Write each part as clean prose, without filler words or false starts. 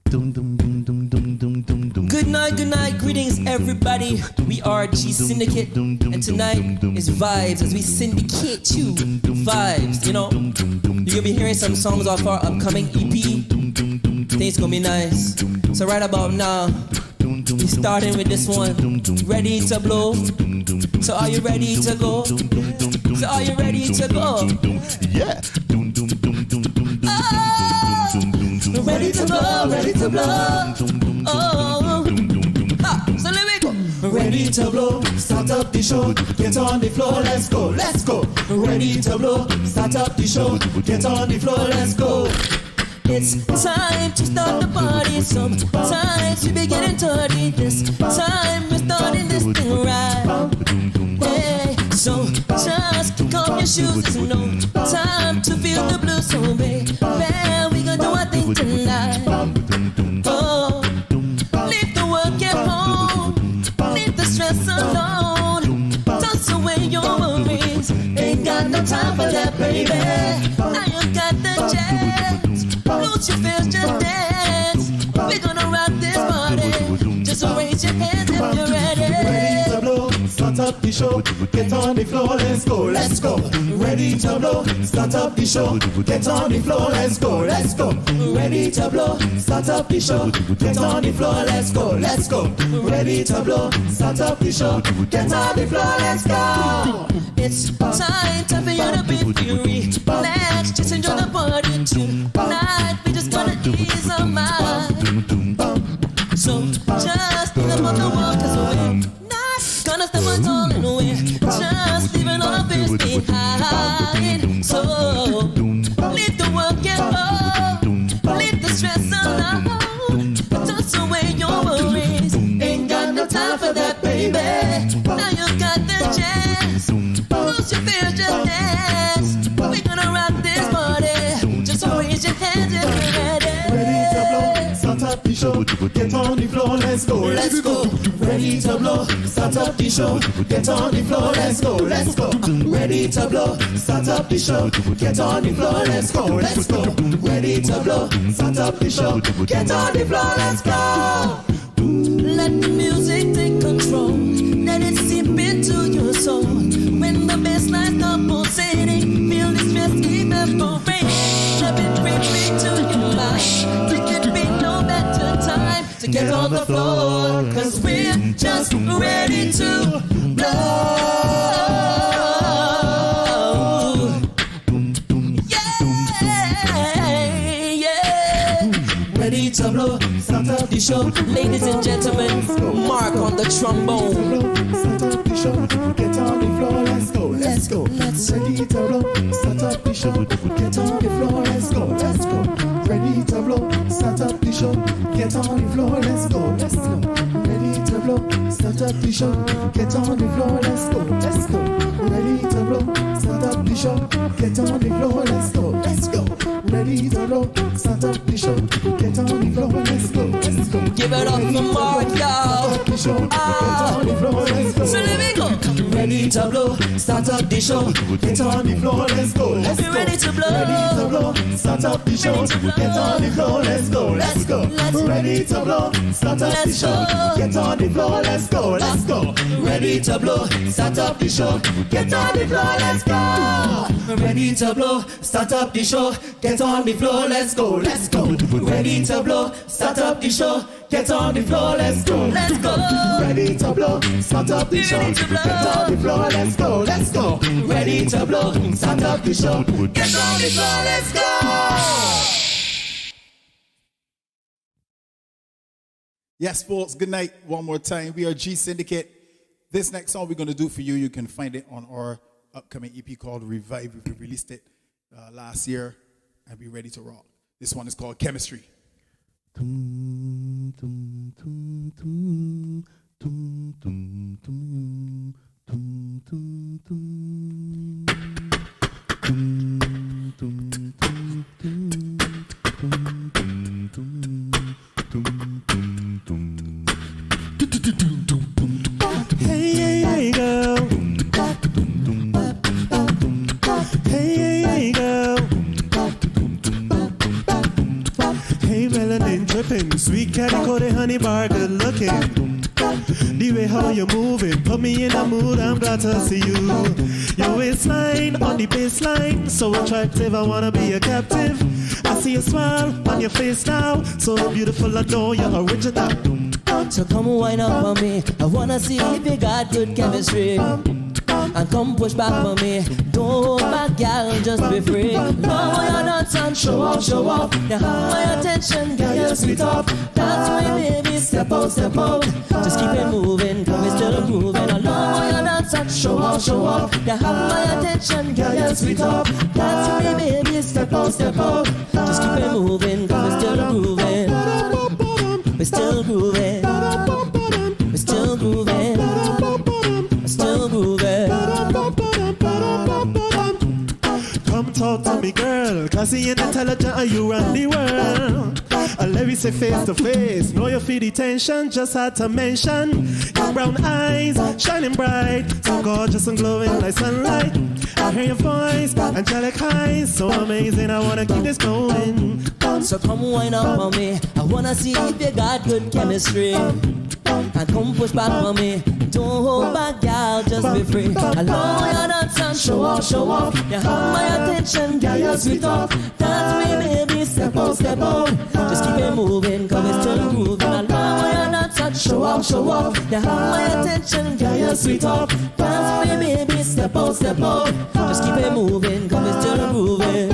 Good night, greetings everybody. We are G-Syndicate, and tonight is vibes as we syndicate you vibes, you know. You're gonna be hearing some songs off our upcoming EP. Things gonna be nice. So right about now, we starting with this one. Ready to blow? So are you ready to go? So are you ready to go? Yeah. Ready to blow, ready to blow. Oh, so let me go. Ready to blow, start up the show, get on the floor, let's go, let's go. Ready to blow, start up the show, get on the floor, let's go. It's time to start the party. Sometimes we be getting dirty. This time we're starting this thing right. Hey, so just kick off your shoes. It's no time to feel the blues. So baby, we gonna do our thing tonight. Oh, leave the work at home, leave the stress alone. Toss away your worries. Ain't got no time for that, baby. Now you got the chance. Lose your fears, just dance. We're gonna rock this party. Just raise your hands if you're ready. Ready to blow, start up the show, get on the floor, let's go, let's go. Ready to blow, start up the show, get on the floor, let's go, let's go. Ready to blow, start up the show, get on the floor, let's go, let's go. Ready to blow, start up the show, get on the floor, let's go. It's time for you to be free. Relax, just enjoy the party tonight. We just gonna ease our mind. So just let them the world, 'cause we're not gonna step on all in the way. Just leaving all our fears behind. So leave the work at home, leave the stress alone. Toss away your worries. Ain't got no time for that, baby. Now you've got the chance. Lose your fears, just dance. We're gonna rock this party. Just raise your hands if you're ready. Ready to blow, start up the show, get on the floor, let's go, let's go. Ready to blow, start up the show, get on the floor, let's go, let's go. Ready to blow, start up the show, get on the floor, let's go, let's go. Ready to blow, start up the show, get on the floor, let's go. Let the music take control. Let it seep into your soul. When the bass line starts pulsating, feel the stress evaporate. Let it creep into your mind. There could be no better time to get on the floor, 'cause we're just ready to blow. Ready to blow, start up the show. Ladies and gentlemen, Mark on the trombone. Start up the show, get on the floor, let's go, let's go. Ready to blow, start up the show, get on the floor, let's go, let's go. Ready to blow, start up the show, get on the floor, let's go, let's go. Ready to blow, start up the show, get on the floor, let's go, let's go. Ready to blow, start up the show, get on the floor, let's go, let's go. Ready to blow, start up the show, get on the floor, let's go, let's go. Give it up for Mark, y'all. So let me go. Ready to blow, start up the show, get on the floor, let's go, let's go. Ready to blow, ready to blow, start up the show, get on the floor, let's go, let's go. Ready to blow, start up the show, get on the floor, let's go, let's go. Ready to blow, start up the show, get on the floor, let's go. Ready to blow, start up the show, get on the floor, let's go, let's go. Ready to blow, start up the show, get on the floor, let's go, let's go. Ready to blow, start up the show, get on the floor, let's go, let's go. Ready to blow, start up the show, get on the floor, let's go. Yes, folks, good night one more time. We are G-Syndicate. This next song we're going to do for you, you can find it on our upcoming EP called Revive. We released it last year, and we're ready to rock. This one is called Chemistry. Hey girl. Hey girl. Hey melanin. tripping. Sweet calico, honey bar, good looking. The way how you move it, put me in a mood, I'm glad to see you. Your waistline on the baseline, so attractive, I wanna be a captive. I see a smile on your face now, so beautiful, I know you're original. So come wind up on me, I wanna see if you got good chemistry. And come push back for me, don't hold back, gal, just be free. Now you're not on, show off, show off. You have my attention, girl, you're sweet off. That's my baby, step out, step out. Just keep it moving, cause we're still grooving. I love you're not on, show off, show off. You have my attention, girl, you're sweet off. That's my baby, step out, step out. Just keep it moving, cause we're still grooving. We're still grooving. We're still grooving. We're still grooving. Come talk to me, girl. Classy and intelligent, are you run the world? Let me say face to face. Know you feel the tension, just had to mention. Your brown eyes, shining bright, so gorgeous and glowing like sunlight. I hear your voice, angelic eyes, so amazing. I wanna keep this going. So come wind up on me, I wanna see if you got good chemistry. And come push back on me, don't hold back, gal, just be free. I love you're not on, show off, show off. You have my attention, gal, you're sweet off. That's me, baby, step out, step out. Just keep it moving, cause it's still grooving. I love you're not on, show off, show off. You have my attention, gal, you're sweet off. That's me, baby, step out, step out. Just keep it moving, cause it's still grooving.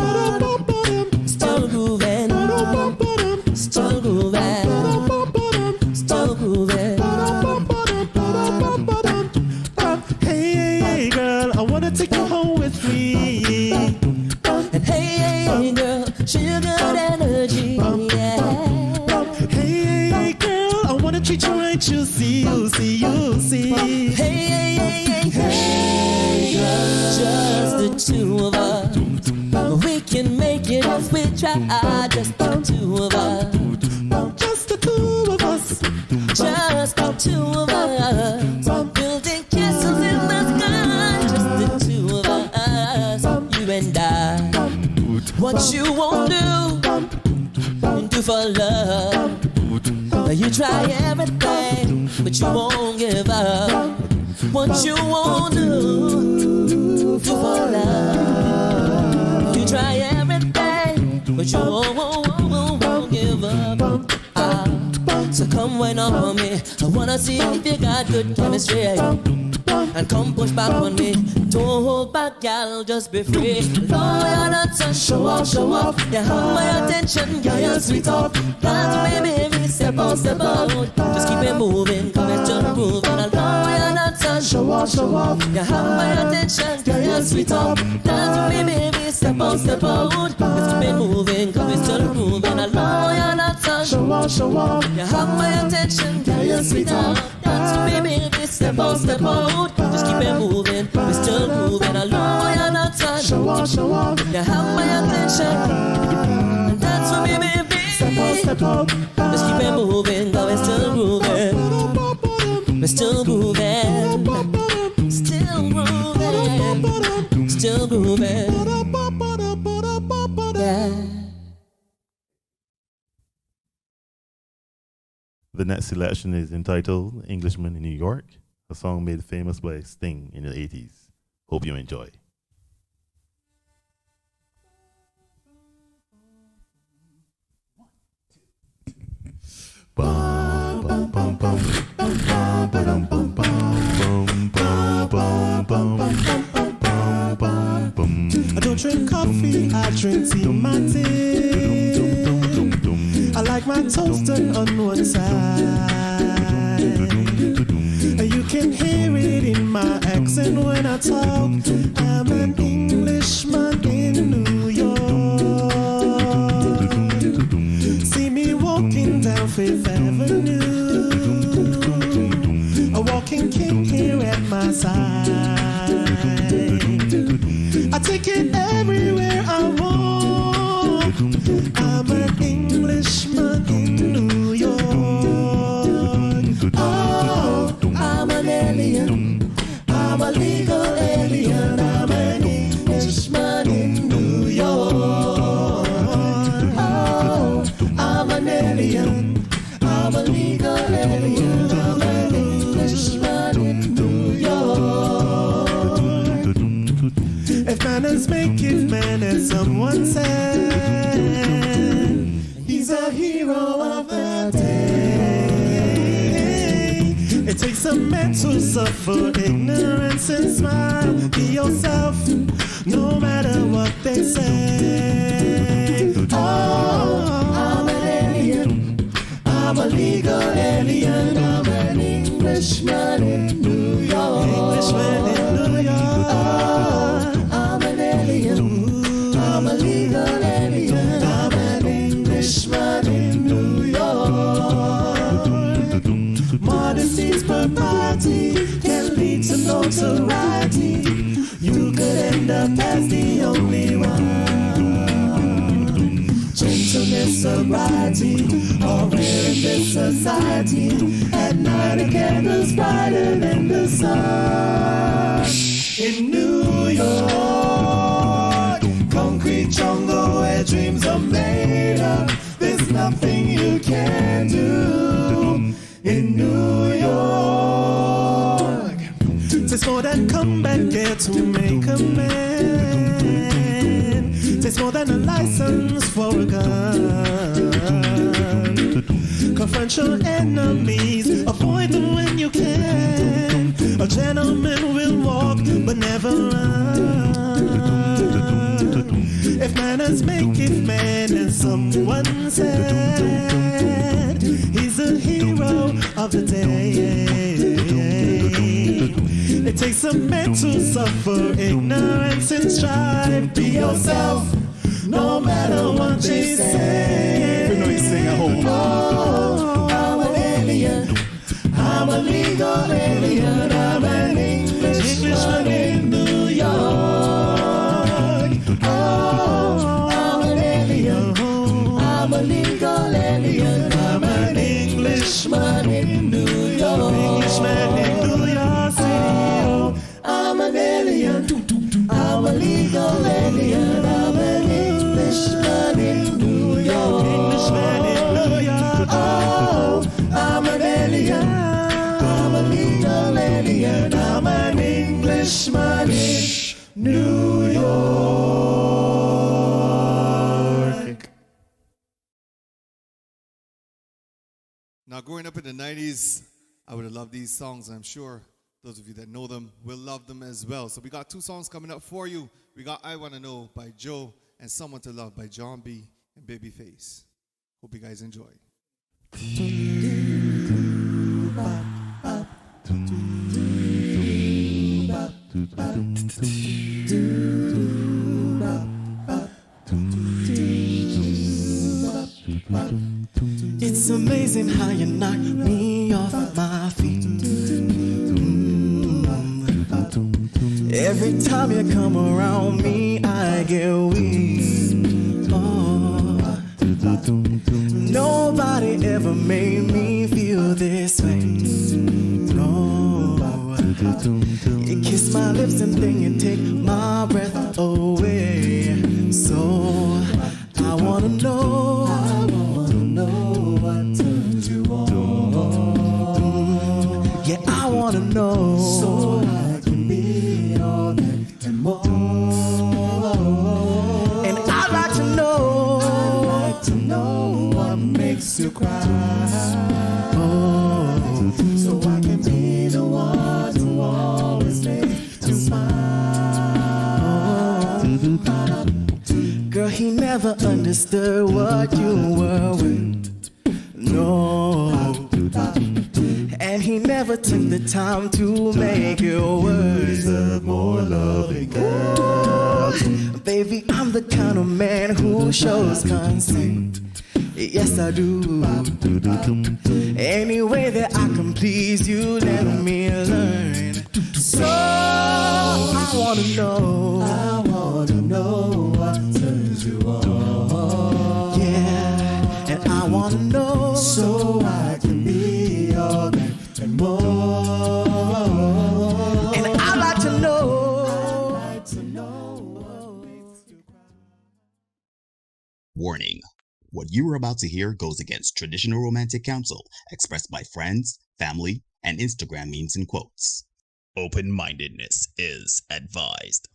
Still grooving. Still grooving. Still grooving. Hey, girl, I wanna take you home with me. And hey, girl, sugar good energy, yeah. Hey, girl, I wanna treat you right, you see, you see, you see. Hey, just the two of us. We can make it if we try. Just the two of us. Just the two of us. Just the two of us. Building castles in the sky. Just the two of us. You and I. What you won't do for love. You try everything, but you won't give up. What you won't do for love. You try everything, but you won't give up. So come wind up on me, I wanna see if you got good chemistry. And come push back on me, don't hold back, gal, just be free. Lord, you're not on, show off, show off. You have my attention, girl, you're sweet off. That's me, baby, step out, step out. Just keep it moving, come and just groove. And Lord, you're not on, show off, show off. You have my attention, girl, you're sweet off. That's me, baby, step out, step out. Just keep it moving, come and just groove. And Lord, you're not on, Show off, show off. you have my attention, girl, you're sweet off. That's me, baby, step out, step out. Just keep it moving, we're still moving. I love you're not on. Show off, show off. You have my attention, and that's for me, baby. Step out, step out. Just keep it moving, but we're still grooving. We're still grooving. Still grooving. Still grooving. Yeah. The next selection is entitled Englishman in New York, a song made famous by Sting in the 80s. Hope you enjoy. I don't drink coffee, I drink tea mate. I like my toast done on one side. You can hear it in my accent when I talk. I'm an Englishman in New York. See me walking down Fifth Avenue, a walking king here at my side. I take it everywhere I walk. I'm an Englishman in New York. Oh, I'm an alien. I'm a legal alien. I'm an Englishman in New York. Oh, I'm an alien. someone said he's a hero of the day. It takes a man to suffer ignorance and smile. Be yourself, no matter what they say. Oh, I'm an alien. I'm a legal alien. I'm an Englishman in New York. Englishman in New York. Oh, I'm an alien. I'm a legal alien. I'm an Englishman in New York. Modesty's propriety can lead to notoriety. You could end up as the only one. Gentleness, sobriety, all rare in this society. At night a candle's brighter than the sun. In New York, concrete jungle where dreams are made up. There's nothing you can do. In New York, there's more than combat gear to make a man. There's more than a license for a gun. Confront your enemies, avoid them when you can. A gentleman will walk but never run. If manners make it man, and someone said he's a hero of the day. It takes a man to suffer ignorance and strive. Be yourself, no matter what they say. We know you sing at home. Oh, I'm an alien. I'm a legal alien. I'm an Englishman in New York. Oh, I'm an alien. I'm a legal alien. I'm an Englishman in New York. Englishman in New York City. Oh, I'm an alien. I'm a legal alien. I'm an Englishman in New York. Englishman in New York. Oh, I'm an alien. I'm a legal alien. I'm an Englishman in New York. Now, growing up in the 90s, I would have loved these songs. I'm sure those of you that know them will love them as well. So we got two songs coming up for you. We got I Wanna Know by Joe and Someone to Love by John B. and Babyface. Hope you guys enjoy. It's amazing how you knock me off my feet. Every time you come around me, I get weak. Oh. Nobody ever made me feel this way. No. You kiss my lips and then you take my breath away. So I wanna know what turns you on. Yeah, I wanna know, so I can be all that and more. And I'd like to know what makes you cry. Oh, so I can be the one to always make you smile. Girl, he never understood what you were with. No. And he never took the time to make it worse. More loving girl. Baby, I'm the kind of man who shows consent. Yes, I do. Any way that I can please you, let me learn. So I wanna know what turns you on. Yeah, and I wanna know, so I can be all that and more. And I'd like to know. Warning. What you are about to hear goes against traditional romantic counsel expressed by friends, family, and Instagram memes and quotes. Open-mindedness is advised.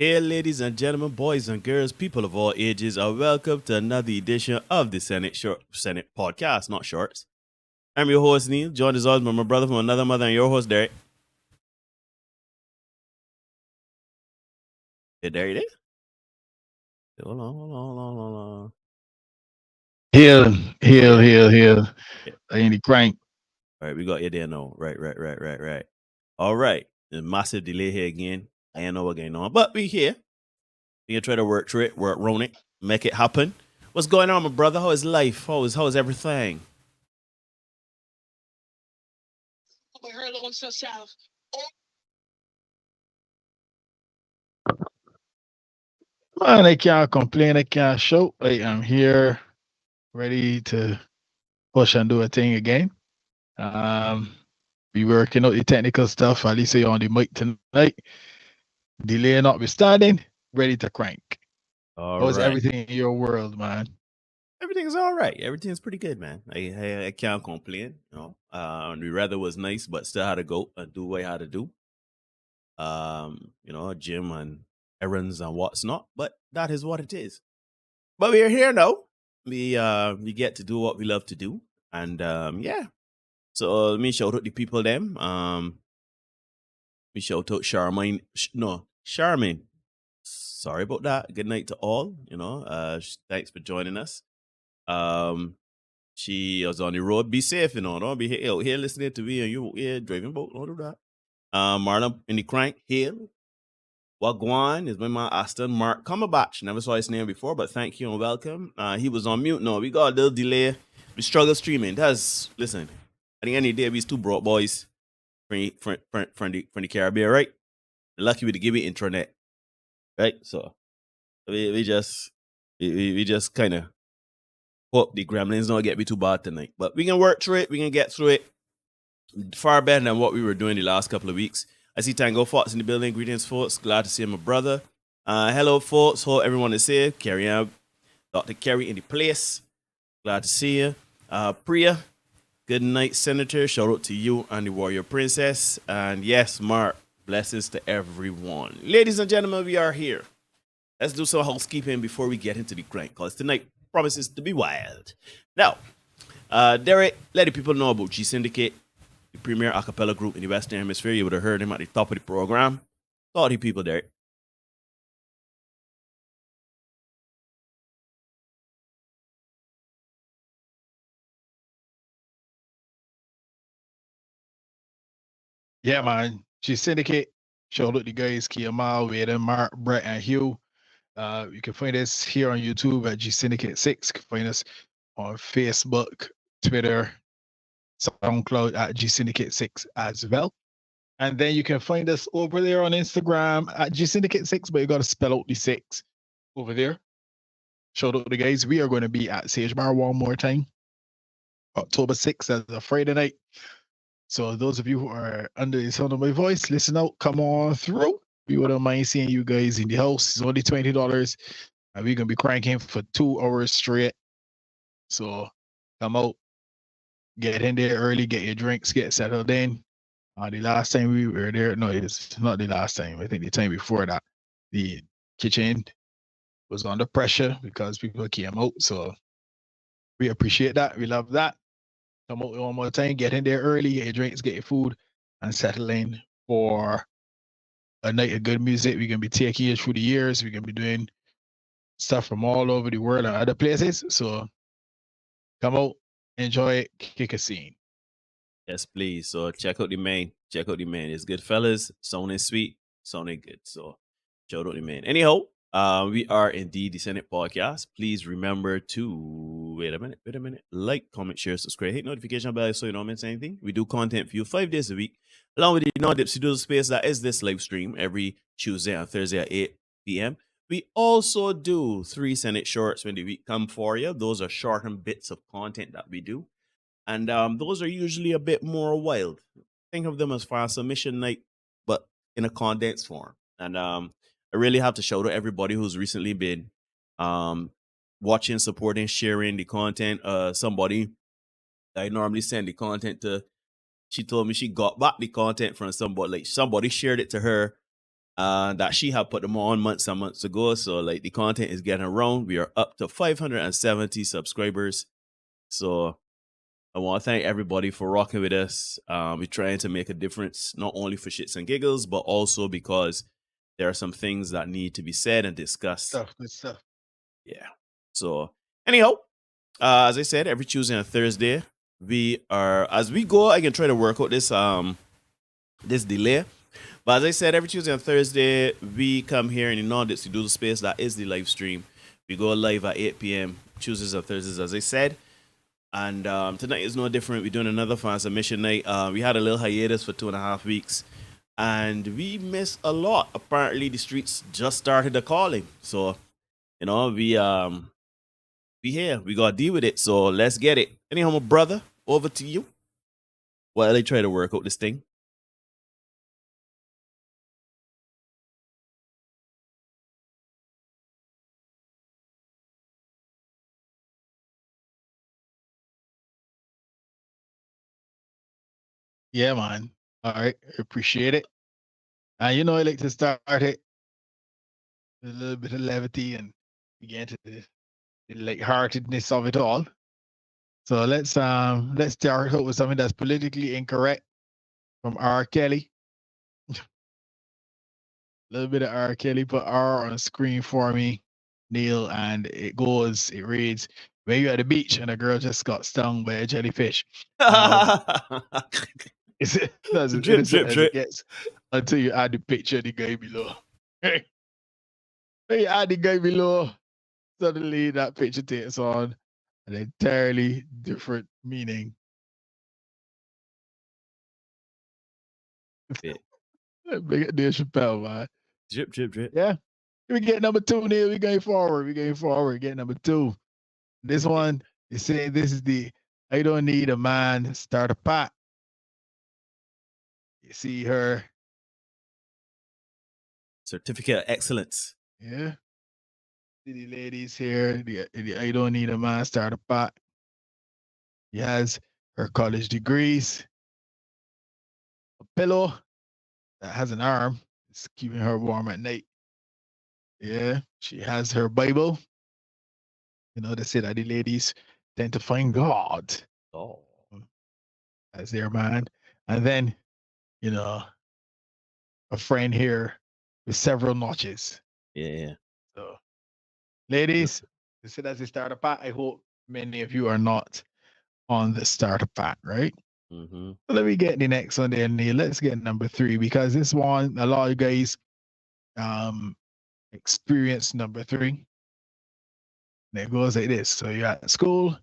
Hey, ladies and gentlemen, boys and girls, people of all ages, are welcome to another edition of the Senate podcast, not shorts. I'm your host, Neil, joined as always by my brother from another mother and your host, Derek. Hey, Derek, there? Hold on. Here. I ain't the crank. All right, we got you there now. Right. All right, a massive delay here again. I don't know what's going on, but we here. We can try to work through it, work around it, make it happen. What's going on, my brother? How is life? How is everything? Man, I can't complain. I can't shout. I am here, ready to push and do a thing again. We working out the technical stuff. At least you're on the mic tonight. Delay notwithstanding, ready to crank. How's everything in your world, man? Everything's all right. Everything's pretty good, man. I can't complain. The weather was nice, but still had to go and do what I had to do. Gym and errands and what's not. But that is what it is. But we're here now. We get to do what we love to do, and yeah. So let me shout out the people them. We shout out Charmaine. Charmaine. Sorry about that. Good night to all. Thanks for joining us. She was on the road. Be safe, don't be out here listening to me and you here driving boat. Don't do that. Marlon in the crank here. Wagwan is my man Aston Mark Cumberbatch. Never saw his name before, but thank you and welcome. He was on mute. No, we got a little delay. We struggle streaming. Listen, at the end of the day, we two broke boys from the Caribbean, right? They're lucky we to give it internet. Right? So we just kind of hope the gremlins don't get me too bad tonight. But we can work through it. We can get through it far better than what we were doing the last couple of weeks. I see Tango Fox in the building. Greetings, folks. Glad to see my brother. Hello, folks. Hope everyone is safe. Carry on. Dr. Kerry in the place. Glad to see you. Priya, good night, Senator. Shout out to you and the Warrior Princess. And yes, Mark, blessings to everyone. Ladies and gentlemen, we are here. Let's do some housekeeping before we get into the crank, because tonight promises to be wild. Now, Derek, let the people know about G-Syndicate, the premier acapella group in the Western Hemisphere. You would have heard him at the top of the program. Thought the people, Derek. Yeah, man. G-Syndicate. Shout out the guys, Kiamal, Waden, Mark, Brett, and Hugh. You can find us here on YouTube at G-Syndicate 6. You can find us on Facebook, Twitter, SoundCloud at G-Syndicate 6 as well. And then you can find us over there on Instagram at G-Syndicate 6, but you got to spell out the 6 over there. Shout out to the guys. We are going to be at Sage Bar one more time, October 6th as a Friday night. So those of you who are under the sound of my voice, listen out, come on through. We wouldn't mind seeing you guys in the house. It's only $20. And we're going to be cranking for 2 hours straight. So come out, get in there early, get your drinks, get settled in. The last time we were there, no, it's not the last time. I think the time before that, the kitchen was under pressure because people came out. So we appreciate that. We love that. Come out one more time, get in there early, get your drinks, get your food, and settle in for a night of good music. We're going to be taking you through the years. We're going to be doing stuff from all over the world and other places. So come out, enjoy it, kick a scene. Yes, please. So check out the man. It's good, fellas. Sounding sweet, sounding good. So shout out the man. Anyhow, we are indeed the Senate podcast. Please remember to wait a minute. Like, comment, share, subscribe, hit notification bell so you don't miss anything. We do content for you 5 days a week, along with the non-dipsy doodle space that is this live stream every Tuesday and Thursday at 8 p.m. We also do 3 Senate shorts when the week come for you. Those are shortened bits of content that we do. And those are usually a bit more wild. Think of them as far as submission night, but in a condensed form. And I really have to shout out everybody who's recently been watching, supporting, sharing the content. Somebody I normally send the content to, she told me she got back the content from somebody. Like somebody shared it to her that she had put them on months and months ago. So like the content is getting around. We are up to 570 subscribers. So I want to thank everybody for rocking with us. We're trying to make a difference, not only for shits and giggles, but also because there are some things that need to be said and discussed. Good stuff. Yeah. So anyhow, as I said, every Tuesday and Thursday, we are, as we go, I can try to work out this this delay. But as I said, every Tuesday and Thursday, we come here in the Nordics to do the space that is the live stream. We go live at 8 p.m. Tuesdays and Thursdays, as I said. And tonight is no different. We're doing another fan submission night. We had a little hiatus for 2.5 weeks. And we missed a lot. Apparently, the streets just started the calling. So, you know, we here. We got to deal with it. So let's get it. Anyhow, my brother, over to you. While they try to work out this thing. Yeah, man. All right. Appreciate it. And you know, I like to start it with a little bit of levity and get into the lightheartedness of it all. So let's start out with something that's politically incorrect from R. Kelly. A little bit of R. Kelly. Put R on the screen for me, Neil, and it reads, when you're at the beach and a girl just got stung by a jellyfish. It's as innocent as it gets until you add the picture of the guy below. When you add the guy below, suddenly that picture takes on an entirely different meaning. Yeah. Big up Dave Chappelle, man. Drip, drip, drip. Yeah. We get number 2, Neil. We going forward. Get number 2. This one is saying this is the I don't need a man start a pot. You see her. Certificate of excellence. Yeah. See the ladies here. The I don't need a man start a pot. She has her college degrees. A pillow that has an arm. It's keeping her warm at night. Yeah. She has her Bible. You know, they say that the ladies tend to find God as their man. And then, you know, a friend here with several notches. Yeah. So, ladies, they say that's the starter pack. I hope many of you are not on the starter pack, right? Mm-hmm. So let me get the next one there, Neil. Let's get number 3 because this one, a lot of guys experience number 3. And it goes like this. So you're at school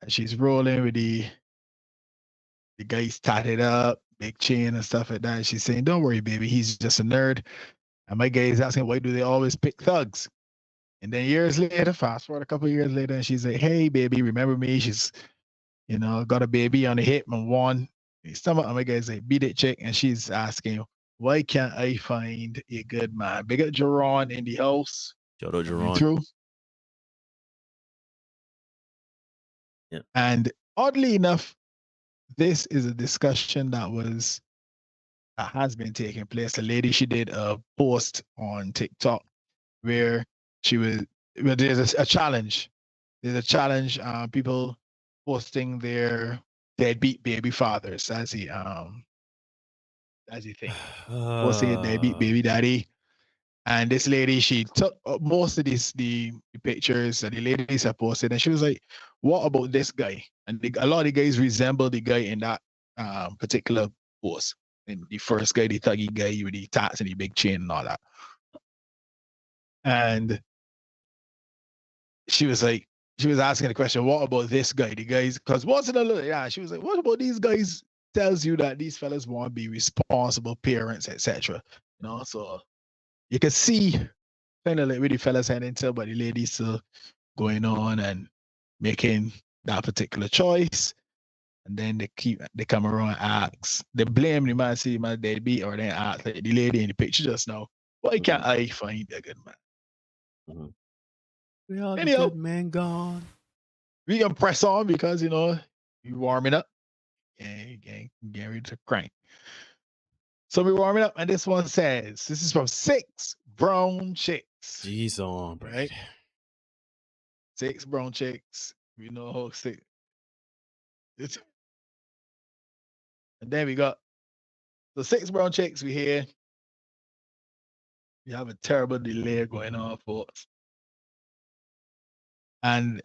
and she's rolling with the guy's tatted up, big chain and stuff like that. And she's saying, don't worry, baby, he's just a nerd. And my guy is asking, why do they always pick thugs? And then years later, fast forward a couple of years later, and she's like, hey, baby, remember me? She's, you know, got a baby on the hip and one. Stomach, and my guy's like, beat it, chick. And she's asking, why can't I find a good man? Big up Jerron in the house. Shout out Jerron. Through. Yeah. And oddly enough, this is a discussion that has been taking place. A lady, she did a post on TikTok where there's a challenge. There's a challenge. People posting their deadbeat baby fathers as he think. Posting a deadbeat baby daddy. And this lady, she took most of the pictures that the ladies have posted, and she was like, what about this guy? And a lot of the guys resemble the guy in that particular post. And the first guy, the thuggy guy with the tats and the big chain and all that. And she was asking the question, what about this guy? The guys, because what's in the yeah, she was like, what about these guys tells you that these fellas want to be responsible parents, etc. You know, so you can see kind of like where the fellas heading to, but the ladies still going on and making that particular choice. And then they come around and ask, they blame the man, see my deadbeat, or they ask like the lady in the picture just now, why can't I find a good man? Mm-hmm. We are the Anyhow, good man gone. We can press on because, you know, you're warming up and getting ready to crank. So we're warming up, and this one says, this is from Six Brown Chicks. Jeez, on, bro. Right? Six Brown Chicks. We know how six. It's, and then we got the Six Brown Chicks. We hear. We have a terrible delay going on, folks. And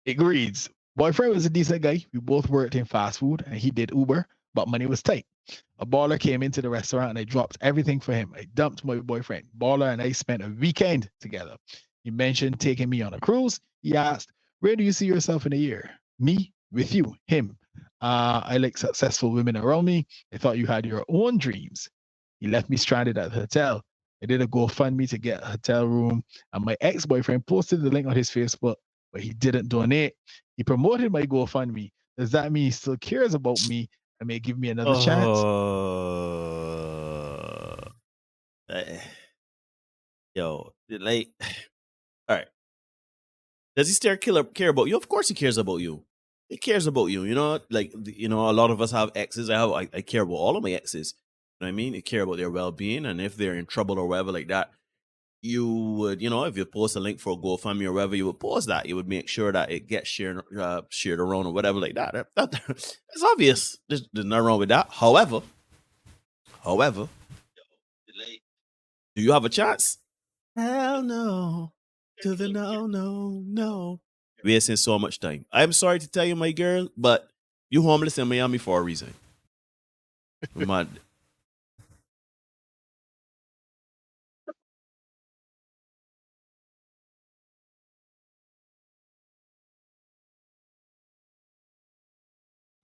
it reads, boyfriend was a decent guy. We both worked in fast food and he did Uber, but money was tight. A baller came into the restaurant and I dropped everything for him. I dumped my boyfriend. Baller and I spent a weekend together. He mentioned taking me on a cruise. He asked, where do you see yourself in a year? Me, with you, him. I like successful women around me. I thought you had your own dreams. He left me stranded at the hotel. I did a GoFundMe to get a hotel room, and my ex-boyfriend posted the link on his Facebook, but he didn't donate. He promoted my GoFundMe. Does that mean he still cares about me and may give me another chance? Yo, like, all right. Does he still care about you? Of course he cares about you. He cares about you. You know, like, you know, a lot of us have exes. I care about all of my exes. You know what I mean? I care about their well-being, and if they're in trouble or whatever like that, you would, you know, if you post a link for a GoFundMe or whatever, you would post that. You would make sure that it gets shared around or whatever like that. It's obvious. There's nothing wrong with that. However, do you have a chance? Hell no. To the no. Wasting so much time. I'm sorry to tell you, my girl, but you homeless in Miami for a reason. Mad.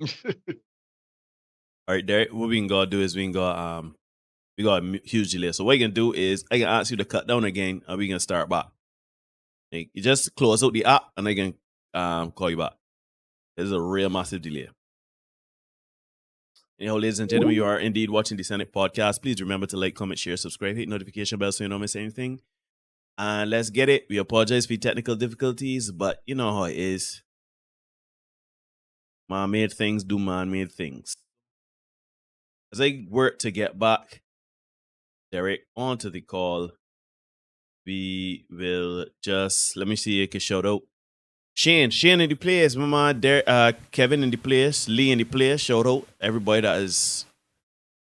All right, Derek, what we can go do is we got a huge delay. So what you can do is I can ask you to cut down again and we can start back. Like, you just close out the app and I can call you back. There's a real massive delay. Anyhow, ladies and gentlemen, you are indeed watching the Senate podcast. Please remember to like, comment, share, subscribe, hit notification bell so you don't miss anything. And let's get it. We apologize for technical difficulties, but you know how it is. Man-made things do man-made things. As I work to get back Derek onto the call, we will just, let me see if I can shout out. Shane in the place, my man, Kevin in the place, Lee in the place, shout out everybody that is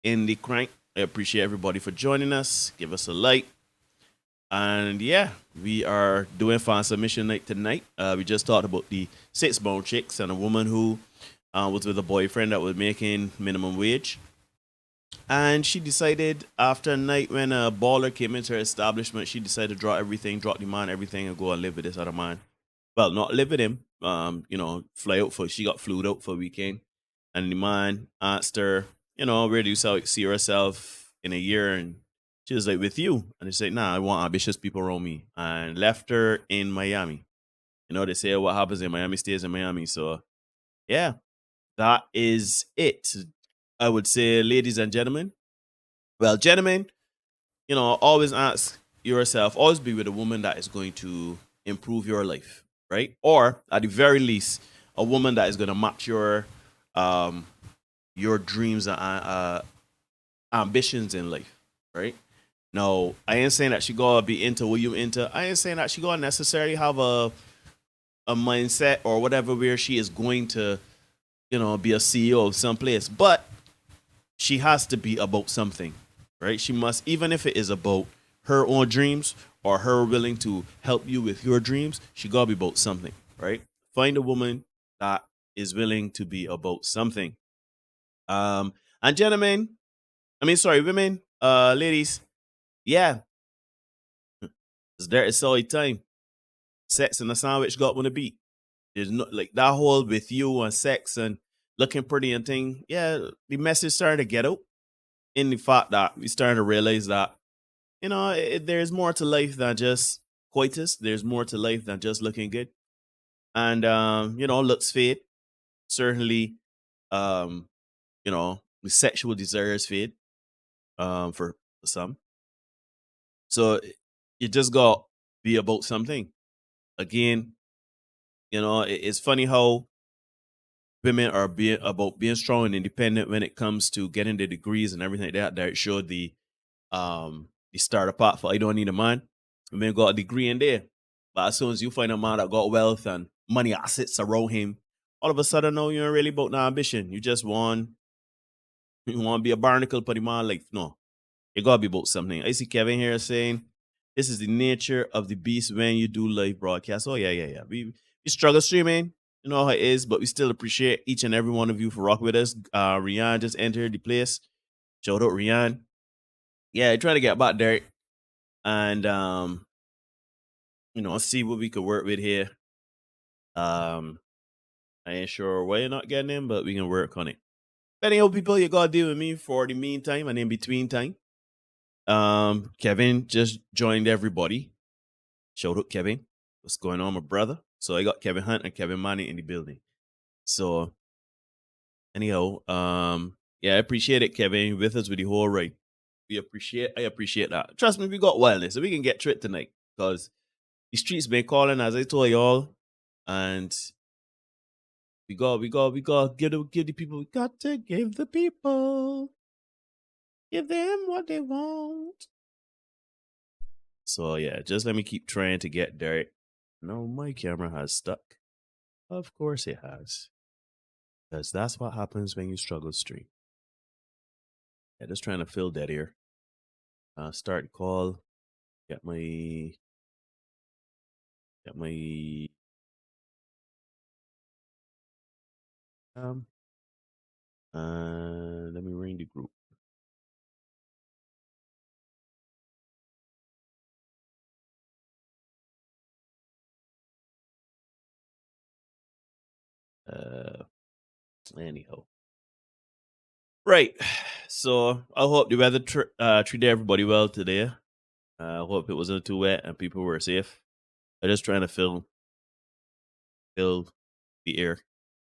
in the crank. I appreciate everybody for joining us. Give us a like. And yeah, we are doing fan submission night tonight. We just talked about the 6 Brown Chicks and a woman who was with a boyfriend that was making minimum wage. And she decided after a night when a baller came into her establishment, she decided to drop the man, everything, and go and live with this other man. Well, not live with him. She got flew out for a weekend. And the man asked her, you know, where do you see herself in a year? And she was like, with you. And they said, nah, I want ambitious people around me. And left her in Miami. You know, they say what happens in Miami stays in Miami. So, yeah, that is it. I would say, ladies and gentlemen. Well, gentlemen, you know, always ask yourself, always be with a woman that is going to improve your life, right? Or at the very least, a woman that is going to match your dreams and ambitions in life, right? No, I ain't saying that she gotta be into what you into. I ain't saying that she gotta necessarily have a mindset or whatever where she is going to, you know, be a CEO of some place. But she has to be about something, right? She must, even if it is about her own dreams or her willing to help you with your dreams, she gotta be about something, right? Find a woman that is willing to be about something. And gentlemen, women, ladies, yeah, there is solid time. Sex and a sandwich got on the beat. There's no like that whole with you and sex and looking pretty and thing. Yeah, the message started to get out in the fact that we starting to realize that, you know, there's more to life than just coitus. There's more to life than just looking good. And, you know, looks fade. Certainly, you know, the sexual desires fade for some. So you just got to be about something. Again, You know, it's funny how women are being strong and independent when it comes to getting the degrees and everything like that. That showed the starter part for I don't need a man. Women got a degree in there. But as soon as you find a man that got wealth and money assets around him, all of a sudden no, you ain't really about no ambition. You just want to be a barnacle for the man life. No. You gotta be about something. I see Kevin here saying this is the nature of the beast when you do live broadcast. Oh yeah. We struggle streaming, you know how it is, but we still appreciate each and every one of you for rocking with us. Rian just entered the place. Shout out Rian. Yeah, trying to get back there and see what we could work with here. I ain't sure why you're not getting in, but we can work on it. Anyhow, people, you gotta deal with me for the meantime and in between time. Kevin just joined everybody. Shout out Kevin. What's going on, my brother? So I got Kevin Hunt and Kevin Manny in the building. So anyhow, I appreciate it, Kevin, with us with the whole ride. I appreciate that. Trust me, we got wildness, so we can get through it tonight. Because the streets been calling, as I told y'all, and we got give the people. We got to give the people, give them what they want. So yeah, just let me keep trying to get there. No, my camera has stuck. Of course it has. Because that's what happens when you struggle stream. Yeah, just trying to fill that here. Start call. Get my let me ring the group. Anyhow. Right. So I hope the weather treated everybody well today. I hope it wasn't too wet and people were safe. I'm just trying to fill the air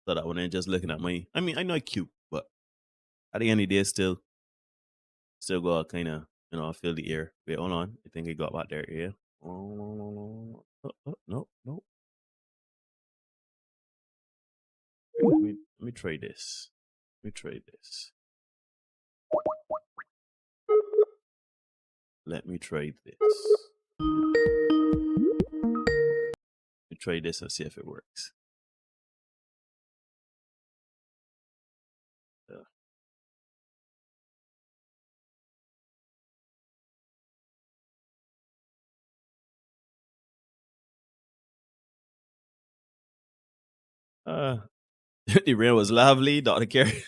so that when I'm just looking at I know it's cute, but at the end of the day, still got kind of, fill the air. Wait, hold on. I think I got back there. Yeah. Oh, no. Let me try this. Let me try this. Let me try this and see if it works. The rain was lovely, Dr. Carey.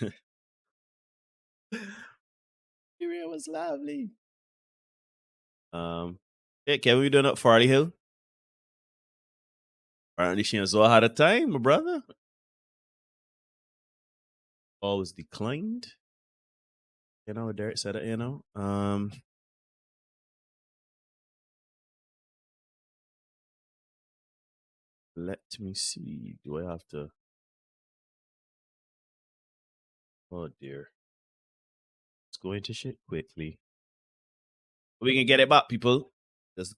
The rain was lovely. Hey, Kevin, we doing up Farley Hill? Apparently, she and Zoa had a time, my brother. Always declined. Derek said it, Let me see. Do I have to? Oh, dear. Let's go into shit quickly. We can get it back, people. Just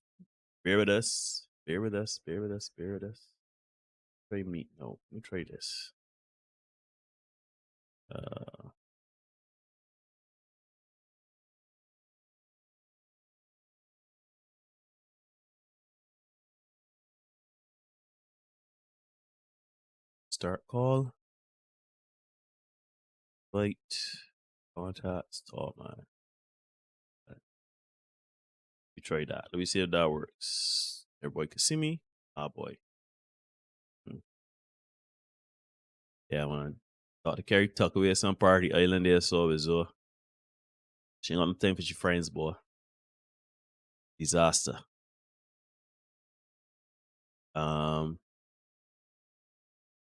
bear with us. Bear with us. Try meat. No, let me try this. Start call. Light. Contacts. Oh, man. We try that. Let me see if that works. Everybody can see me. Boy. Yeah, man. Dr. Carey tuck away some party island there, so it's she ain't got no time for your friends, boy. Disaster. So,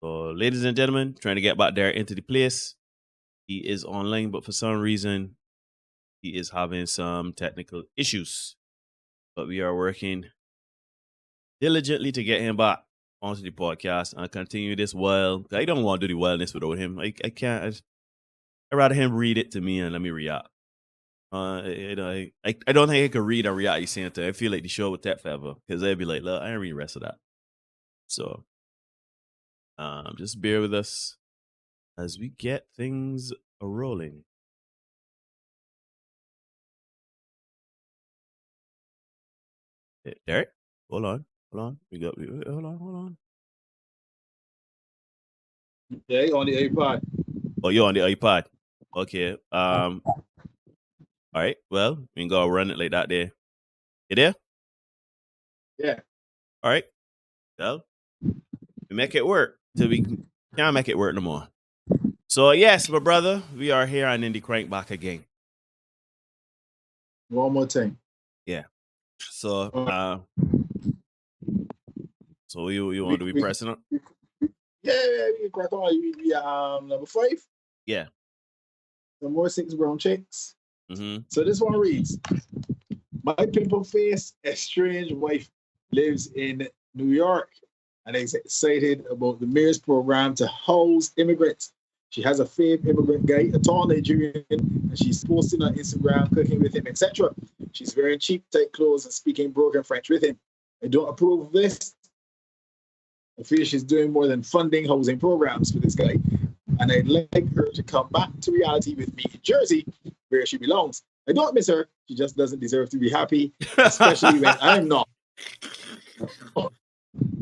ladies and gentlemen, trying to get back there into the place. He is online, but for some reason, he is having some technical issues. But we are working diligently to get him back onto the podcast and continue this well. I don't want to do the wellness without him. I can't. I'd rather him read it to me and let me react. I don't think I could read and react at the same time. I feel like the show would take forever because I'd be like, look, I ain't read the rest of that. So Just bear with us as we get things rolling. Derek, hold on. Hold on. Yeah, on the iPod. Oh, you're on the iPod. Okay. All right. Well, we can go run it like that there. You there? Yeah. All right. Well, we make it work till we can't make it work no more. So yes, my brother, we are here on Indie Crank back again. One more time. Yeah. So so you want to be pressing up? Yeah, we crack on. We number 5. Yeah. Some more 6 brown chicks. Mm-hmm. So this one reads: My pimple-faced estranged wife lives in New York and is excited about the mayor's program to house immigrants. She has a fave immigrant guy, a tall Nigerian, and she's posting on Instagram, cooking with him, etc. She's wearing cheap, tight clothes and speaking broken French with him. I don't approve of this. I feel she's doing more than funding housing programs for this guy. And I'd like her to come back to reality with me in Jersey, where she belongs. I don't miss her. She just doesn't deserve to be happy, especially when I'm not.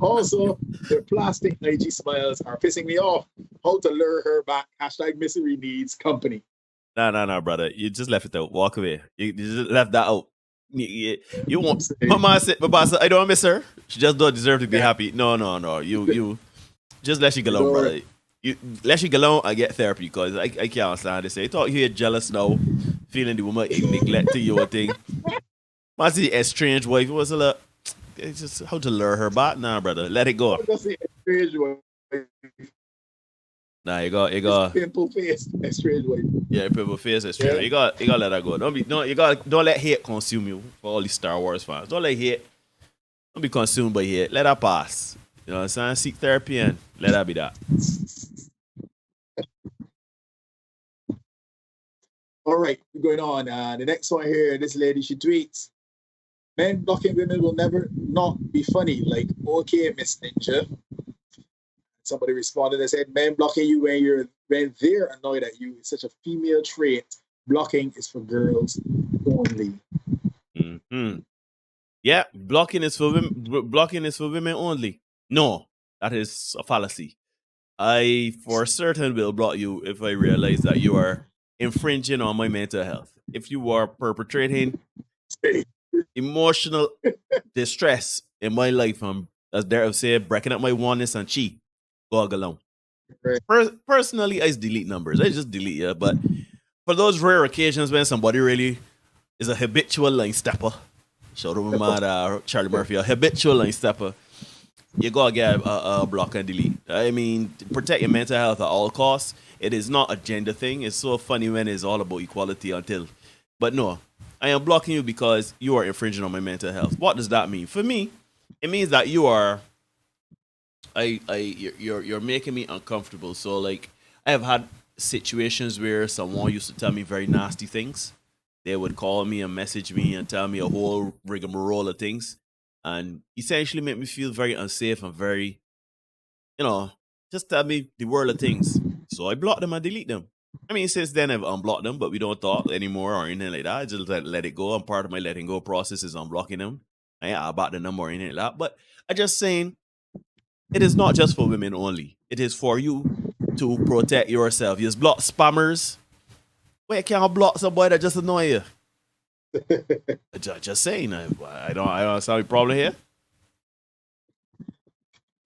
Also, their plastic IG smiles are pissing me off. How to lure her back? Hashtag misery needs company. No, brother. You just left it out. Walk away. You just left that out. You want Mama said, I don't miss her. She just don't deserve to be happy. No. You just let she go alone, brother. You let she go alone and get therapy because I can't understand this. I thought you get jealous now, feeling the woman neglecting your thing. I see a strange wife. It was a lot. It's just how to lure her back. Nah, brother. Let it go. Nah, you got pimple face, estranged wife. Yeah, pimple face, estranged. Yeah. You gotta let that go. Don't let hate consume you for all these Star Wars fans. Don't let hate. Don't be consumed by hate. Let that pass. You know what I'm saying? Seek therapy and let that be that. All right, going on. The next one here, this lady, she tweets: Men blocking women will never not be funny. Like, okay, Miss Ninja. Somebody responded and said, men blocking you when they're annoyed at you is such a female trait. Blocking is for girls only. Mm-hmm. Yeah, blocking is for women only. No, that is a fallacy. I for certain will block you if I realize that you are infringing on my mental health. If you are perpetrating emotional distress in my life, as Derek said, breaking up my oneness and chi, go alone. Personally, I just delete numbers. I just delete it. But for those rare occasions when somebody really is a habitual line stepper, shout out to my Charlie Murphy, a habitual line stepper, you gotta get a block and delete. I mean, protect your mental health at all costs. It is not a gender thing. It's so funny when it's all about equality but no, I am blocking you because you are infringing on my mental health. What does that mean? For me, it means that you are, you're making me uncomfortable. So like, I have had situations where someone used to tell me very nasty things. They would call me and message me and tell me a whole rigmarole of things. And essentially make me feel very unsafe and very, just tell me the world of things. So I block them and delete them. I mean, since then I've unblocked them, but we don't talk anymore or anything like that. I just let it go. And part of my letting go process is unblocking them. I ain't about the number or anything like that. But I just saying, it is not just for women only. It is for you to protect yourself. You just block spammers. Wait, can't I block somebody that just annoy you? Just saying, I don't see any problem here.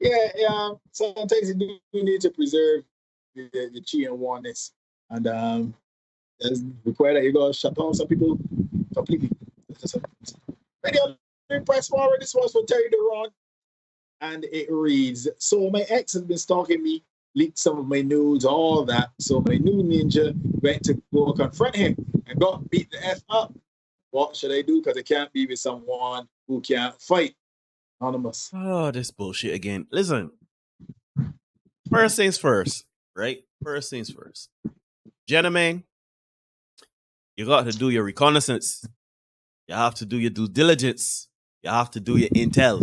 Yeah. Sometimes you do need to preserve the chi and oneness, and it's required that you go shut down some people completely. Anyway, press forward. This was for Terry Duran, and it reads: So my ex has been stalking me, leaked some of my nudes, all that. So my new ninja went to go confront him and got beat the F up. What should I do? Because I can't be with someone who can't fight. Anonymous. Oh, this bullshit again. Listen, first things first, right? First things first. Gentlemen, you got to do your reconnaissance. You have to do your due diligence. You have to do your intel,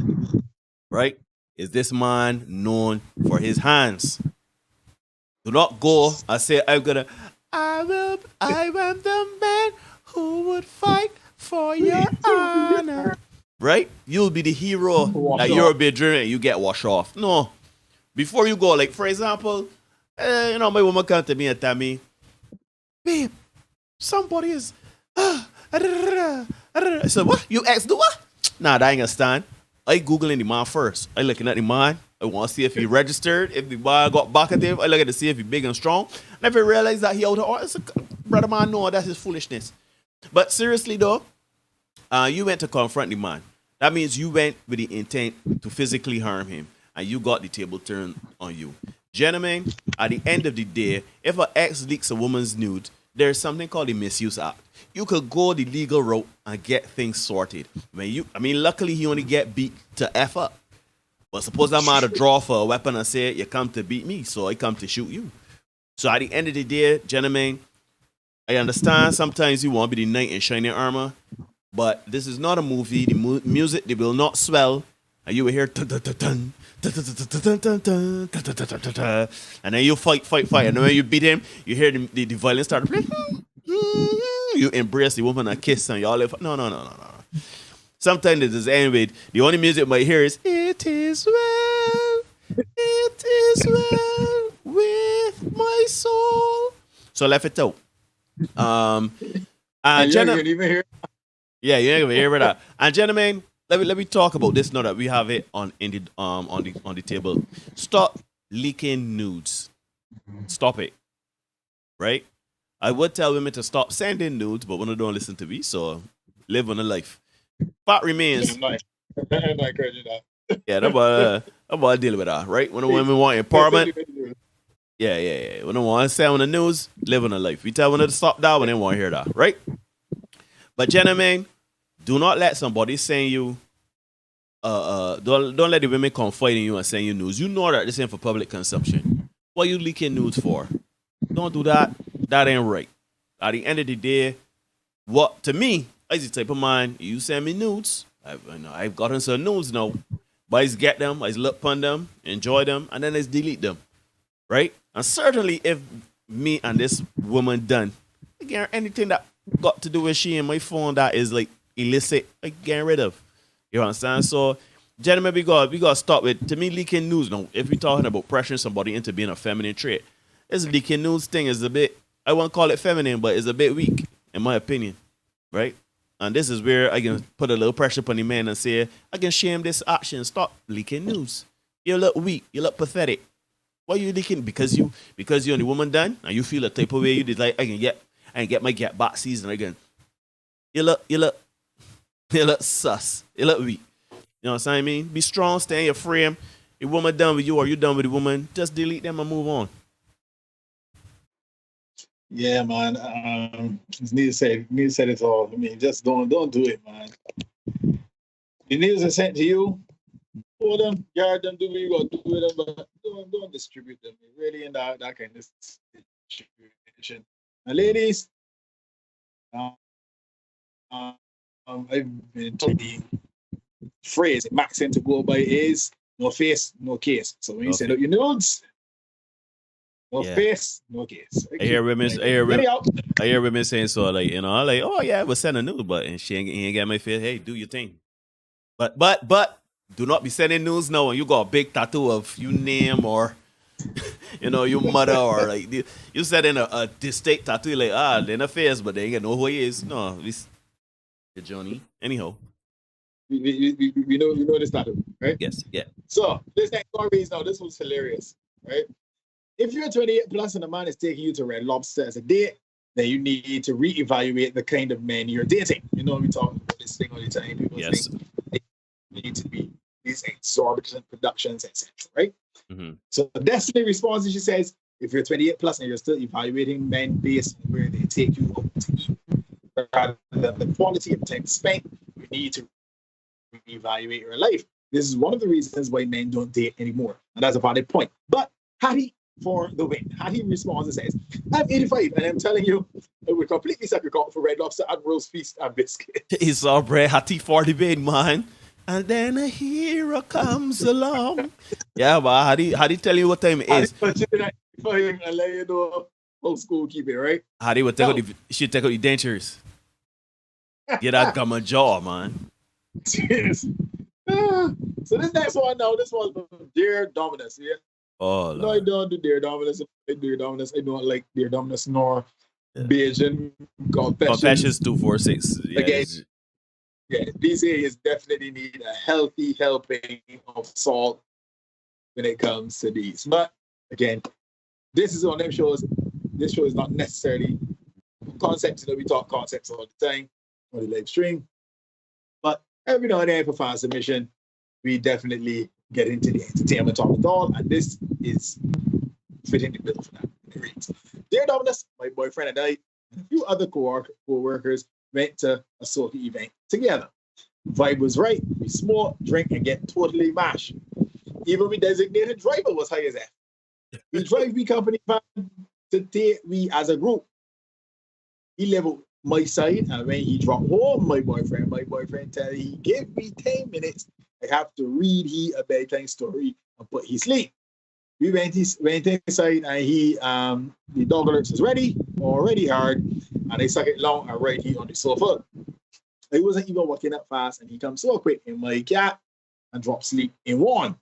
right? Is this man known for his hands? Do not go and say, I am the man who would fight for your honor. Right? You'll be the hero that you'll be dreaming and you get washed off. No. Before you go, like, for example, my woman come to me and tell me, babe, somebody is, I said, what? You asked the what? Nah, that ain't gonna stand. I Googling the man first. I looking at the man. I want to see if he registered, if the man got back at him. I look at to see if he big and strong. And if I realize that he out of order, brother man, no, that's his foolishness. But seriously though, you went to confront the man. That means you went with the intent to physically harm him, and you got the table turned on you. Gentlemen, at the end of the day, if an ex leaks a woman's nude, there's something called the Misuse Act. You could go the legal route and get things sorted. Luckily he only get beat to F up. But suppose that man to draw for a weapon and say, you come to beat me, so I come to shoot you. So at the end of the day, gentlemen, I understand sometimes you want to be the knight in shining armor, but this is not a movie. The music, they will not swell, and you will hear and then you fight, and then when you beat him, you hear the violin start to play. You embrace the woman and kiss, and y'all live. No. Sometimes it is anyway. The only music you might hear is "It is well with my soul." So left it out. And you ain't even hear. Yeah, you ain't gonna hear that. And gentlemen, let me talk about this now that we have it on the table. Stop leaking nudes. Stop it. Right? I would tell women to stop sending nudes, but when they don't listen to me, so live on a life. Fact remains. I'm not encouraging that. Yeah, I'm about to deal with that, right? When the women want empowerment, yeah. When they want to say on the news, live on a life. We tell women to stop that when they want to hear that, right? But gentlemen, do not let somebody send you. Don't let the women confide in you and send you news. You know that this ain't for public consumption. What are you leaking nudes for? Don't do that. That ain't right. At the end of the day, what to me, I the type of man, you send me nudes. I've gotten some nudes now. But I just get them, I just look upon them, enjoy them, and then I just delete them. Right? And certainly if me and this woman done, again, anything that got to do with she and my phone that is like illicit, I get rid of. You understand? So, gentlemen, we got to stop with, to me, leaking news. Now, if we're talking about pressuring somebody into being a feminine trait, this leaking news thing is a bit, I won't call it feminine, but it's a bit weak, in my opinion. Right? And this is where I can put a little pressure upon the man and say, I can shame this action. Stop leaking news. You look weak. You look pathetic. Why are you leaking? Because you're the woman done and you feel a type of way you did like I can get my get back season again. You look sus. You look weak. You know what I mean? Be strong, stay in your frame. If woman done with you or you done with the woman, just delete them and move on. Yeah, man. Just need to say it all. I mean, just don't do it, man. The news are sent to you. Hold them, guard them, do what you got to do with them, but don't distribute them. Really in that kind of distribution. And ladies, I've been told the phrase maxim to go by is no face, no case. So when you send out your nudes, no face, no case. I hear women saying so, like, you know, like, oh yeah, we'll send a nude, but and she ain't get my face. Hey, do your thing. But do not be sending news now and you got a big tattoo of your name or you know, your mother or like you said in a distinct tattoo like they're in a face, but they ain't gonna know who he is. No, this Johnny. Anyhow. We know this tattoo, right? Yes, yeah. So this next story is now this was hilarious, right? If you're 28 plus and a man is taking you to Red Lobster as a date, then you need to reevaluate the kind of men you're dating. You know, we talk about this thing all the time. People think they need to be these exorbitant productions, etc. Right? Mm-hmm. So Destiny responds and she says, if you're 28 plus and you're still evaluating men based on where they take you out to eat, rather than the quality of time spent, you need to reevaluate your life. This is one of the reasons why men don't date anymore. And that's a valid point. But Hattie for the win. Hattie responds and says, I'm 85 and I'm telling you, I would completely sacrifice for Red Lobster and roast feast and biscuit. It's all bread, Hattie for the win, man. and then a hero comes along. Yeah, but how do you tell you what time it is? But you know, for him, I let you know old school keep it, right? How they would take out she take out the dentures. Get that gum and jaw, man. Yes. So this next one now, this one's from Dear Dominus, yeah? Oh, No, I don't do Dear Dominus. I don't like Dear Dominus nor Bayesian Confessions 246. Again, yeah, these areas definitely need a healthy helping of salt when it comes to these. But again, this is on them shows. This show is not necessarily concepts. We talk concepts all the time on the live stream. But every now and then for fan submission, we definitely get into the entertainment of it all. And this is fitting the bill for that. Great. Dear Dominus, my boyfriend and I, and a few other co-workers went to a soca event together. Vibe was right. We smoke, drink, and get totally mashed. Even we designated driver was high as F. We drive we company van to take we as a group. He leveled my side, and when he dropped home, my boyfriend tell he give me 10 minutes. I have to read he a bedtime story and put he sleep. We went inside, and he the dog alerts was ready, already hard, and I suck it long and right here on the sofa. I wasn't even walking up fast, and he comes so quick in my cat and drop sleep in one.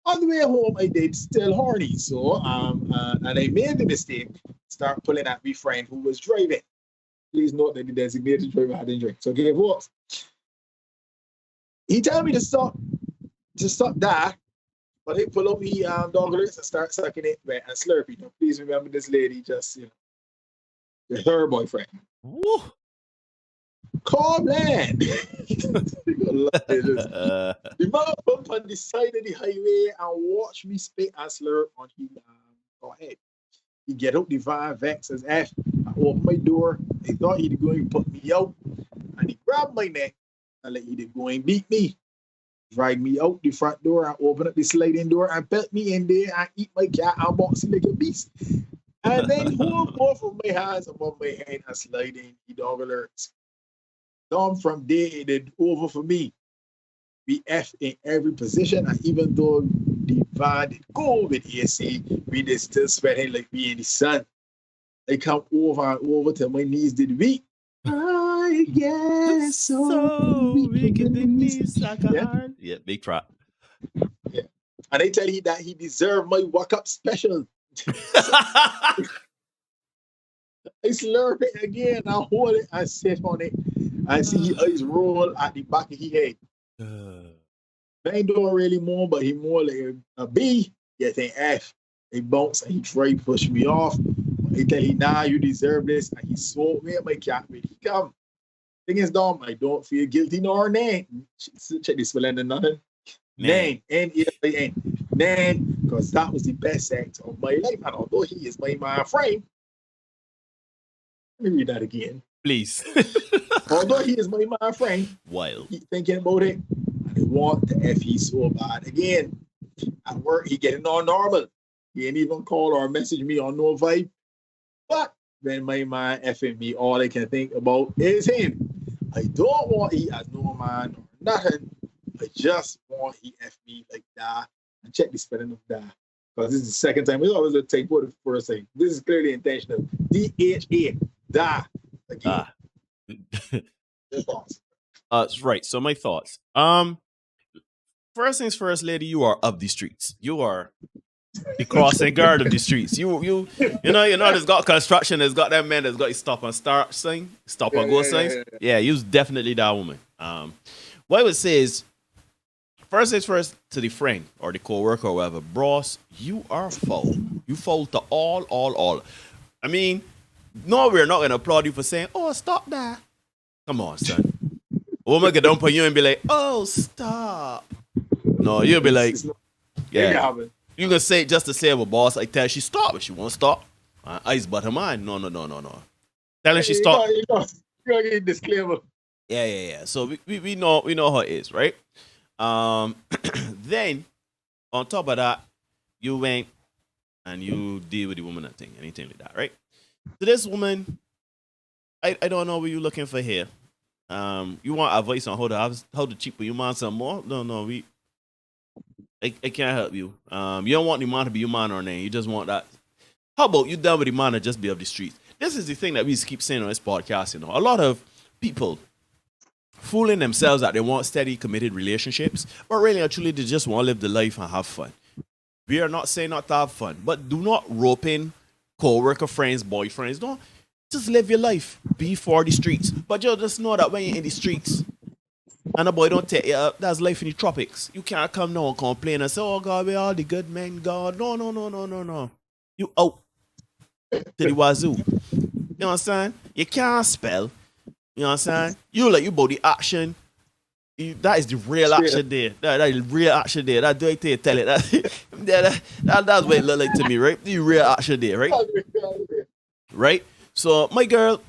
On the way home, I did still horny, so and I made the mistake, start pulling at my friend who was driving. Please note that the designated driver hadn't drank. So okay, folks. He told me to stop that, but I pull up the dog alerts and start sucking it wet and slurpy. Now, please remember this lady just, her boyfriend. Woo. Calm land. The man bump on the side of the highway and watch me spit and slurp on his head. He get out the van vex as F. I open my door. I thought he'd go and put me out. And he grabbed my neck and let he'd go and beat me. Drag me out the front door and open up the sliding door and pelt me in there and eat my cat and box like a beast. And then hold both of my hands above my head and slide in the dog alerts. Down from there, it did over for me. We F in every position, and even though the van did go with AC, we did still sweating like we in the sun. I come over and over till my knees did weak. I guess so. We can do this like a heart. Yeah, big trap. Yeah. And I tell you that he deserved my walk-up special. I slurp it again, I hold it, I sit on it. I see his eyes roll at the back of his head. I don't really more, but he more like a B, yet an F. He bounce and he try to push me off. I tell him, nah, you deserve this. And he swore me at my cat when he come. Thing is, Dom, I don't feel guilty nor name. Check this spelling and nothing. Name. N-E-N. Name, because that was the best act of my life. And although he is my friend, let me read that again. Please. Although he is my friend, wild. He thinking about it, and I want the F he so bad again. At work, he getting all normal. He ain't even call or message me on no vibe. But when my man effing me, all I can think about is him. I don't want he as no man or nothing. I just want he F me like that. And check the spelling of that. Because this is the second time. We always take for the first thing. This is clearly intentional. D-H-A. Da. Again. Right. So my thoughts. First things first, lady, you are of the streets. You are the crossing guard of the streets. You know, there's got construction, there's got that man that's got his stop and start sign, stop and go signs. Yeah, you's definitely that woman. What I would say is, first things first, to the friend or the co-worker or whatever, bros, you are foul. You foul to all. I mean, no, we're not gonna applaud you for saying, oh, stop that. Come on, son. A woman get down on you and be like, oh, stop. No, you'll be like, yeah. You're gonna say it just to say, well, boss, I tell her she stop, but she won't stop. Ice butter mine. No. Tell her she stop. You gotta get a disclaimer. Yeah. So we know how it is, right? Then on top of that, you went and you deal with the woman and thing, anything like that, right? So this woman, I don't know what you're looking for here. You want advice on how to cheap you man some more? No, I can't help you. You don't want the man to be your man or name. You just want that. How about you done with the man and just be of the streets? This is the thing that we keep saying on this podcast. You know, a lot of people fooling themselves that they want steady, committed relationships, but really and truly they just want to live the life and have fun. We are not saying not to have fun, but do not rope in co-worker friends, boyfriends. Don't just live your life. Be for the streets. But you just know that when you're in the streets and a boy don't take you up, that's life in the tropics. You can't come now and complain and say, oh God, we're all the good men, God. No. You out to the wazoo. You know what I'm saying? You can't spell. You know what I'm saying? You like you body action. That is the real action there. That is real action there. That do I tell it. That's what it look like to me, right? The real action there, right? Right? So my girl,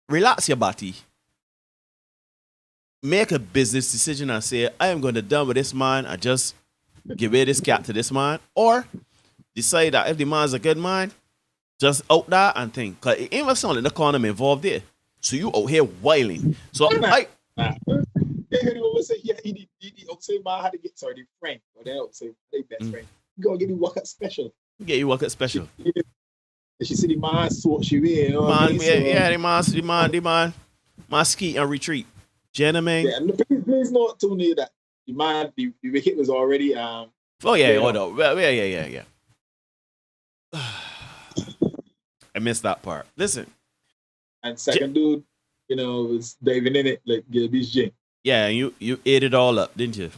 relax your body. Make a business decision and say, I am going to done with this man and just give away this cat to this man. Or decide that if the man's a good man, just out there and think. Because it ain't sound like the condom involved there. So you out here whiling. So I say he say man had to get the friend or they say they best friend. You gotta get you work out special. Get you work out special. She see the man so she will, you know. Man, the man ski and retreat. Gentlemen. Yeah, and please not tell me that the man the wicket was already oh yeah, hold on. Well, yeah. I missed that part. Listen. And second dude, you know, was diving in it like Gilby's gin. Yeah, you ate it all up, didn't you?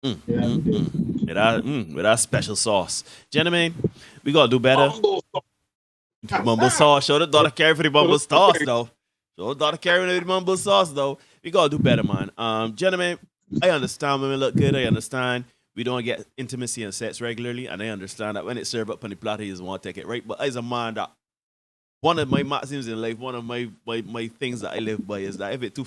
With that special sauce. Gentlemen, we gotta do better. Mumble sauce. Show the daughter carry for the mumble sauce though. Show the daughter carry for the mumble sauce though. We gotta do better, man. Gentlemen, I understand women look good. I understand we don't get intimacy and sex regularly, and I understand that when it's served up on the platter, you just want to take it, right? But as a man, that one of my maxims in life, one of my things that I live by is that if it too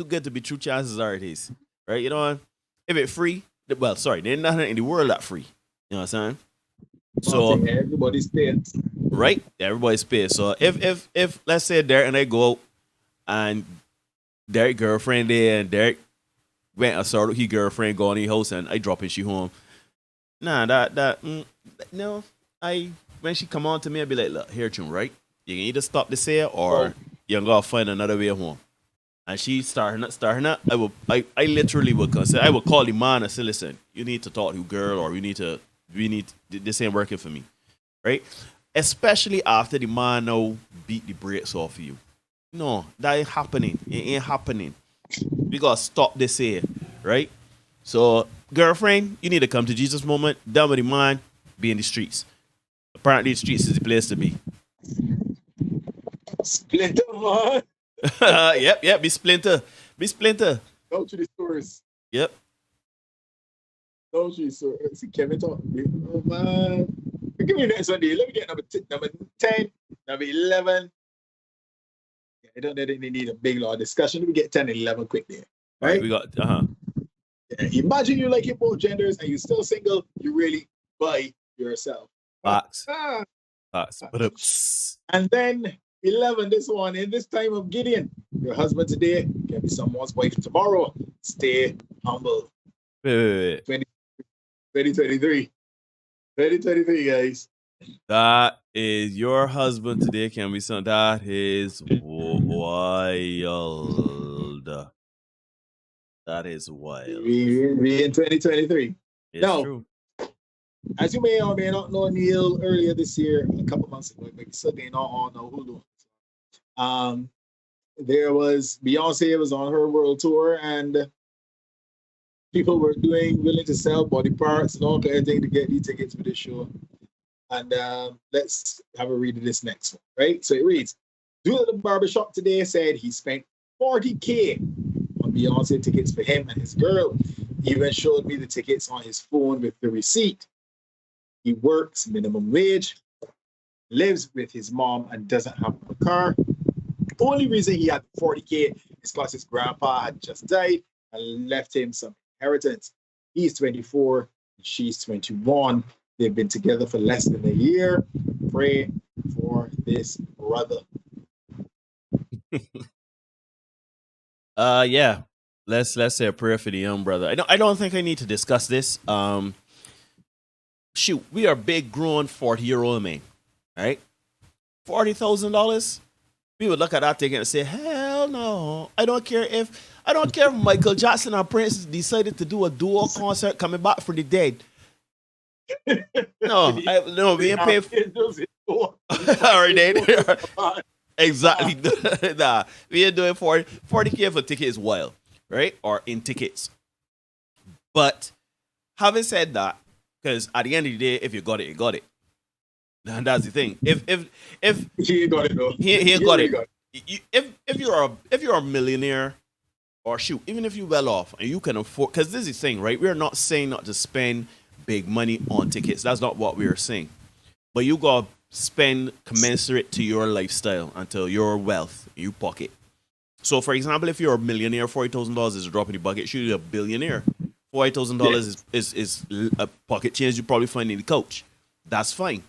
good to be true, chances are it is, right? You know, if it free, well, sorry, there's nothing in the world that free. You know what I'm saying? So everybody's paid, right? Everybody's paid. So if let's say Derek and I go out and Derek girlfriend there and Derek went and saw his girlfriend go on his house and I drop and she home. Nah, no, when she come on to me, I'd be like, look, here, June, right? You can either stop this here or you're going to find another way home. And she starting up, I literally would consider, I would call the man and say, listen, you need to talk to your girl or this ain't working for me, right? Especially after the man now beat the brakes off of you. No, that ain't happening. It ain't happening. We got to stop this here, right? So, girlfriend, you need to come to Jesus moment, done with the man, be in the streets. Apparently, the streets is the place to be. Splinter, man. Yep. Be splinter. Go to the stores. Yep. Go to the stores. See Kevin talk. Oh, man. Give me the next one, day. Let me get number 10, number 11. Yeah, I don't need a big long discussion. Let me get 10 and 11 quick there. Right? We got, Yeah, imagine you like your both genders and you're still single. You really by yourself. Facts. And then 11, this one, in this time of Gideon, your husband today can be someone's wife tomorrow. Stay humble. Wait. 2023. 2023, guys. That is your husband today can be some. That is wild. That is wild. We in 2023. It's now, true. As you may or may not know, Neil, earlier this year, a couple months ago, maybe Sunday, not on Hulu. There was Beyonce was on her world tour, and people were willing to sell body parts and all kind of thing to get these tickets for this show. And let's have a read of this next one, right? So it reads, dude at the barbershop today said he spent $40K on Beyonce tickets for him and his girl. He even showed me the tickets on his phone with the receipt. He works minimum wage, lives with his mom, and doesn't have a car. The only reason he had $40K is because his grandpa had just died and left him some inheritance. He's 24, she's 21. They've been together for less than a year. Pray for this brother. Yeah. Let's say a prayer for the young brother. I don't think I need to discuss this. Shoot, we are big grown 40-year-old men, right? $40,000. We would look at that thing and say, hell no. I don't care if Michael Jackson and Prince decided to do a duo concert coming back from the dead. No, we ain't paying. All right, then. Exactly. Nah, we ain't doing 40K for ticket is wild, right? Or in tickets. But having said that, because at the end of the day, if you got it, you got it. And that's the thing. If He ain't got it though. he ain't got it. If you're a millionaire, or shoot, even if you're well off and you can afford, because this is the thing, right? We're not saying not to spend big money on tickets. That's not what we're saying. But you gotta spend commensurate to your lifestyle and to your wealth in your pocket. So, for example, if you're a millionaire, $40,000 is a drop in the bucket. Shoot, you're a billionaire. $40,000 is a pocket change you probably find in the couch. That's fine,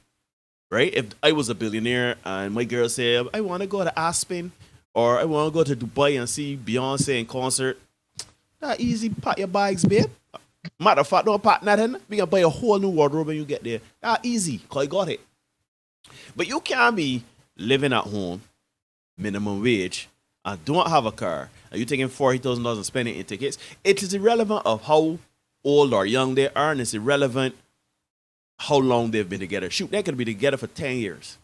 right? If I was a billionaire and my girl said, I want to go to Aspen or I want to go to Dubai and see Beyonce in concert, that easy, pack your bags, babe. Matter of fact, don't pack nothing. We can buy a whole new wardrobe when you get there. That easy, because I got it. But you can't be living at home, minimum wage, and don't have a car, and you're taking $40,000 and spending it in tickets. It is irrelevant of how old or young they are, and it's irrelevant how long they've been together. Shoot, they could be together for 10 years.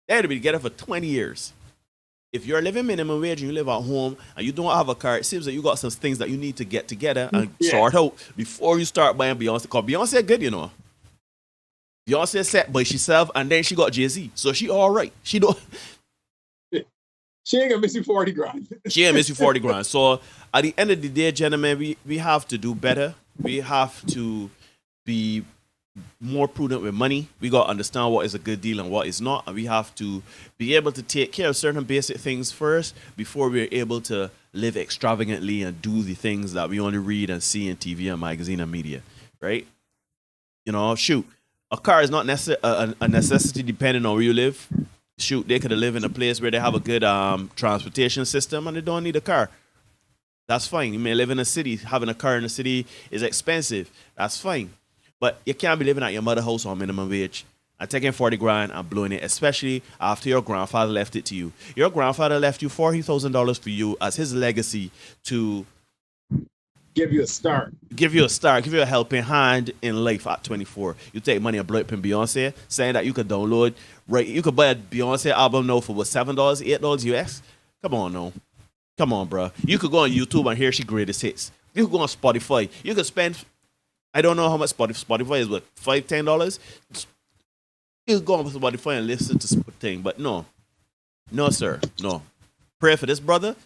They could be together for 20 years. If you're living minimum wage and you live at home and you don't have a car, it seems that you got some things that you need to get together and sort out before you start buying Beyonce. Because Beyonce good, you know. Beyonce set by herself and then she got Jay-Z. So she all right. She ain't gonna miss you 40 grand. She ain't miss you 40 grand. So at the end of the day, gentlemen, we have to do better. We have to be more prudent with money. We got to understand what is a good deal and what is not. And we have to be able to take care of certain basic things first before we're able to live extravagantly and do the things that we only read and see in TV and magazine and media, right? You know, shoot, a car is not a necessity depending on where you live. Shoot, they could live in a place where they have a good transportation system and they don't need a car. That's fine. You may live in a city. Having a car in a city is expensive. That's fine. But you can't be living at your mother's house on minimum wage and taking 40 grand and blowing it, especially after your grandfather left it to you. Your grandfather left you $40,000 for you as his legacy to give you a start. Give you a helping hand in life at 24. You take money and blow it in Beyonce, saying that you could download, right? You could buy a Beyonce album now for what, $7, $8 US? Come on, no. Come on, bro. You could go on YouTube and hear she greatest hits. You could go on Spotify. You could spend, I don't know how much Spotify is, but $5, $10? You could go on Spotify and listen to thing, but no. No, sir. No. Pray for this brother?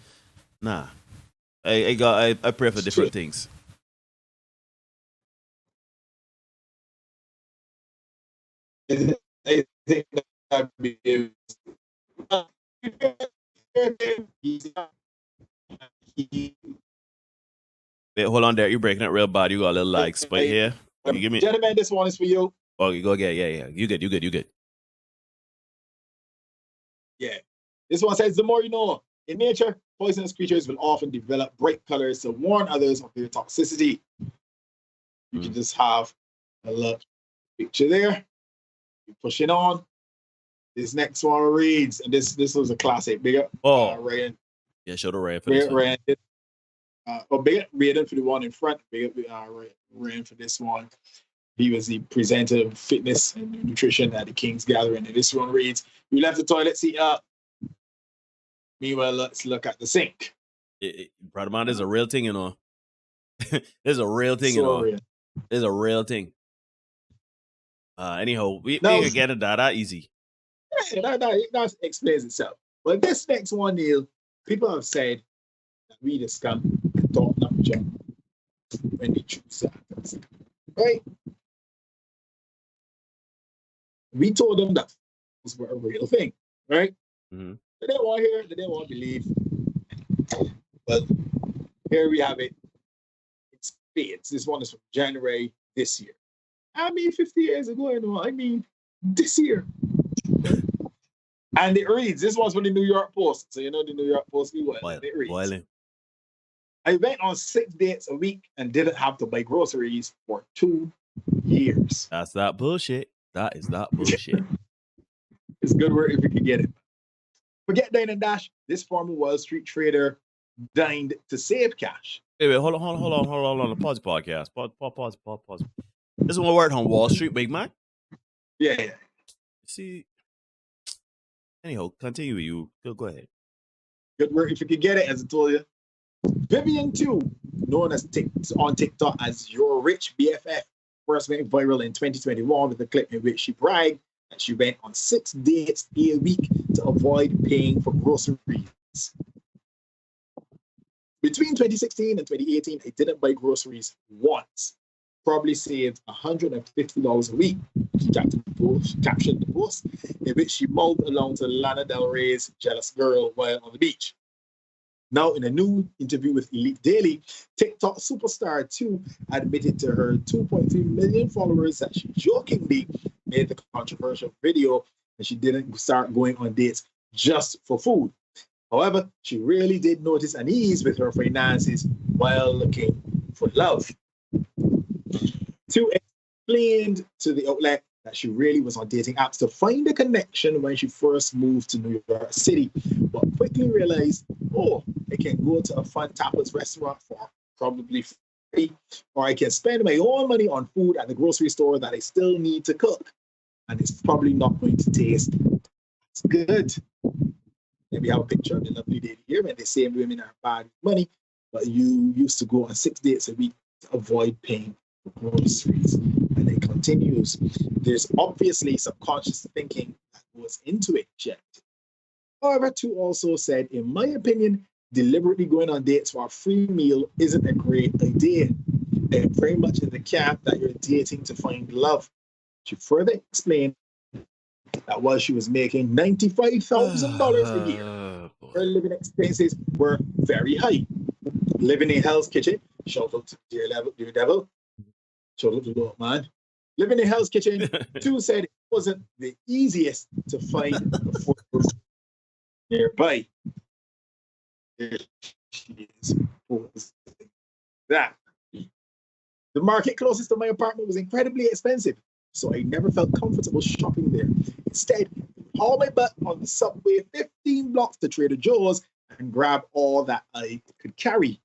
Nah. I pray for different things. I think that be Wait, hold on there. You're breaking it real bad. You got a little lag spike here. You give me. Gentlemen, this one is for you. Oh, you go again. Yeah. You good. Yeah. This one says, the more you know. In nature, poisonous creatures will often develop bright colors to warn others of their toxicity. You can just have a little picture there. You're pushing on. This next one reads, and this was a classic. Big up. Ryan. Yeah, show the Ryan for this one. Big up Ryan for the one in front. Big up Ryan for this one. He was the presenter of fitness and nutrition at the King's Gathering. And this one reads, we left the toilet seat up. Meanwhile, let's look at the sink. Brother man, there's a real thing, you know. There's a real thing, you know. Real. There's a real thing. Anyhow, we can get it that easy. Yeah, that explains itself. But this next one, Neil, people have said that we the scum talk not jump when they choose that. Right? We told them that this was a real thing, right? Mm-hmm. They didn't want to hear, they didn't want to believe. Well, here we have it. It's spades. This one is from January this year. I mean, 50 years ago, you know, I mean, this year. And it reads, this one's from the New York Post. So you know the New York Post, it reads. Boiling. I went on 6 dates a week and didn't have to buy groceries for 2 years. That's that bullshit. That is that bullshit. It's good work if you can get it. Forget Dine and Dash. This former Wall Street trader dined to save cash. Wait, hold on. Pause the podcast. Pause. This one worked on Wall Street, big man. Yeah. See. Anyhow, continue. You go ahead. Good work if you could get it, as I told you. Vivian 2, known as on TikTok as Your Rich BFF, first went viral in 2021 with a clip in which she bragged that she went on 6 dates a week to avoid paying for groceries. Between 2016 and 2018, I didn't buy groceries once. Probably saved $150 a week. She captioned the post in which she mouthed along to Lana Del Rey's Jealous Girl while on the beach. Now, in a new interview with Elite Daily, TikTok superstar 2 admitted to her 2.3 million followers that she jokingly made the controversial video and she didn't start going on dates just for food. However, she really did notice unease with her finances while looking for love. 2 explained to the outlet that she really was on dating apps to find a connection when she first moved to New York City, but quickly realized, I can go to a fun tapas restaurant for probably free, or I can spend my own money on food at the grocery store that I still need to cook, and it's probably not going to taste as good. And we have a picture of the lovely lady here, and they say women are bad with money, but you used to go on 6 dates a week to avoid paying for groceries. And it continues. There's obviously subconscious thinking that goes into it, Jet. However, 2 also said, in my opinion, deliberately going on dates for a free meal isn't a great idea. I am very much in the camp that you're dating to find love. She further explained that while she was making $95,000 a year, her living expenses were very high. Living in Hell's Kitchen, shout out to Dear Devil, shout out to the Lord, man. Living in Hell's Kitchen, 2 said it wasn't the easiest to find a food nearby. There she is. That. The market closest to my apartment was incredibly expensive, so I never felt comfortable shopping there. Instead, I hauled my butt on the subway 15 blocks to Trader Joe's and grab all that I could carry.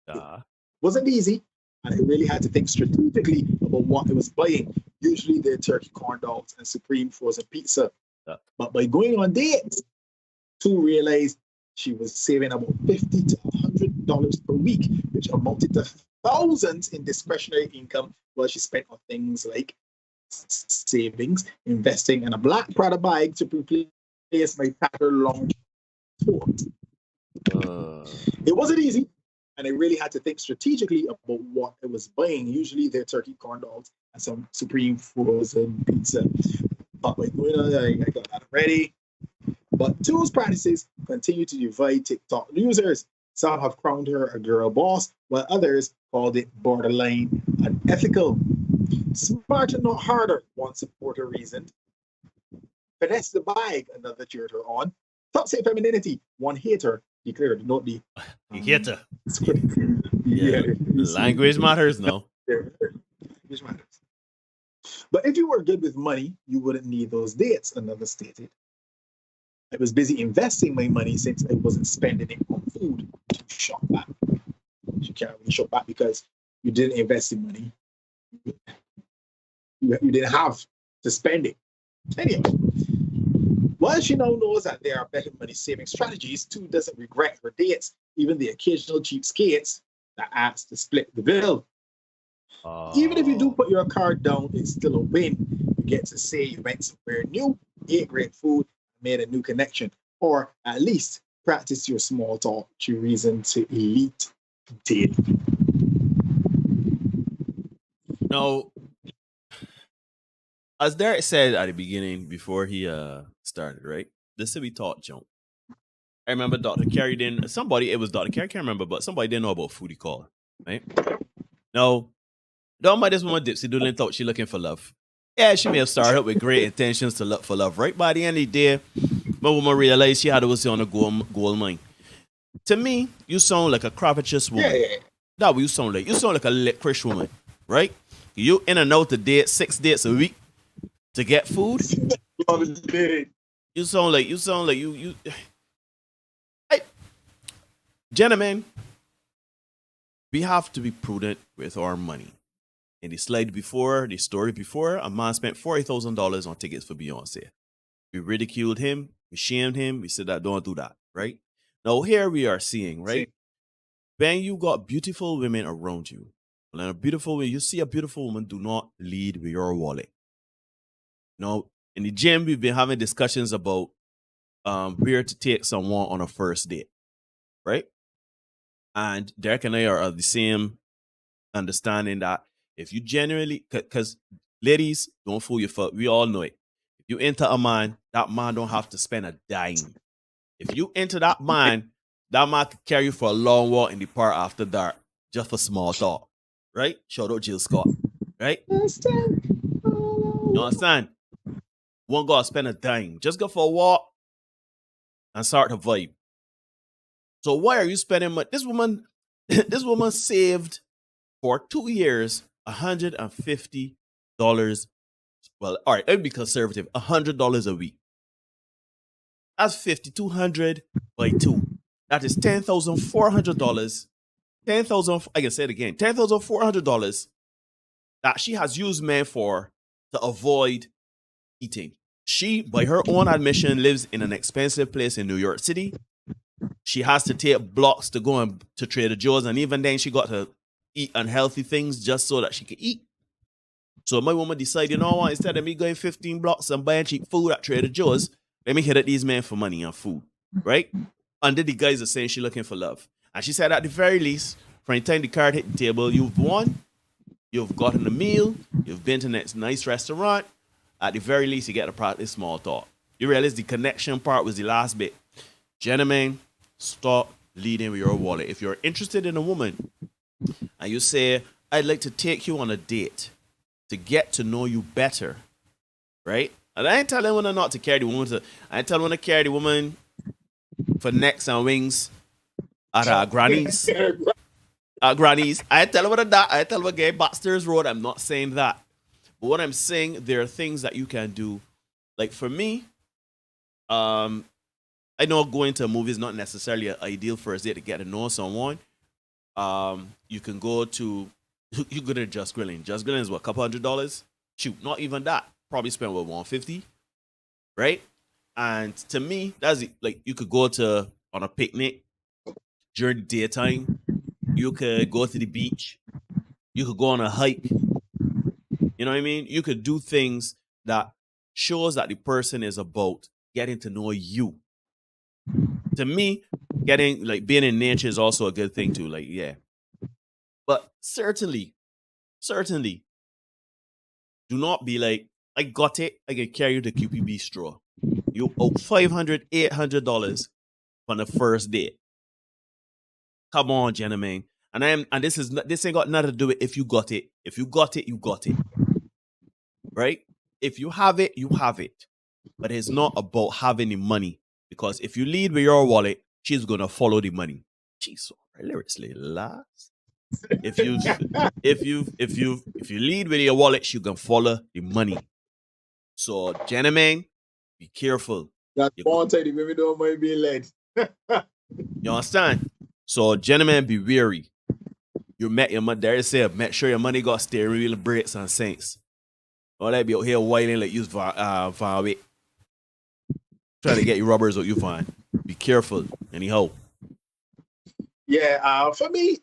It wasn't easy, and I really had to think strategically about what I was buying. Usually they're turkey corn dogs and supreme frozen pizza. But by going on dates, 2 realized she was saving about $50 to $100 per week, which amounted to thousands in discretionary income while she spent on things like savings, investing in a black Prada bag to replace my tattered long coat. It wasn't easy, and I really had to think strategically about what I was buying. Usually they're turkey corn dogs and some supreme frozen pizza. But by going on, I got that ready. But 2's practices continue to divide TikTok users. Some have crowned her a girl boss, while others called it borderline unethical. Smarter, not harder, one supporter reasoned. Finesse the bag, another cheered her on. Toxic femininity, one hater declared, not the hater. Yeah. Language matters, no. Language matters. But if you were good with money, you wouldn't need those dates, another stated. I was busy investing my money since I wasn't spending it on food. To shop back. You can't really shop back because you didn't invest in money. You didn't have to spend it. Anyway, while she now knows that there are better money saving strategies, 2 doesn't regret her dates, even the occasional cheapskates that ask to split the bill. Even if you do put your card down, it's still a win. You get to say you went somewhere new, ate great food, made a new connection, or at least practice your small talk to reason to Elite Daily. Now, as Derek said at the beginning before he started, right? This is we taught jump. I remember Dr. Carey didn't, somebody, it was Dr. Carey, I can't remember, but somebody didn't know about foodie call, right? Now, don't mind this woman Dipsy Doodle thought she looking for love. Yeah, she may have started with great intentions to look for love, right? By the end of the day, my woman realized she had to was on a gold mine. To me, you sound like a covetous woman. Yeah. That's what you sound like. You sound like a licorice woman, right? You in and out to date 6 dates a week to get food. You sound like you. Hey, gentlemen, we have to be prudent with our money. In the slide before, the story before, a man spent $40,000 on tickets for Beyonce. We ridiculed him, we shamed him, we said that don't do that, right? Now here we are seeing, right? When you got beautiful women around you, when you see a beautiful woman, do not lead with your wallet. Now, in the gym, we've been having discussions about where to take someone on a first date, right? And Derek and I are of the same understanding that if you genuinely, because ladies, don't fool yourself. We all know it. If you enter a man, that man don't have to spend a dime. If you enter that man could carry you for a long walk in the park after dark, just for small talk, right? Shout out Jill Scott, right? You understand? Won't go spend a dime. Just go for a walk and start to vibe. So why are you spending money? This woman saved for 2 years $150. Well, all right, let me be conservative. $100 a week. That's $5,200 by 2. That is $10,400. I can say it again. $10,400 that she has used men for to avoid eating. She, by her own admission, lives in an expensive place in New York City. She has to take blocks to go to Trader Joe's, and even then she got to eat unhealthy things just so that she could eat. So my woman decided, you know what, instead of me going 15 blocks and buying cheap food at Trader Joe's, let me hit at these men for money and food, right? Under the guise of saying she's looking for love. And she said at the very least, from the time the card hit the table, you've won, you've gotten a meal, you've been to a nice restaurant. At the very least, you get to practice small talk. You realize the connection part was the last bit. Gentlemen, stop leading with your wallet. If you're interested in a woman and you say, I'd like to take you on a date to get to know you better, right? And I ain't telling women not to carry the woman. I ain't telling women to carry the woman for necks and wings at our grannies. Grannies. I ain't telling women that. I ain't telling women get Baxter's Road. I'm not saying that. But what I'm saying, there are things that you can do. Like for me, I know going to a movie is not necessarily an ideal first date to get to know someone. You can go to Just Grilling. Just Grilling is what, a couple $100? Shoot, not even that. Probably spend what, $150, right? And to me, that's it. Like you could go on a picnic during the daytime. You could go to the beach. You could go on a hike. You know what I mean? You could do things that shows that the person is about getting to know you. To me, being in nature is also a good thing too. Like, yeah. But certainly, do not be like, I got it, I can carry you to QPB straw. You owe $500, $800 on the first date. Come on, gentlemen. And this ain't got nothing to do with if you got it. If you got it, you got it. Right? If you have it, you have it. But it's not about having the money. Because if you lead with your wallet, she's gonna follow the money. She's so hilariously last. If you lead with your wallet, she can follow the money. So, gentlemen, be careful. That's one time the women don't mind being led. You understand? So, gentlemen, be wary. You met your money. There you say, make sure your money got steering wheel, brakes, and saints. Or that be out here whining like you Van Wick. Trying to get your rubbers or you find. Be careful. Anyhow. Yeah, for me,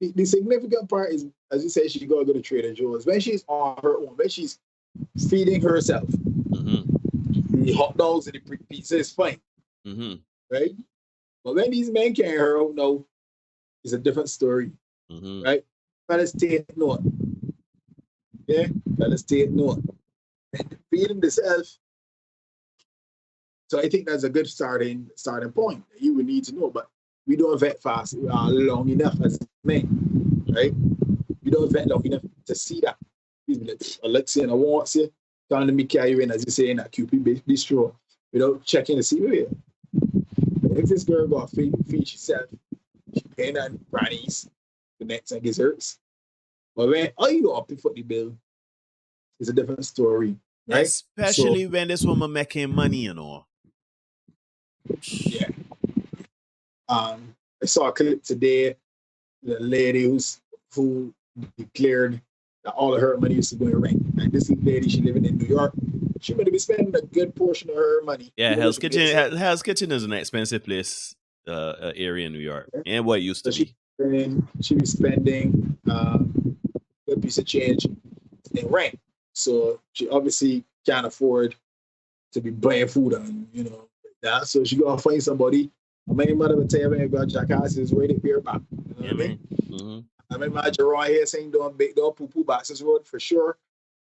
the significant part is, as you say, she gotta go to Trader Joe's. When she's on her own, when she's feeding herself, the hot dogs and the pizza is fine. Right? But when these men carry her out now, it's a different story. Right? Fellas take note. Yeah? Fellas take note. And feeding themselves. So I think that's a good starting point that you would need to know. But we don't vet fast long enough as men, right? We don't vet long enough to see that. He's like, Alexia, and I want you, trying to me carry you in, as you say, in that QP bistro, without checking to see where If this girl got feed herself, she paying on grannies, the next and desserts. But when all you up to foot the bill is a different story, right? Especially when this woman making money, you know. Yeah. I saw a clip today. The lady who declared that all of her money used to go in rent. And this lady, she living in New York. She might be spending a good portion of her money. Yeah, Hell's Kitchen is an expensive place area in New York, and what it used to be. She be spending a piece of change in rent. So she obviously can't afford to be buying food on, that. So she gotta find somebody. My mother would tell me about jackasses rated beer back. You know what I mean? Mm-hmm. I remember Jerome here saying don't poo boxes road for sure.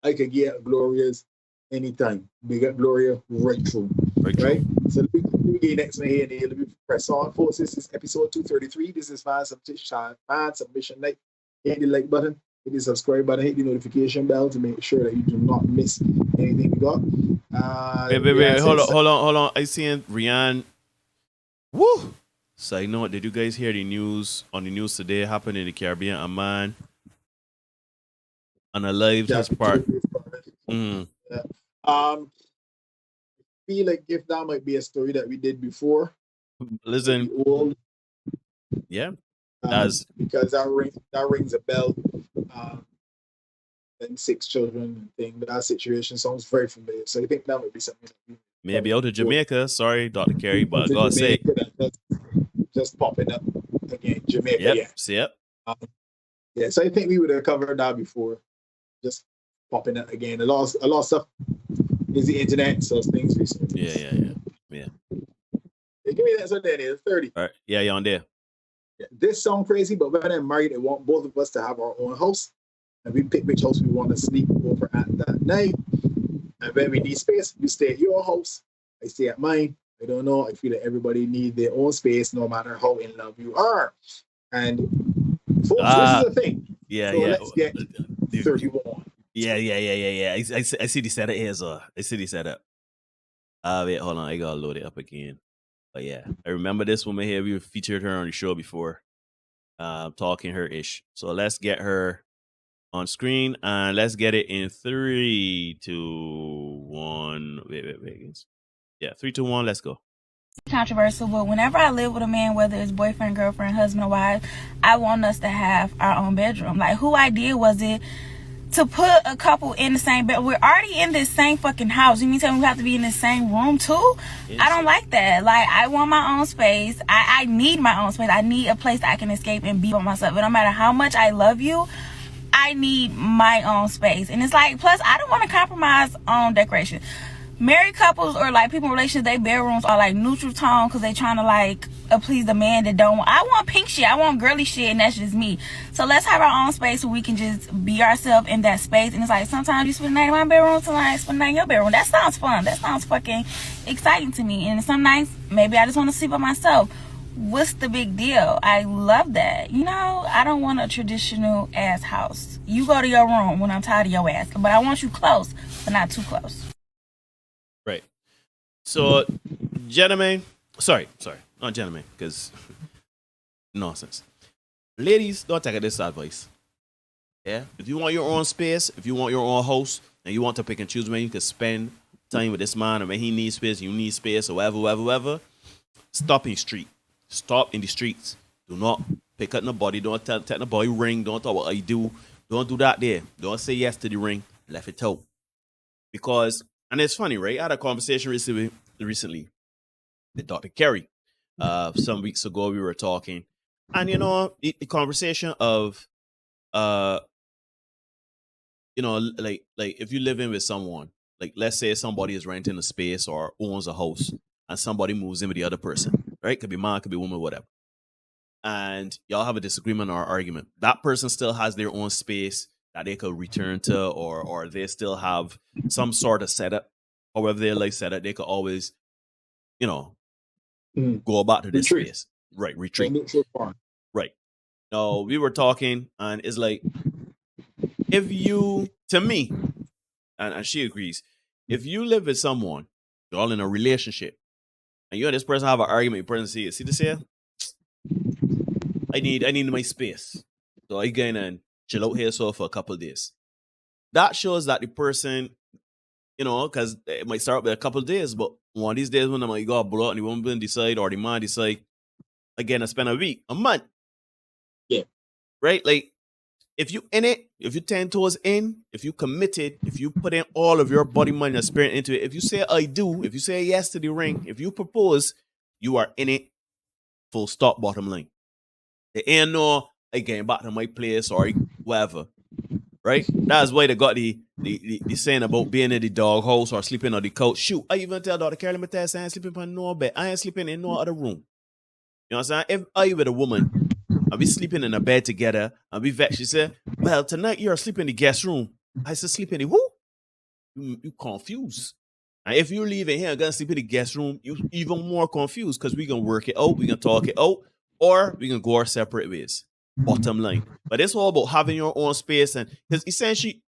I could get Gloria's anytime. We got Gloria right through. Right? So let me get next one here and let me press on. Folks, this is episode 233. This is fan submission night. Hit the like button, hit the subscribe button, hit the notification bell to make sure that you do not miss anything we got. Wait, hold on. I seen Rihanna. Woo! So you know what? Did you guys hear the news on the news today? Happened in the Caribbean, a man on a live his part. Yeah. Feel like if that might be a story that we did before. Listen, old, yeah, because that rings a bell. And 6 children and thing. That situation sounds very familiar. So I think that would be something. Maybe out of Jamaica. Sorry, Dr. Carey, but God's sake. Just popping up again. Jamaica, yep. Yeah, so I think we would have covered that before. Just popping up again. A lot of stuff is the internet, so things recently. Yeah. Hey, give me that so that is 30. All right. Yeah, you're on there. Yeah, this sound crazy, but when I'm married, I want both of us to have our own house. And we pick which house we want to sleep over at that night. And when we need space, you stay at your house. I stay at mine. I don't know. I feel that everybody needs their own space, no matter how in love you are. And folks, this is the thing. Yeah, so let's get 31. Yeah. I see the setup here, so I see the setup. Wait, hold on. I gotta load it up again. But yeah, I remember this woman here. We featured her on the show before, talking her ish. So let's get her on screen, and let's get it in 3, 2, 1. Wait. Yeah, 3, 2, 1. Let's go. Controversial, but whenever I live with a man, whether it's boyfriend, girlfriend, husband, or wife, I want us to have our own bedroom. Like, who idea was it to put a couple in the same bed? We're already in this same fucking house. You mean tell me we have to be in the same room too? I don't like that. Like, I want my own space. I need my own space. I need a place that I can escape and be by myself. But no matter how much I love you, I need my own space. And it's like, plus I don't want to compromise on decoration. Married couples or like people in relationships, their bedrooms are like neutral tone because they trying to like please the man that don't want. I want pink shit, I want girly shit, and that's just me. So let's have our own space where we can just be ourselves in that space. And it's like, sometimes you spend the night in my bedroom, sometimes spend the night in your bedroom. That sounds fun. That sounds fucking exciting to me. And some nights maybe I just want to sleep by myself. What's the big deal? I love that. I don't want a traditional ass house. You go to your room when I'm tired of your ass, but I want you close, but not too close. Right. So, gentlemen, sorry, not gentlemen, because nonsense. Ladies, don't take this advice. Yeah, if you want your own space, if you want your own house, and you want to pick and choose when you can spend time with this man, and when he needs space, you need space, or whatever. Stop in the street. Stop in the streets. Do not pick up nobody. Don't tell nobody ring. Don't talk what you do. Don't do that there. Don't say yes to the ring. Left it out. Because, and it's funny, right? I had a conversation recently with Dr. Carey. Some weeks ago we were talking. And the conversation of like if you live in with someone, like let's say somebody is renting a space or owns a house and somebody moves in with the other person. Right? Could be man, could be woman, whatever. And y'all have a disagreement or argument. That person still has their own space that they could return to, or they still have some sort of setup. However their life setup, they could always, go back to this space. Right, retreat. Right. No, we were talking, and it's like, if you, to me, and she agrees, if you live with someone, you're all in a relationship, and you and this person have an argument, the person see this here? I need my space. So I going and chill out here so for a couple of days. That shows that the person, you know, because it might start with a couple of days, but one of these days when I might go blow out and the woman decide or the man decide, again, I spend a week, a month. Yeah. Right? Like, if you in it, if you 10 toes in, if you committed, if you put in all of your body, mind, and spirit into it, if you say I do, if you say yes to the ring, if you propose, you are in it, full stop, bottom line. There ain't no, I getting back to my place or whatever. Right? That's why they got the saying about being in the doghouse or sleeping on the couch. Shoot, I even tell Dr. Carol, I ain't sleeping on no bed. I ain't sleeping in no other room. You know what I'm saying? If I with a woman, and we sleeping in a bed together, and we vexed, she said, well, tonight you're sleeping in the guest room. I said, sleep in the who? You confused. And if you leave in here and gonna sleep in the guest room, you even more confused because we gonna work it out, we gonna talk it out, or we gonna go our separate ways. Bottom line. But it's all about having your own space, and because essentially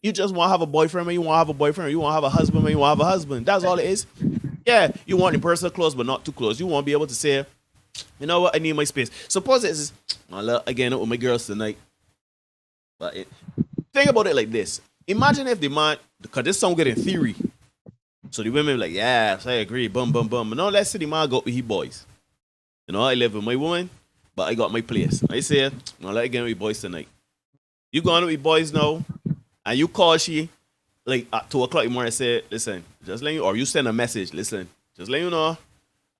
you just want to have a boyfriend when you want to have a boyfriend, or you want to have a husband when you want to have a husband. That's all it is. Yeah, you want the person close but not too close. You want to be able to say, you know what, I need my space. Suppose it's again out with my girls tonight. But think about it like this. Imagine if the man, because this song good in theory. So the women be like, yes, I agree, bum. But no, let's say the man go with his boys. You know, I live with my woman, but I got my place. I say, well, let's get with boys tonight. You going with boys now, and you call she, like at 2 o'clock in the morning and say, listen, just let you, or you send a message, listen, just let you know,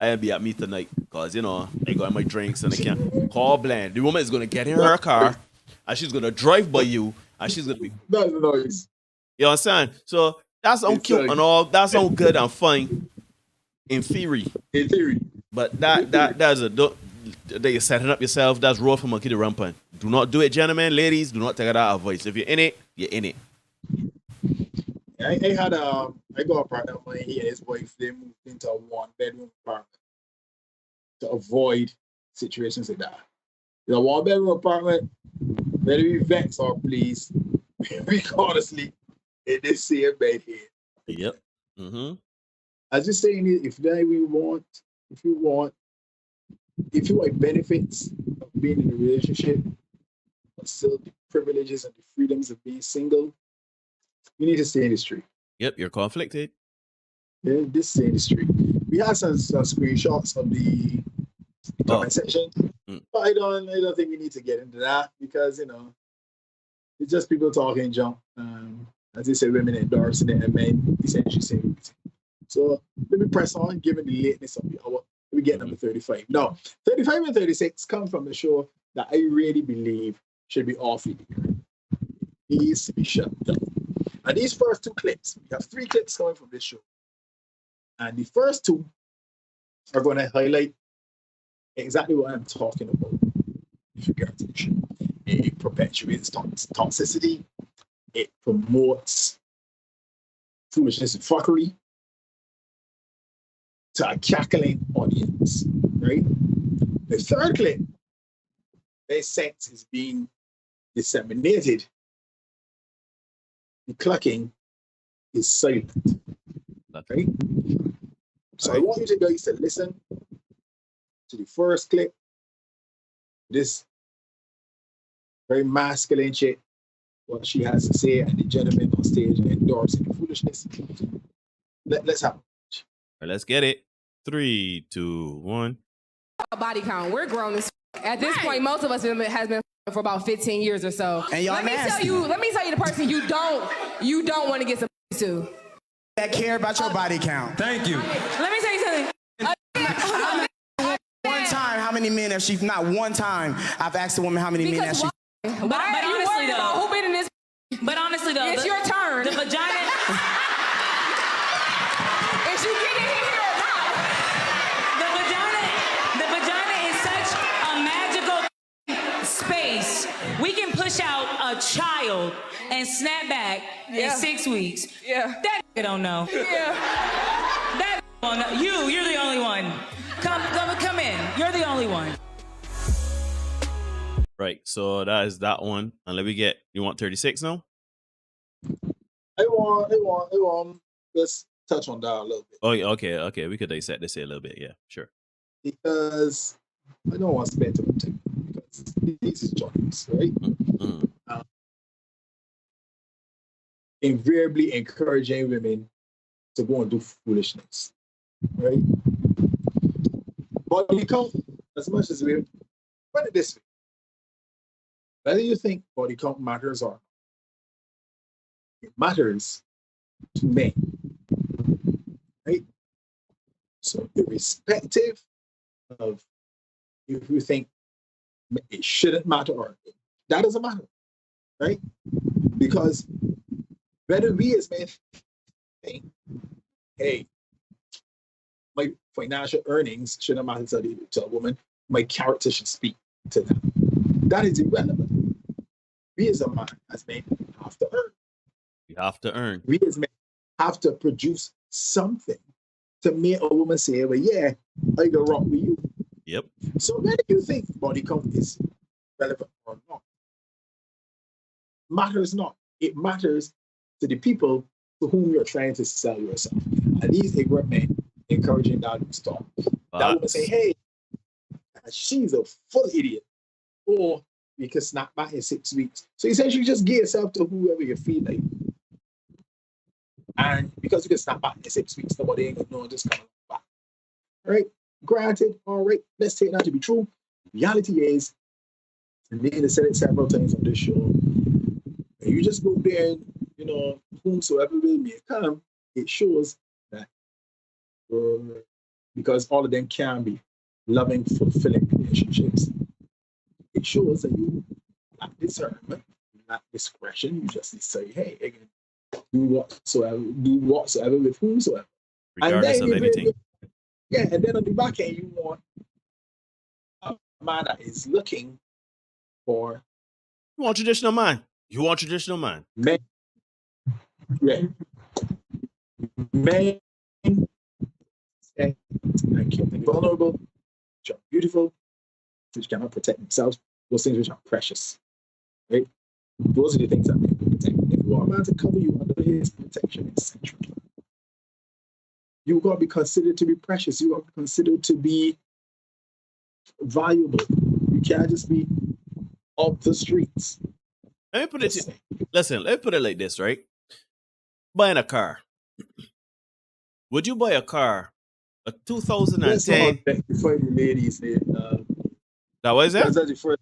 I'll be at me tonight, because, you know, I got my drinks and I can't call Bland. The woman is going to get in her car, and she's going to drive by you, and she's going to be, That's the noise. you understand? So that's all cute and all, that's all good and fine in theory. In theory. But that's that you're setting up yourself. That's raw for monkey to rampant. Do not do it, gentlemen, ladies. Do not take it out of voice. If you're in it, you're in it. I got a partner of mine. He and his wife, they moved into a 1-bedroom apartment to avoid situations like that. It's a 1-bedroom apartment. Whether we vex or please, we go to sleep in this same bed here. Yep. Mm-hmm. I was just saying, if you want benefits of being in a relationship, but still the privileges and the freedoms of being single, you need to stay in the street. Yep, you're conflicted. Yeah, just stay in the street. We had some screenshots of the comment section, but I don't think we need to get into that because, you know, it's just people talking junk. As they say, women endorsing it and men essentially saying everything. So let me press on, given the lateness of the hour. We get number 35. Now, 35 and 36 come from a show that I really believe should be off the air. It needs to be shut down. And these first 2 clips, we have 3 clips coming from this show. And the first 2 are going to highlight exactly what I'm talking about with regard to the show. It perpetuates toxicity. It promotes foolishness and fuckery to a cackling audience, right? The third clip, their sex is being disseminated. The clucking is silent, right? So I want you guys to listen to the first clip. This very masculine shit, what she has to say, and the gentleman on stage endorsing the foolishness. Let's have it. All right, let's get it. 3, 2, 1. Body count. We're grown as at this point. Most of us has been for about 15 years or so. And y'all let me tell you the person you don't want to get some to. That care about your body count. Thank you. Let me tell you something. One time, how many men have she? Not one time. I've asked a woman how many men has she. But honestly though, who been in this? But honestly though, it's your turn. The vagina. Is you getting in here or not? The vagina is such a magical space. We can push out a child and snap back in 6 weeks. Yeah. That don't know. Yeah. That don't know. You're the only one. Come in. You're the only one. Right, so that is that one. And let me get, you want 36 now? I want this touch on that a little bit. Oh, yeah, okay. We could dissect this here a little bit. Yeah, sure. Because I don't want to spend too much time because these is jobs, right? Invariably encouraging women to go and do foolishness, right? Body count, as much as we put it this way, whether you think body count matters or not, it matters to men, right? So irrespective of if you think it shouldn't matter or that doesn't matter, right? Because whether we as men think, hey, my financial earnings shouldn't matter to a woman, my character should speak to them. That is irrelevant. We as a man, as men, have to earn. You have to earn. We as men have to produce something to make a woman say, well, yeah, I go wrong with you. Yep. So whether you think body count is relevant or not, matters not. It matters to the people to whom you're trying to sell yourself. And these ignorant men encouraging that to stop. That woman say, hey, she's a full idiot. Or you can snap back in 6 weeks. So essentially just give yourself to whoever you feel like. And because you can snap back in 6 weeks, nobody ain't gonna know just coming back. Right? Granted, all right, let's take that to be true. Reality is, and Nina said it several times on this show, when you just go there and, you know, whomsoever will may come, it shows that because all of them can be loving, fulfilling relationships, it shows that you lack discernment, you lack discretion. You just say, hey, again, do whatsoever with whomsoever. Regardless of anything. Yeah, and then on the back end, you want a man that is looking for. You want traditional man. You want traditional man. Men. Yeah. Men. I keep them vulnerable, which are beautiful, which cannot protect themselves. Those things which are precious. Right? Those are the things that men will protect. If you want a man to cover you under his protection, it's central. You got to be considered to be precious. You got to be considered to be valuable. You can't just be off the streets. Let me put it. Listen, let me put it like this, right? Buying a car. Would you buy a car, a 2010? Before the ladies, that was that. That's the first.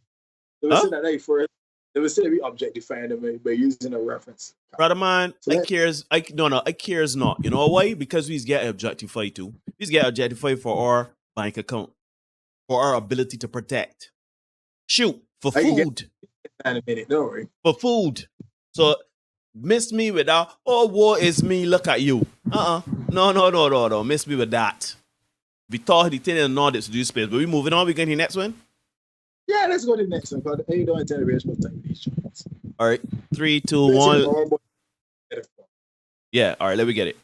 They were saying that first. They were saying we objectifying them by using a reference. Brother man, so I cares not. You know why? Because we get objectified too. We get objectified for our bank account, for our ability to protect. Shoot, for food. In a minute, don't worry. For food. So miss me with that. Oh, war is me. Look at you. No. Miss me with that. We thought the thing in the Nordics to do space, but we moving on. We going to the next one. Yeah, let's go to the next one. Because I don't tell you much time with these channels. All right, 3, 2, 1. Yeah, all right, let me get it.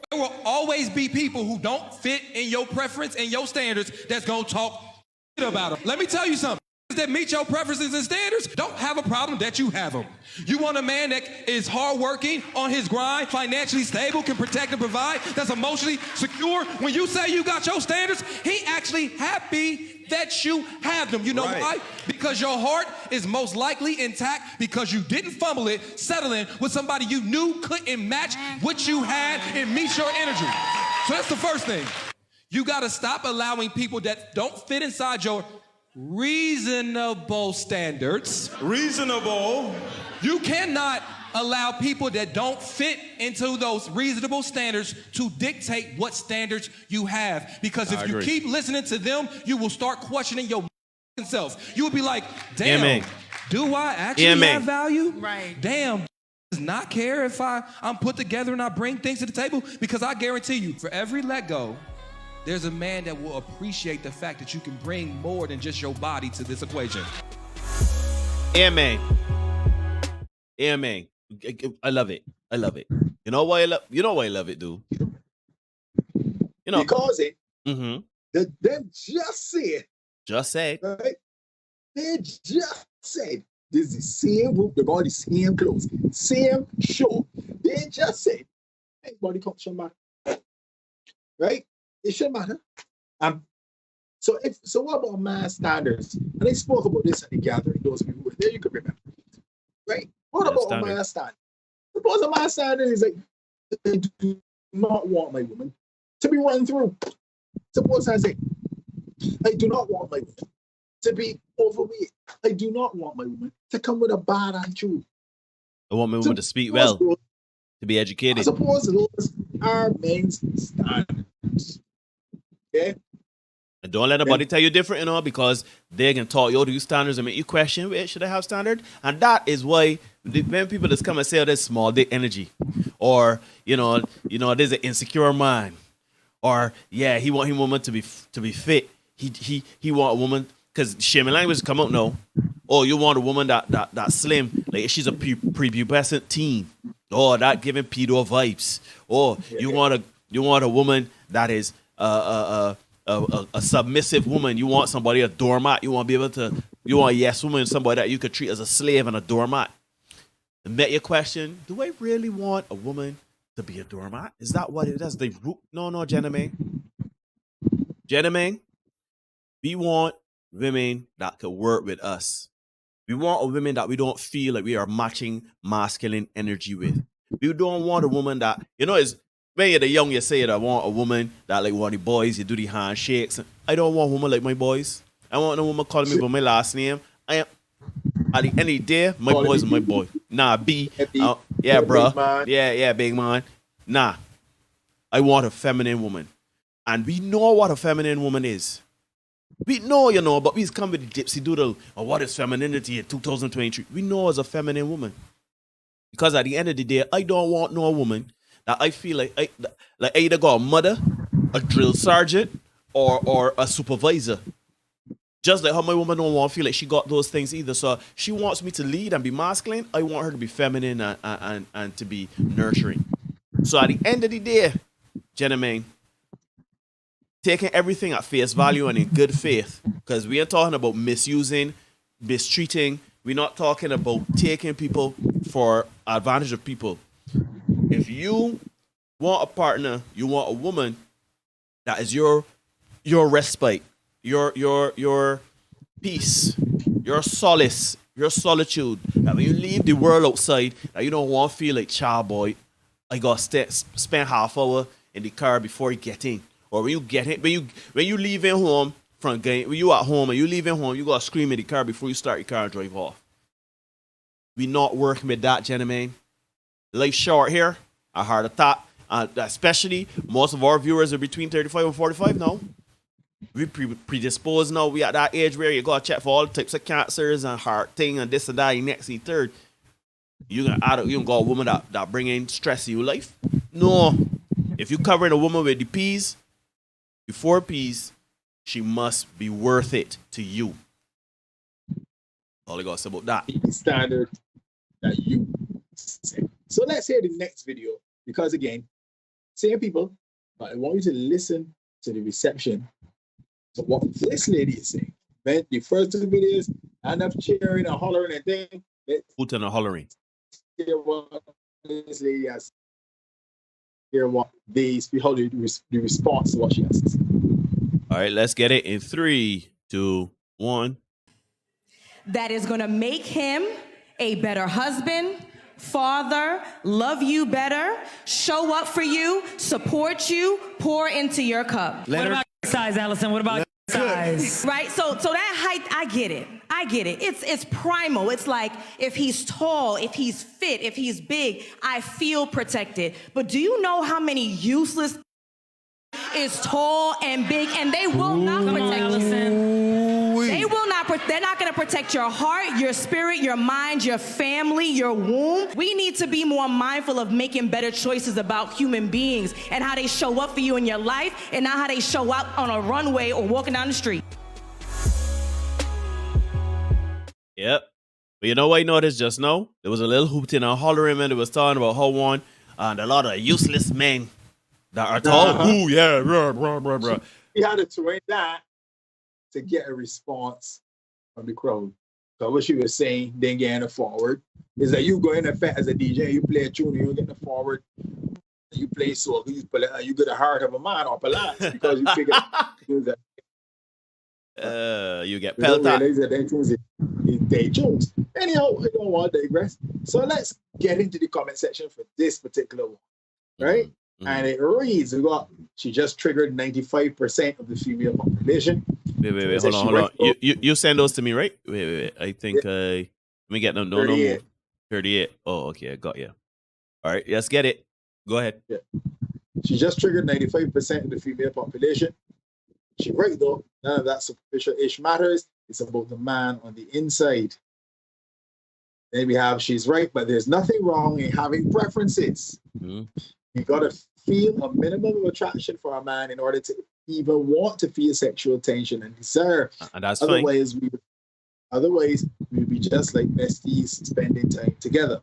There will always be people who don't fit in your preference and your standards that's going to talk about them. Let me tell you something. That meet your preferences and standards don't have a problem that you have them. You want a man that is hardworking, on his grind, financially stable, can protect and provide, that's emotionally secure. When you say you got your standards, he actually happy that you have them. You know why? Because your heart is most likely intact because you didn't fumble it settling with somebody you knew couldn't match what you had and meet your energy. So that's the first thing. You got to stop allowing people that don't fit inside your reasonable standards. Reasonable. You cannot allow people that don't fit into those reasonable standards to dictate what standards you have. Because if you keep listening to them, you will start questioning your self. You will be like, damn, do I actually have value? Right. Damn, does not care if I'm put together and I bring things to the table? Because I guarantee you, for every let go, there's a man that will appreciate the fact that you can bring more than just your body to this equation. Amen. I love it. You know why I love it, dude? You know, because them just said. Right? They just said this is the same group, they got the same clothes, same show. They just said Body count should matter, right? It should matter. So what about man standards? And they spoke about this at the gathering. Those people who were there, you could remember, right? What about a man standard? Suppose a man standard is like, I do not want my woman to be run through. Suppose I say, I do not want my woman to be overweight. I do not want my woman to come with a bad attitude. I want my woman to speak well, to be educated. I suppose those are men's standards. Okay? And don't let nobody tell you different, you know, because they can talk you these standards and make you question, wait, should I have standard? And that is why when people just come and say, oh, there's small dick energy, or you know, there's an insecure man, or yeah, he want his woman to be fit. He want a woman, because shaming language come out now. Oh, you want a woman that slim, like she's a prepubescent teen. Oh, that giving pedo vibes. Oh, you want a woman that is a submissive woman. You want somebody, a doormat. You want a yes woman, somebody that you could treat as a slave and a doormat. And met your question, do I really want a woman to be a doormat? Is that what it is? The root? No, gentlemen. Gentlemen, we want women that could work with us. We want a woman that we don't feel like we are matching masculine energy with. We don't want a woman that, is when you're the young, you say that I want a woman that like one of the boys, you do the handshakes. I don't want a woman like my boys. I want a woman calling me by my last name. At the end of the day, my boys are my boy. Nah, yeah, bro. Yeah, big man. Nah, I want a feminine woman. And we know what a feminine woman is. We know, but we come with the gypsy doodle. Or what is femininity in 2023? We know as a feminine woman. Because at the end of the day, I don't want no woman that I feel like I either got a mother, a drill sergeant, or a supervisor. Just like how my woman don't want to feel like she got those things either. So she wants me to lead and be masculine. I want her to be feminine and to be nurturing. So at the end of the day, gentlemen, taking everything at face value and in good faith, because we are talking about misusing, mistreating. We're not talking about taking people for advantage of people. If you want a partner, you want a woman that is your respite, your peace, your solace, your solitude. That when you leave the world outside, that you don't want to feel like, child boy, I got to spend half hour in the car before you get in. Or when you get in, when you leave in home from game, when you at home and you leave in home, you gotta scream in the car before you start your car and drive off. We not working with that, gentlemen. Life short here. I heard a thought, especially most of our viewers are between 35 and 45 now. We predisposed now. We at that age where you gotta check for all types of cancers and heart thing and this and that, and next and third. You gonna got a woman that bring in stress in your life? No. If you covering a woman with the P's, the 4 P's, she must be worth it to you. All I got to say about that. The standard that you say. So let's hear the next video, because again, same people, but I want you to listen to the reception of what this lady is saying. When the first 2 videos, end up cheering and hollering and thing. Hooting and hollering. Hear what this lady has. Hear what how the response to what she has to say. All right, let's get it in 3, 2, 1. That is going to make him a better husband, father, love you better, show up for you, support you, pour into your cup. What about size, Allison? What about size? Right? So that height, I get it. It's primal. It's like if he's tall, if he's fit, if he's big, I feel protected. But do you know how many useless is tall and big, and they will not protect you. They will not. They're not going to protect your heart, your spirit, your mind, your family, your womb. We need to be more mindful of making better choices about human beings and how they show up for you in your life, and not how they show up on a runway or walking down the street. Yep. But you know what I noticed just now? There was a little hooting and hollering, and it was talking about how one and a lot of useless men that are tall. Ooh, yeah, bro. He had to train that to get a response from the crowd. So what she was saying, then getting it forward, is that you go in effect as a DJ, you play a tune, you get the forward. You play soul, you got a heart of a man or balance because you figure that you get we don't pelted. realize that they choose. Anyhow, I don't want to digress. So let's get into the comment section for this particular one, right? And it reads, she just triggered 95% of the female population. Wait, hold on. You send those to me, right? Wait. I think let me get them. No, 38. Oh, okay, I got you. All right, let's get it. Go ahead. Yeah. She just triggered 95% of the female population. She's right though. None of that superficial ish matters. It's about the man on the inside. Then we have she's right, but there's nothing wrong in having preferences. You gotta feel a minimum of attraction for a man in order to even want to feel sexual tension and desire. And that's otherwise we'd be just like besties spending time together.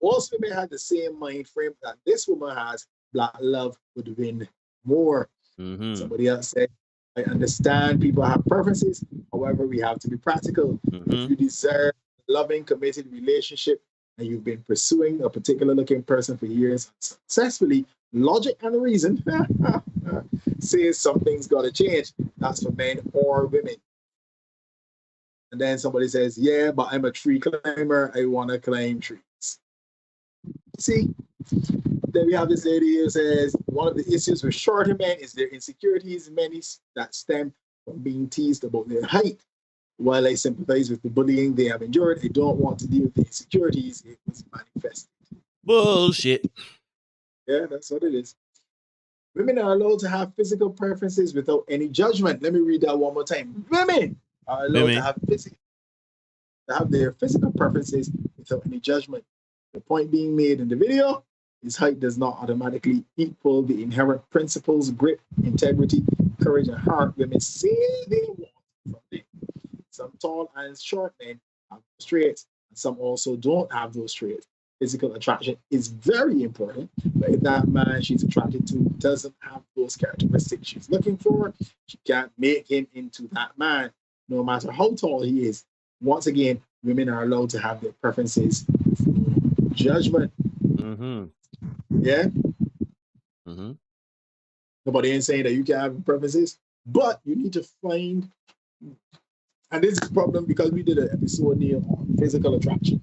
Most women had the same mind frame that this woman has. Black love would win more. Somebody else said, I understand people have preferences. However, we have to be practical. If you desire a loving, committed relationship and you've been pursuing a particular looking person for years successfully, logic and reason says something's got to change. That's for men or women. And then somebody says, yeah, but I'm a tree climber. I want to climb trees. See? Then we have this lady who says, one of the issues with shorter men is their insecurities, many that stem from being teased about their height. While I sympathize with the bullying they have endured, I don't want to deal with the insecurities it was manifested. Bullshit. Yeah, that's what it is. Women are allowed to have physical preferences without any judgment. Let me read that one more time. Women are allowed to have their physical preferences without any judgment. The point being made in the video is height does not automatically equal the inherent principles, grit, integrity, courage, and heart women say they want from men. Some tall and short men have those traits, and some also don't have those traits. Physical attraction is very important, but if that man she's attracted to doesn't have those characteristics she's looking for, she can't make him into that man, no matter how tall he is. Once again, women are allowed to have their preferences with judgment. Yeah? Nobody ain't saying that you can have preferences, but you need to find, and this is a problem because we did an episode here on physical attraction.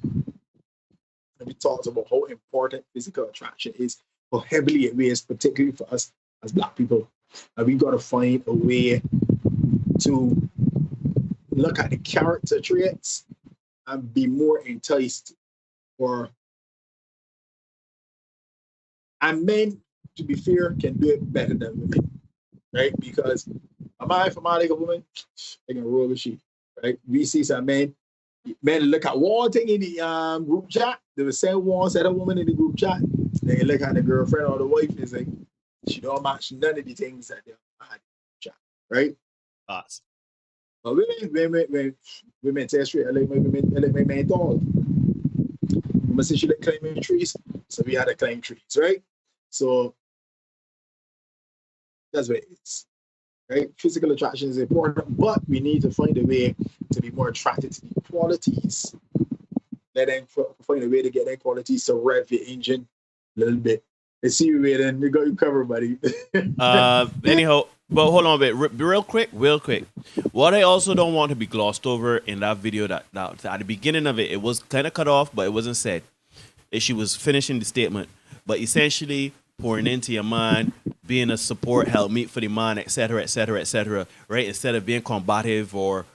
And we talked about how important physical attraction is, how heavily it weighs, particularly for us as Black people. And we got to find a way to look at the character traits and be more enticed for. And men, to be fair, can do it better than women, right? Because if I'm like a woman, I can roll with she, right? We see some men look at one thing in the group chat. They will send one set of woman in the group chat. They look at the girlfriend or the wife and say, she don't match none of the things that they had in the chat, right? But women say straight, I like my man tall. Women say she like climbing trees, so we had to climb trees, right? So that's what it is, right? Physical attraction is important, but we need to find a way to be more attracted to the qualities. Let them find a way to get their qualities to rev your engine a little bit. Let's see you then. We got you covered, buddy. Anyhow, but hold on a bit. Real quick. What I also don't want to be glossed over in that video that at the beginning of it, it was kind of cut off, but it wasn't said. She was finishing the statement, but essentially pouring into your man, being a support, help meet for the man, etc., right? Instead of being combative or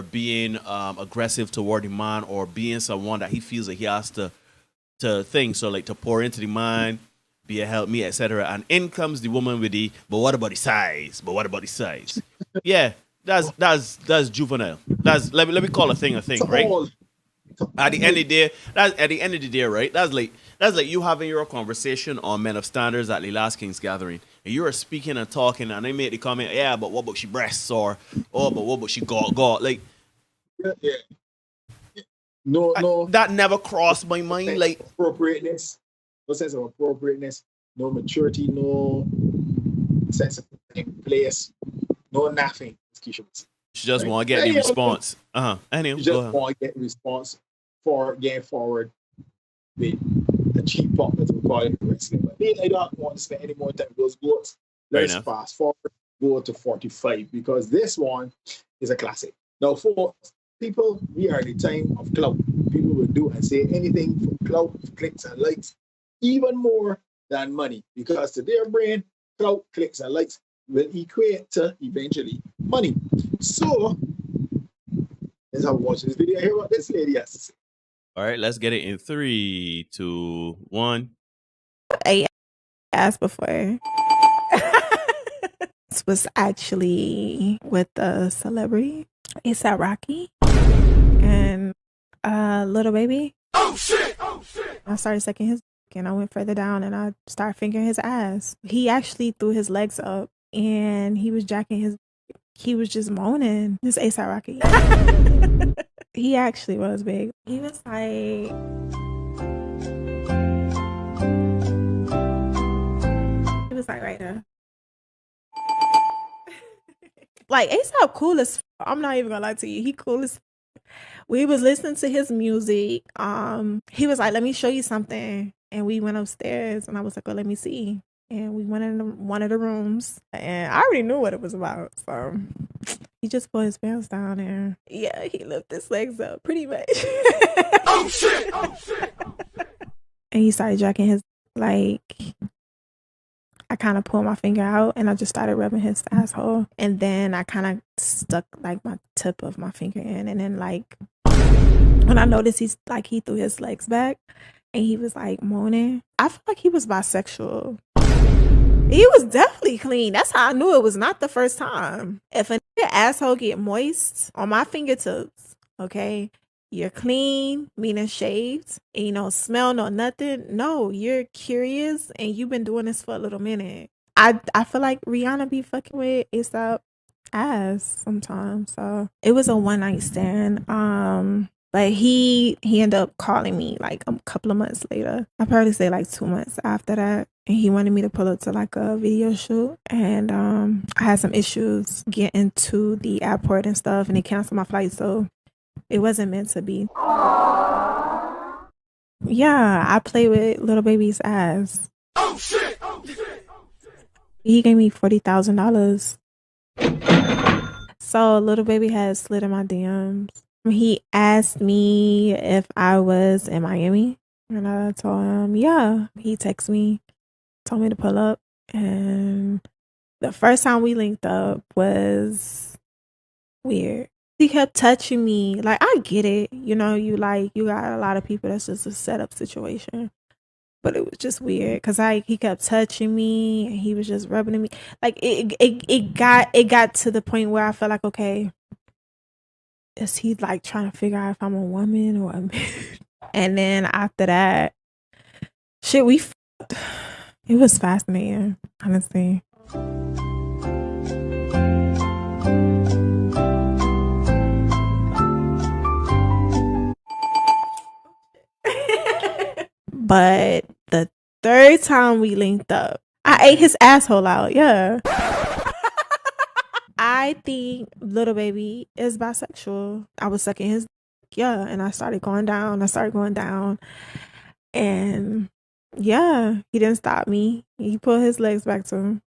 being aggressive toward the man or being someone that he feels that he has to think. So like to pour into the man, be a help me, etc. And in comes the woman with the, but what about the size? Yeah, that's juvenile. That's let me call a thing, right? At the end of the day, right? That's like you having your conversation on Men of Standards at the last King's Gathering, and you are speaking and talking, and they made the comment, yeah, but what about she breasts, or but what about she got like, yeah. No, that never crossed my mind. Like appropriateness, no sense of appropriateness, no maturity, no sense of place, no nothing. She just want to get the response. Anyway, you just want to get the response for getting forward with a cheap pop that we call it wrestling. But I don't want to spend any more time with those goats. Fair Let's enough. fast forward, go to 45 because this one is a classic. Now, for people, we are in the time of clout. People will do and say anything for clout, clicks, and likes, even more than money, because to their brain, clout, clicks, and likes will equate to eventually money. So, let's have a watch this video. Hear what this lady has to say. All right, let's get it in 3, 2, 1. I asked before. This was actually with a celebrity. A$AP Rocky and Little Baby. Oh shit! Oh shit! I started sucking his dick and I went further down and I started fingering his ass. He actually threw his legs up and he was jacking his. He was just moaning. This A$AP Rocky. He actually was big. He was like. It was like right there. Like A$AP cool as I'm not even gonna lie to you. He cool as we was listening to his music. He was like, let me show you something. And we went upstairs and I was like, well, let me see. And we went in one of the rooms and I already knew what it was about. So he just put his pants down and yeah, he lifted his legs up pretty much. Oh shit! Oh shit! And he started jacking his like I kind of pulled my finger out and I just started rubbing his asshole. And then I kind of stuck like my tip of my finger in. And then like when I noticed he threw his legs back and he was like moaning, I feel like he was bisexual. He was definitely clean. That's how I knew it was not the first time. If a nigga asshole get moist on my fingertips, okay, you're clean, meaning shaved, and you don't smell no nothing. No, you're curious and you've been doing this for a little minute. I feel like Rihanna be fucking with A$AP ass sometimes. So it was a one night stand. But he ended up calling me like a couple of months later. I probably say like 2 months after that. And he wanted me to pull up to like a video shoot. And I had some issues getting to the airport and stuff. And they canceled my flight. So it wasn't meant to be. Yeah, I play with Little Baby's ass. Oh shit! Oh shit! He gave me $40,000. So Little Baby had slid in my DMs. He asked me if I was in Miami. And I told him, yeah. He texted me, told me to pull up. And the first time we linked up was weird. He kept touching me. Like, I get it. You know, you got a lot of people that's just a setup situation. But it was just weird because he kept touching me and he was just rubbing me. Like it got to the point where I felt like, okay, is he like trying to figure out if I'm a woman or a man? And then after that, shit, it was fascinating, honestly. But the third time we linked up, I ate his asshole out. Yeah. I think Little Baby is bisexual. I was sucking his dick, yeah, and I started going down. And yeah, he didn't stop me. He put his legs back to him.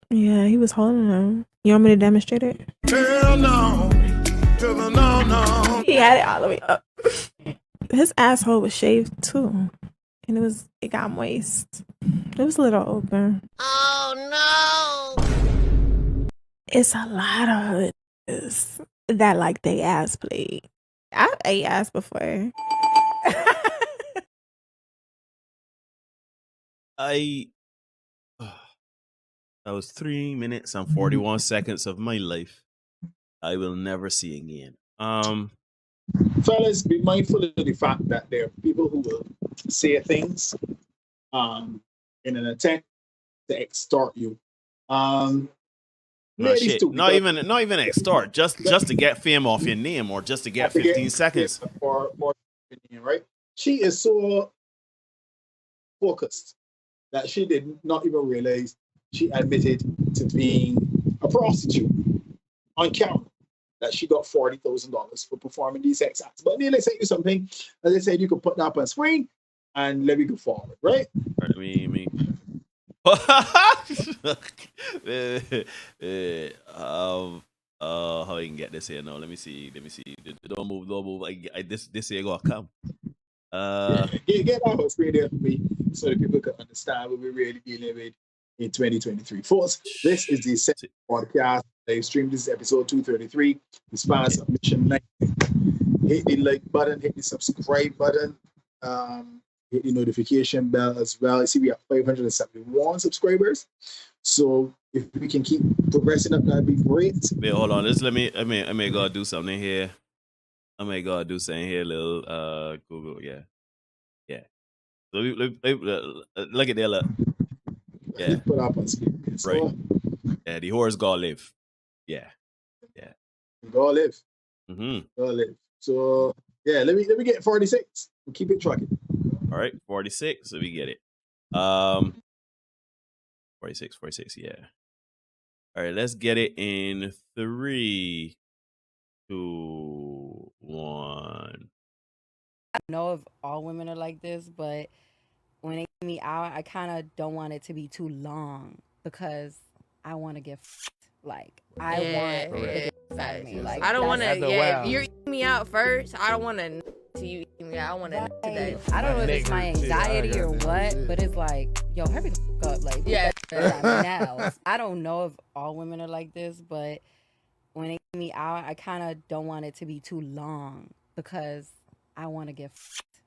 Yeah, he was holding them. You want me to demonstrate it? Hell no. No. He had it all the way up. His asshole was shaved too. And it got moist. It was a little open. Oh no. It's a lot of this that like they ass played. I've ate ass before. That was 3 minutes and 41 seconds of my life I will never see again. Fellas, be mindful of the fact that there are people who will say things in an attempt to extort you. No shit. Too, not even extort. Just to get fame off your name or just to get 15 seconds. Or more, right? She is so focused that she did not even realize she admitted to being a prostitute on camera. That she got $40,000 for performing these sex acts. But then they say you something, as they said, you could put that up on screen. and let me go forward, right? Let me. How I can get this here now? Let me see. Don't move. This here gonna come. Get that whole screen there for me so that people can understand what we're really dealing with in 2023. Folks, this is the second podcast live stream. This is episode 233. Response submission 9. Hit the like button, hit the subscribe button, hit the notification bell as well. I see we have 571 subscribers. So if we can keep progressing up, that'd be great. Wait, hold on. Let me go do something here. Little Google, yeah. So look at that, look. Yeah. Put up on screen. Right. Yeah, the horse gonna live. Yeah. Go live. Mm-hmm. Go live. So yeah, let me get 46. We'll keep it trucking. All right, 46. So we get it. 46. Yeah. All right, let's get it in 3, 2, 1. I don't know if all women are like this, but when they get me out, I kind of don't want it to be too long because I want to get like I want to get out of me. Like I don't want to. yeah, If you're eating me out first, I don't want to. To you eating me out, I want to today. I don't know if it's my anxiety or what, but it's like, yo, hurry the fuck up, like yeah. Now. I don't know if all women are like this, but when they get me out, I kind of don't want it to be too long because I want to get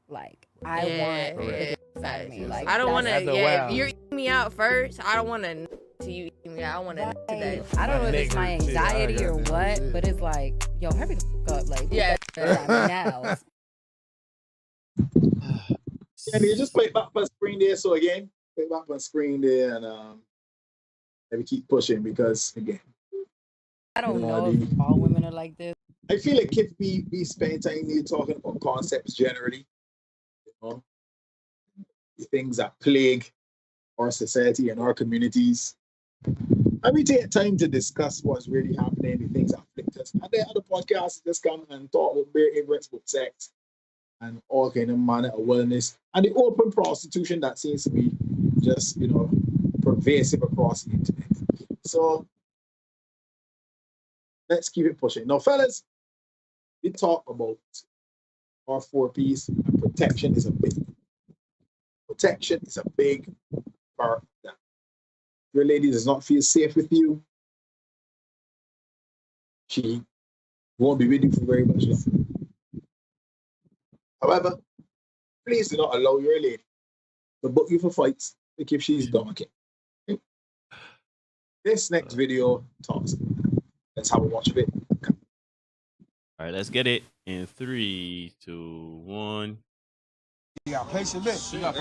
like I want to get out of me. Like I don't want to. Yeah, if you're eating me out first, I don't want to. To you eating me out, I want to today. I don't know if it's my anxiety or what, but it's like, yo, hurry the fuck up, like yeah. Now. And you just play it back on screen there. So again, play it back on screen there, and let me keep pushing because again, I don't know if all women are like this. I feel like if we spend time here talking about concepts generally, the things that plague our society and our communities, and we take time to discuss what's really happening, the things that afflict us. And then other podcasts just come and talk about bare ignorance with sex and all kind of manner of wellness, and the open prostitution that seems to be just, pervasive across the internet. So let's keep it pushing. Now, fellas, we talk about our 4 Ps, and protection is a big part of that. If your lady does not feel safe with you, she won't be with you for very much longer. However, please do not allow your lady to book you for fights like if she's donkey. Okay? This next video talks about that. Let's have a watch of it. Okay. All right, let's get it in 3, 2, 1. You got place your lips. You got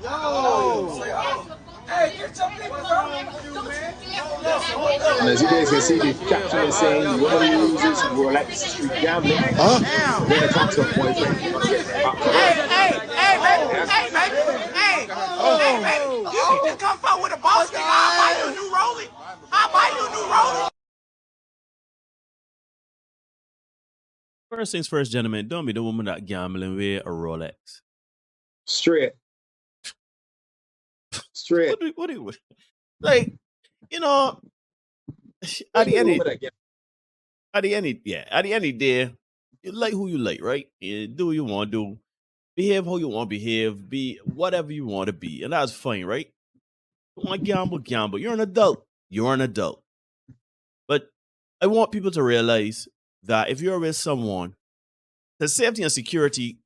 Whoa! Hey, get your people around. And as you guys can see, the caption is saying you want to use this, you will like street gambling. Then it comes to a point where you must get back. Hey, baby. You just come forward with a boss nigga. I'll buy you a new rollie. First things first, gentlemen, don't be the woman that gambling with a Rolex. Straight. What do you like? At the end of the day, you like who you like, right? You do what you want to do, behave how you want to behave, be whatever you want to be, and that's fine, right? You want to gamble. You're an adult. But I want people to realize that if you're with someone, the safety and security,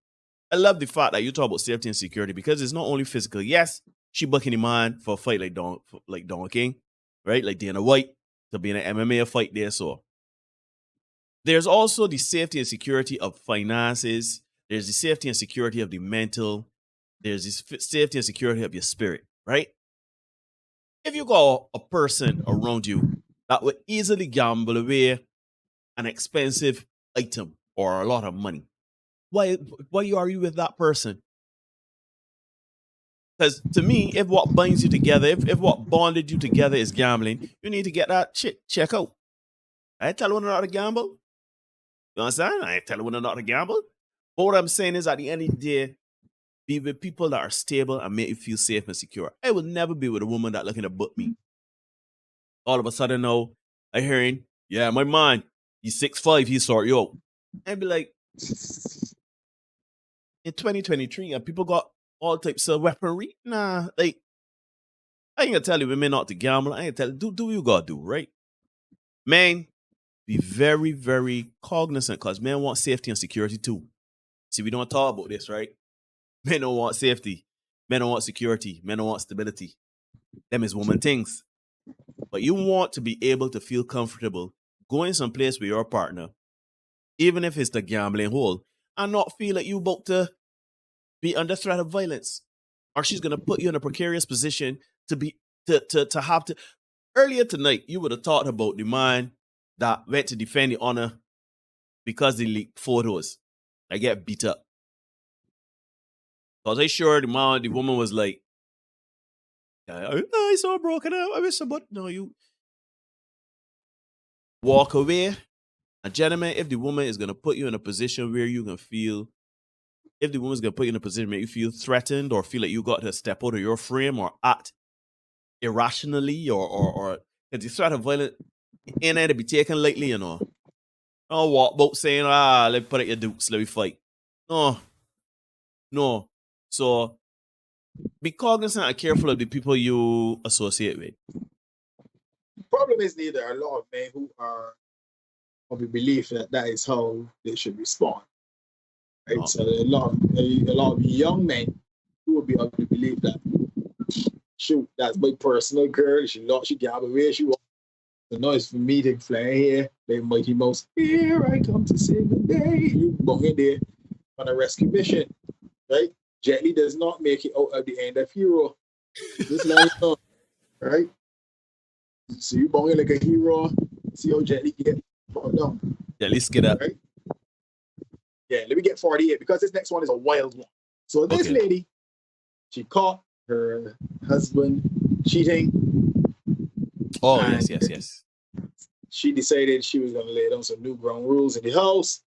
I love the fact that you talk about safety and security because it's not only physical. Yes, she bucking the man for a fight like Don King, right? Like Dana White to be in an MMA fight there. So there's also the safety and security of finances. There's the safety and security of the mental. There's the safety and security of your spirit, right? If you got a person around you that would easily gamble away an expensive item or a lot of money, why are you with that person? Because to me, if what binds you together, if what bonded you together is gambling, you need to get that shit check out. I tell one another to gamble. You understand? I ain't telling women not to gamble. But what I'm saying is, at the end of the day, be with people that are stable and make you feel safe and secure. I will never be with a woman that looking to book me. All of a sudden now, I hearing, yeah, my man, he's 6'5", he sort you out. And be like, in 2023, and people got all types of weaponry. Nah, like, I ain't gonna tell you women not to gamble. I ain't gonna tell you, do what you gotta do, right? Man, be very, very cognizant, because men want safety and security too. See, we don't talk about this, right? Men don't want safety. Men don't want security. Men don't want stability. Them is woman things. But you want to be able to feel comfortable going someplace with your partner, even if it's the gambling hole, and not feel like you about to be under threat of violence, or she's gonna put you in a precarious position to be to have to. Earlier tonight, you would have talked about the man that went to defend the honor because they leaked photos. I get beat up. So I was sure the woman was like, I saw broken out. I wish somebody. No, you walk away. And gentlemen, if the woman is gonna put you in a position where you can feel, if the woman's gonna put you in a position where you feel threatened or feel like you got to step out of your frame or act irrationally or the threat of violence ain't to be taken lightly, you know. Don't walk about saying, let me put out your dukes, let me fight. No. So be cognizant and careful of the people you associate with. The problem is there are a lot of men who are of the belief that that is how they should respond. Right? So a lot of young men who will be of the belief that, shoot, that's my personal girl, she got away, she wants. So now it's for me to fly here, play Mighty Mouse, here I come to save the day. You bung in there on a rescue mission, right? Jet Li does not make it out at the end of hero. This line on, right? So you bung in like a hero, see how Jet Li get brought down. Jet Li skid up. Right? Yeah, let me get 48 because this next one is a wild one. So this lady, she caught her husband cheating. Oh, yes. She decided she was going to lay down some new ground rules in the house.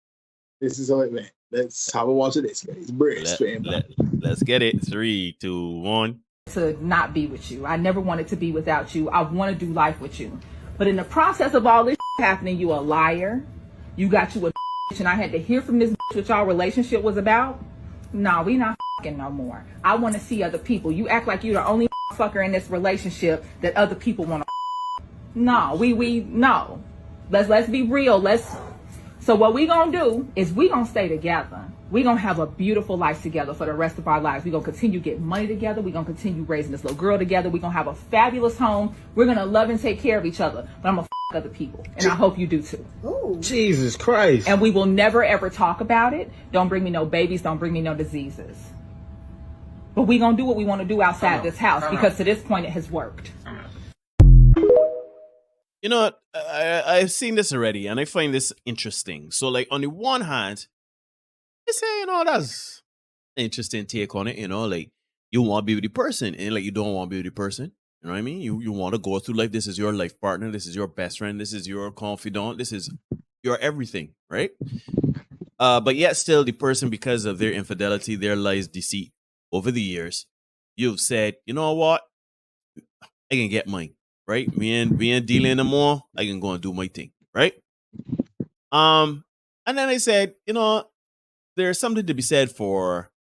This is how it went. Let's have a watch of this, guys. Let's get it. 3, 2, 1. To not be with you. I never wanted to be without you. I want to do life with you. But in the process of all this happening, you a liar. You got you a and I had to hear from this what y'all relationship was about. No, we not no more. I want to see other people. You act like you're the only fucker in this relationship that other people want to. No, no. Let's be real. So what we gonna do is we gonna stay together. We gonna have a beautiful life together for the rest of our lives. We gonna continue getting money together. We gonna continue raising this little girl together. We gonna have a fabulous home. We're gonna love and take care of each other. But I'm gonna other people, and I hope you do too. Ooh. Jesus Christ! And we will never ever talk about it. Don't bring me no babies. Don't bring me no diseases. But we gonna do what we want to do outside this house because to this point it has worked. You know what? I've seen this already, and I find this interesting. So, like, on the one hand, you say, you know, that's an interesting take on it. You know, like, you want to be with the person, and like, you don't want to be with the person. You know what I mean? You want to go through life. This is your life partner. This is your best friend. This is your confidant. This is your everything, right? But yet still the person, because of their infidelity, their lies, deceit over the years, you've said, you know what? I can get mine, right? We ain't dealing anymore. I can go and do my thing, right? And then I said, you know, there's something to be said for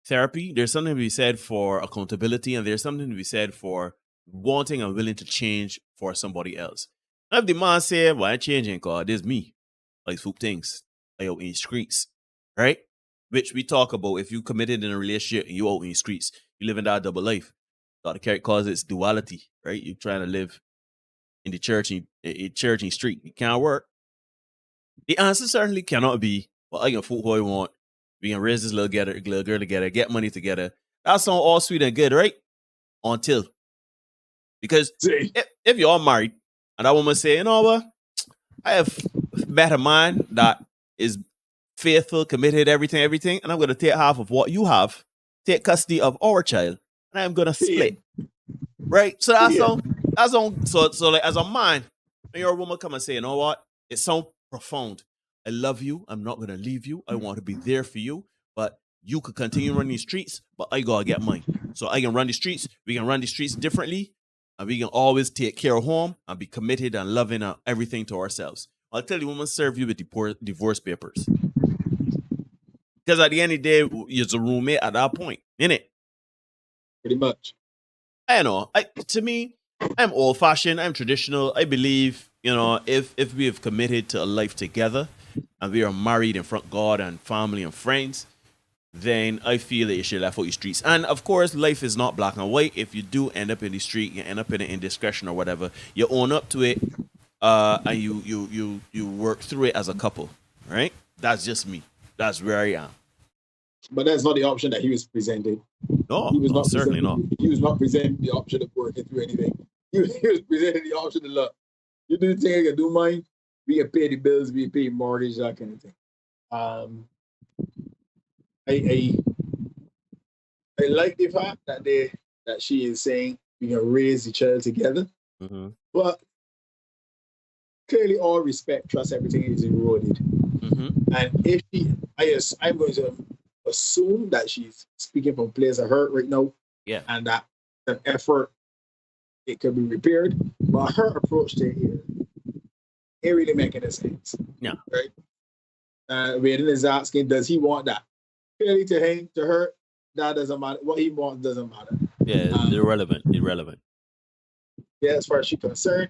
therapy. There's something to be said for accountability, and there's something to be said for wanting and willing to change for somebody else. Now, if the man say, "Why well, changing? Cause there's me, like swoop things, I out in the streets, right?" Which we talk about. If you committed in a relationship and you out in the streets, you live in that double life. Got to carry cause it's duality, right? You're trying to live in the church and street. It can't work. The answer certainly cannot be, well, I can fool who I want. We can raise this little girl together, get money together. That's all sweet and good, right? Until. Because if you're all married and that woman say, you know what? I have met a man that is faithful, committed, everything, and I'm going to take half of what you have, take custody of our child, and I'm going to split. Right? So that's on. So like as a man, when your woman come and say, you know what? It sounds profound. I love you. I'm not gonna leave you. I want to be there for you. But you could continue running these streets, but I gotta get mine. So I can run the streets. We can run the streets differently, and we can always take care of home and be committed and loving everything to ourselves. I'll tell you, woman, serve you with divorce papers. Because at the end of the day, you're a roommate at that point, innit? Pretty much. I know. To me, I'm old fashioned. I'm traditional. I believe, if we have committed to a life together and we are married in front of God and family and friends, then I feel that you should left out the streets. And of course, life is not black and white. If you do end up in the street, you end up in an indiscretion or whatever, you own up to it, and you work through it as a couple, right? That's just me. That's where I am. But that's not the option that he was presenting. No, he was certainly not. He was not presenting the option of working through anything. He was presenting the option of, look, you do the thing, I can do mine. We can pay the bills, we can pay mortgage, that kind of thing. I like the fact that she is saying we can raise the child together. Mm-hmm. But clearly, all respect, trust, everything is eroded. Mm-hmm. And if I'm going to assume that she's speaking from a place of hurt right now. Yeah. And that an effort, it could be repaired. But her approach to it here, it really making a sense. Yeah. Right? Raiden is asking, does he want that? Clearly to him, to her, that doesn't matter. What he wants doesn't matter. Yeah, irrelevant. Yeah, as far as she's concerned,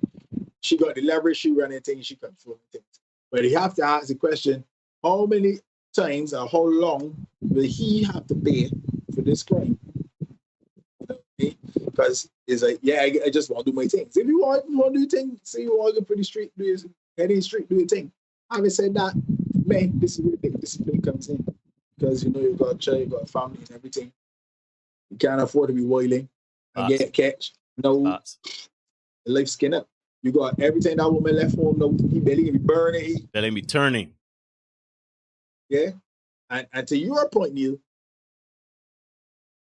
she got the leverage, she running things, she controlling things. But you have to ask the question, how many times or how long will he have to pay for this crime? Because it's like, yeah, I just want to do my things. If you want to do your thing, say you want to go for the street, do your thing. Having said that, man, this is where big discipline comes in. Because you got a child, you got a family and everything. You can't afford to be wailing and get catch. No, life skin up. You got everything that woman left home. No, he belly be burning. Belly be turning. Yeah, and to your point, Neil,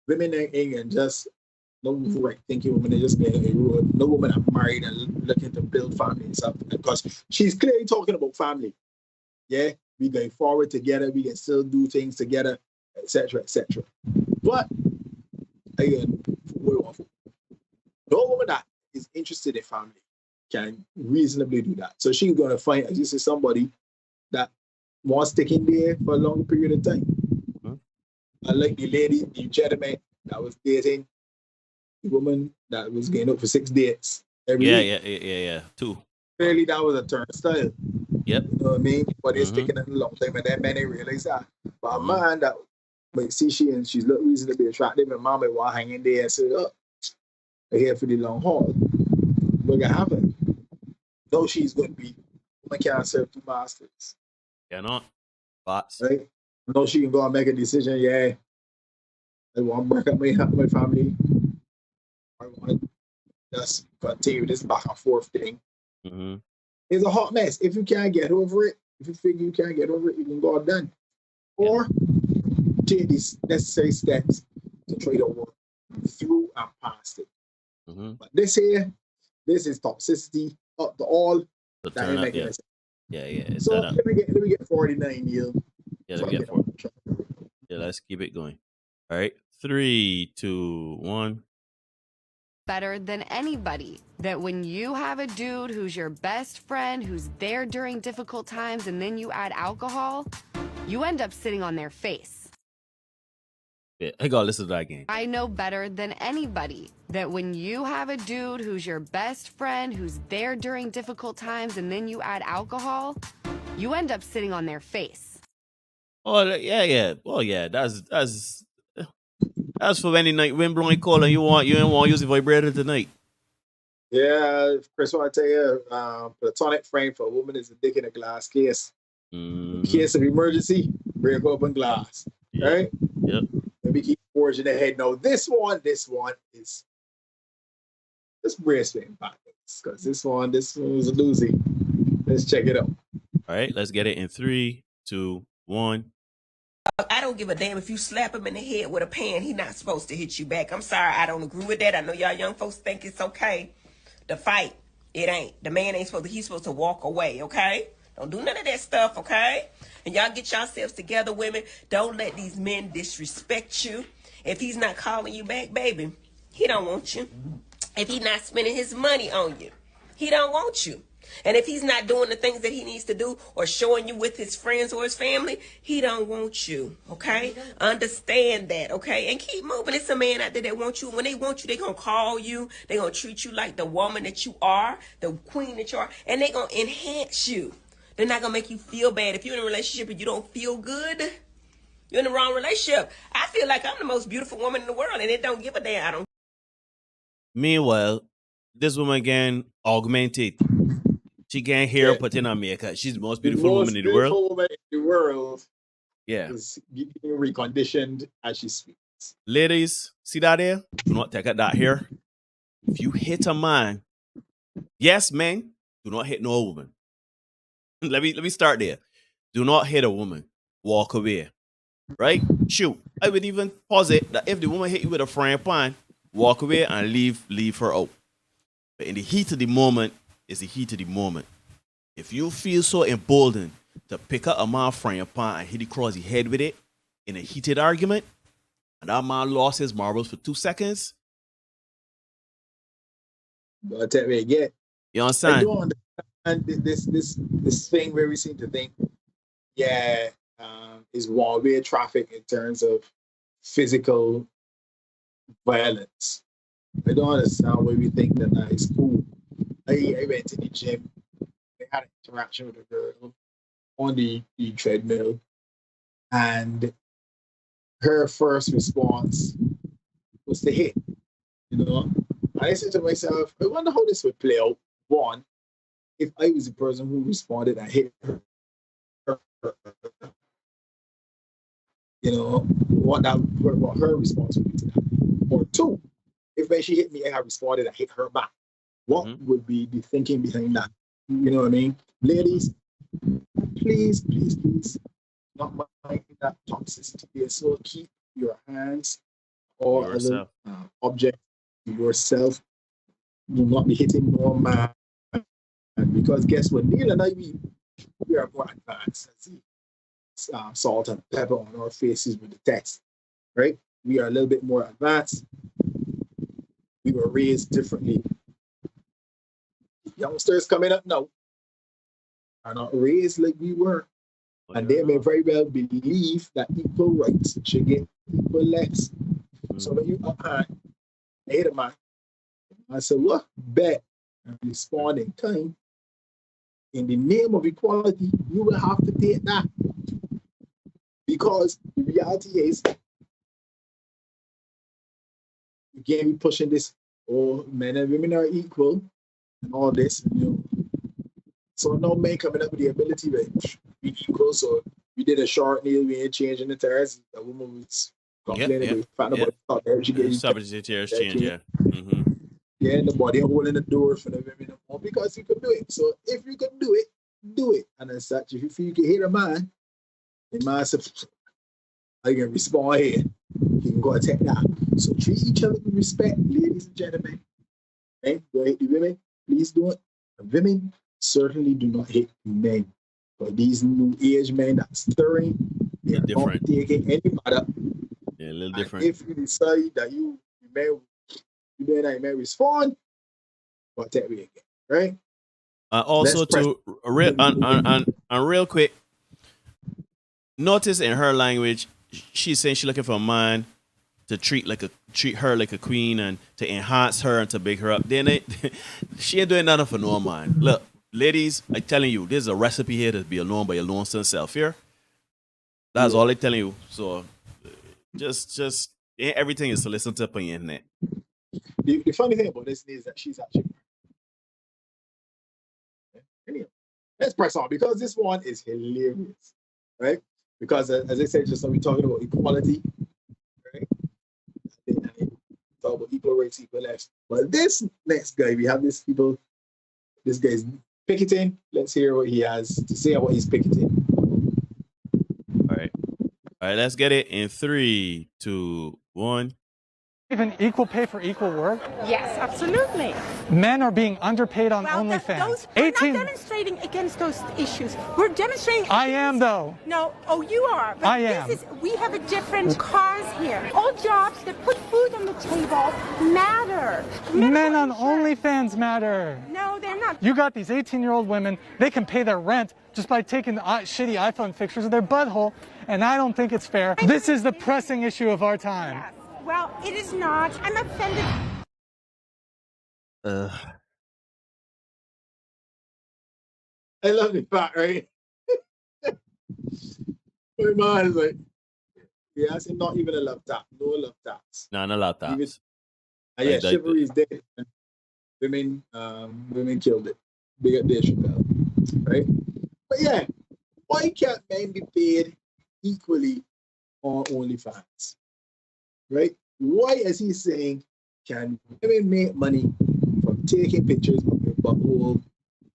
women ain't just no right thinking women are just being a rule. No women are married and looking to build family and stuff because she's clearly talking about family. Yeah, we going forward together. We can still do things together, etc., etc. But again, no woman that is interested in family can reasonably do that. So she's going to find, as you say, somebody that wants to stick in there for a long period of time. Mm-hmm. Like the lady, the gentleman that was dating the woman that was going out for 6 dates every week. Yeah. 2. Clearly, that was a turnstile. Yep. You know what I mean? But it's taking a long time, and that man ain't realize that. But a man that might see she's look reasonably attractive, and mom might want to hang in there and say, "Oh, I'm here for the long haul." What's gonna happen? No, she's going to be. Woman can't serve 2 masters. Cannot. Bots. Right? No, she can go and make a decision. Yeah, I want to break up my family. I want to just continue this back and forth thing. Mm-hmm. It's a hot mess. If you can't get over it, if you figure you can't get over it, you can go done. Or take these necessary steps to try to work through and past it. Mm-hmm. But this is toxicity up to all. So that ain't making sense. Yeah. So let me get 49 Neil. Yeah, let me get 4. Yeah, let's keep it going. All right. 3, 2, 1. Better than anybody that when you have a dude who's your best friend, who's there during difficult times, and then you add alcohol, you end up sitting on their face. Yeah, I gotta listen to that again. I know better than anybody that when you have a dude who's your best friend, who's there during difficult times, and then you add alcohol, you end up sitting on their face. Oh yeah. Well, yeah. That's for any night wind blowing cold and you don't want to use the vibrator tonight. Yeah, Chris, what I tell you, platonic frame for a woman is a dick in a glass case. In case of emergency, break open glass. Right? Yep. And we keep forging ahead. No, this one is just bracelet backwards. Because this one was a doozy. Let's check it out. All right, let's get it in 3, 2, 1. I don't give a damn if you slap him in the head with a pan. He not supposed to hit you back. I'm sorry, I don't agree with that. I know y'all young folks think it's okay to fight. It ain't. The man ain't supposed to. He's supposed to walk away, okay? Don't do none of that stuff, okay? And y'all get yourselves together, women. Don't let these men disrespect you. If he's not calling you back, baby, he don't want you. If he's not spending his money on you, he don't want you. And if he's not doing the things that he needs to do or showing you with his friends or his family, he don't want you, okay? Understand that, okay? And keep moving. It's a man out there that wants you. When they want you, they're going to call you. They're going to treat you like the woman that you are, the queen that you are, and they're going to enhance you. They're not going to make you feel bad. If you're in a relationship and you don't feel good, you're in the wrong relationship. I feel like I'm the most beautiful woman in the world, and it don't give a damn. I don't. Meanwhile, this woman again augmented. She can't hear put in her makeup. She's the most beautiful woman in the world. Beautiful woman in the world. Yeah. Is getting reconditioned as she speaks. Ladies, see that there? Do not take out that hair. If you hit a man, yes, men, do not hit no woman. Let me start there. Do not hit a woman. Walk away. Right? Shoot. I would even posit that if the woman hit you with a frying pan, walk away and leave her out. But in the heat of the moment, it's the heat of the moment. If you feel so emboldened to pick up a man frying pan and hit across the head with it in a heated argument, and that man lost his marbles for 2 seconds, But tell me again. you I understand? don't understand this thing where we seem to think, is one-way traffic in terms of physical violence. I don't understand why we think that is cool. I went to the gym. I had an interaction with a girl on the treadmill, and her first response was to hit. You know, and I said to myself, I wonder how this would play out. One, if I was the person who responded and hit her, you know, what her response would be to that. Or two, if when she hit me and I responded and hit her back, what would be the thinking behind that? You know what I mean? Ladies, please, not mind that toxicity. So keep your hands or other objects to yourself. Do not be hitting no man. Because guess what? Neil and I, we are more advanced. Salt and pepper on our faces with the text, right? We are a little bit more advanced. We were raised differently. Youngsters coming up now are not raised like we were. And they may very well believe that equal rights should get equal less. So when you uphand, hit a man, I said, what? Bet and respond in kind. In the name of equality, you will have to take that. Because the reality is, again, we're pushing this, men and women are equal, and all this, you know. So no man coming up with the ability to be equal. So we did a short nail, we ain't changing the tires. The woman was complaining about the fact that she getting tires change, yeah. Yeah, and the body holding the door for the women because you can do it. So if you can do it, do it. And as such, if you feel you can hit a man, the man says, I can respond here. You can go and take that. So treat each other with respect, ladies and gentlemen. Okay? Go hit the women, please don't. The women certainly do not hit men. But these new age men that's stirring, they're not taking any matter. Yeah, a little different. If you decide that you may respond, but take me again, right? Also, real quick, notice in her language, she's saying she's looking for a man to treat her like a queen and to enhance her and to big her up. Then she ain't doing nothing for no man. Look, ladies, I'm telling you, there's a recipe here to be alone by your lonesome self here. That's all I'm telling you. So just everything is to listen to on the internet. The funny thing about this is that she's actually. Anyway, let's press on because this one is hilarious, right? Because as I said just now, we're talking about equality, right? Talk about equal rights, equal less. But this next guy, we have this guy's picketing. Let's hear what he has to say about his picketing. All right, let's get it in 3, 2, 1. even equal pay for equal work? Yes, absolutely. Men are being underpaid on Well, OnlyFans. we're not demonstrating against those issues. We're demonstrating. I am, though. No, oh, you are. But I am. We have a different cause here. All jobs that put food on the table matter. Men on OnlyFans matter. No, they're not. You got these 18-year-old women, they can pay their rent just by taking the shitty iPhone pictures of their butthole, and I don't think it's fair. This is the pressing issue of our time. Yes. Well, it is not. I'm offended. I love the fact, right? My man is like, he has not even a love tap, no love taps. No, not love taps. Even, yeah, chivalry is dead. Women killed it. Big up Dave Chappelle, right? But yeah, why can't men be paid equally on OnlyFans, right? Why, as he's saying, can women make money from taking pictures of their butthole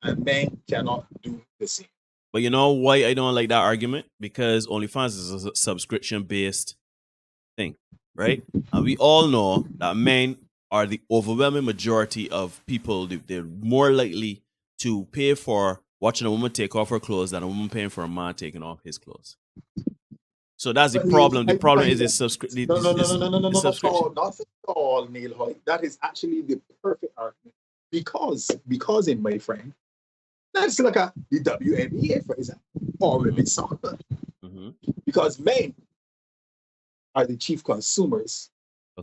and men cannot do the same? But you know why I don't like that argument? Because OnlyFans is a subscription-based thing, right? And we all know that men are the overwhelming majority of people. They're more likely to pay for watching a woman take off her clothes than a woman paying for a man taking off his clothes. So that's the problem. The problem is it's subscription. No, not at all, Neil Hoy. That is actually the perfect argument. Because in my friend, let's look at the WNBA, for example, or women's soccer. Because men are the chief consumers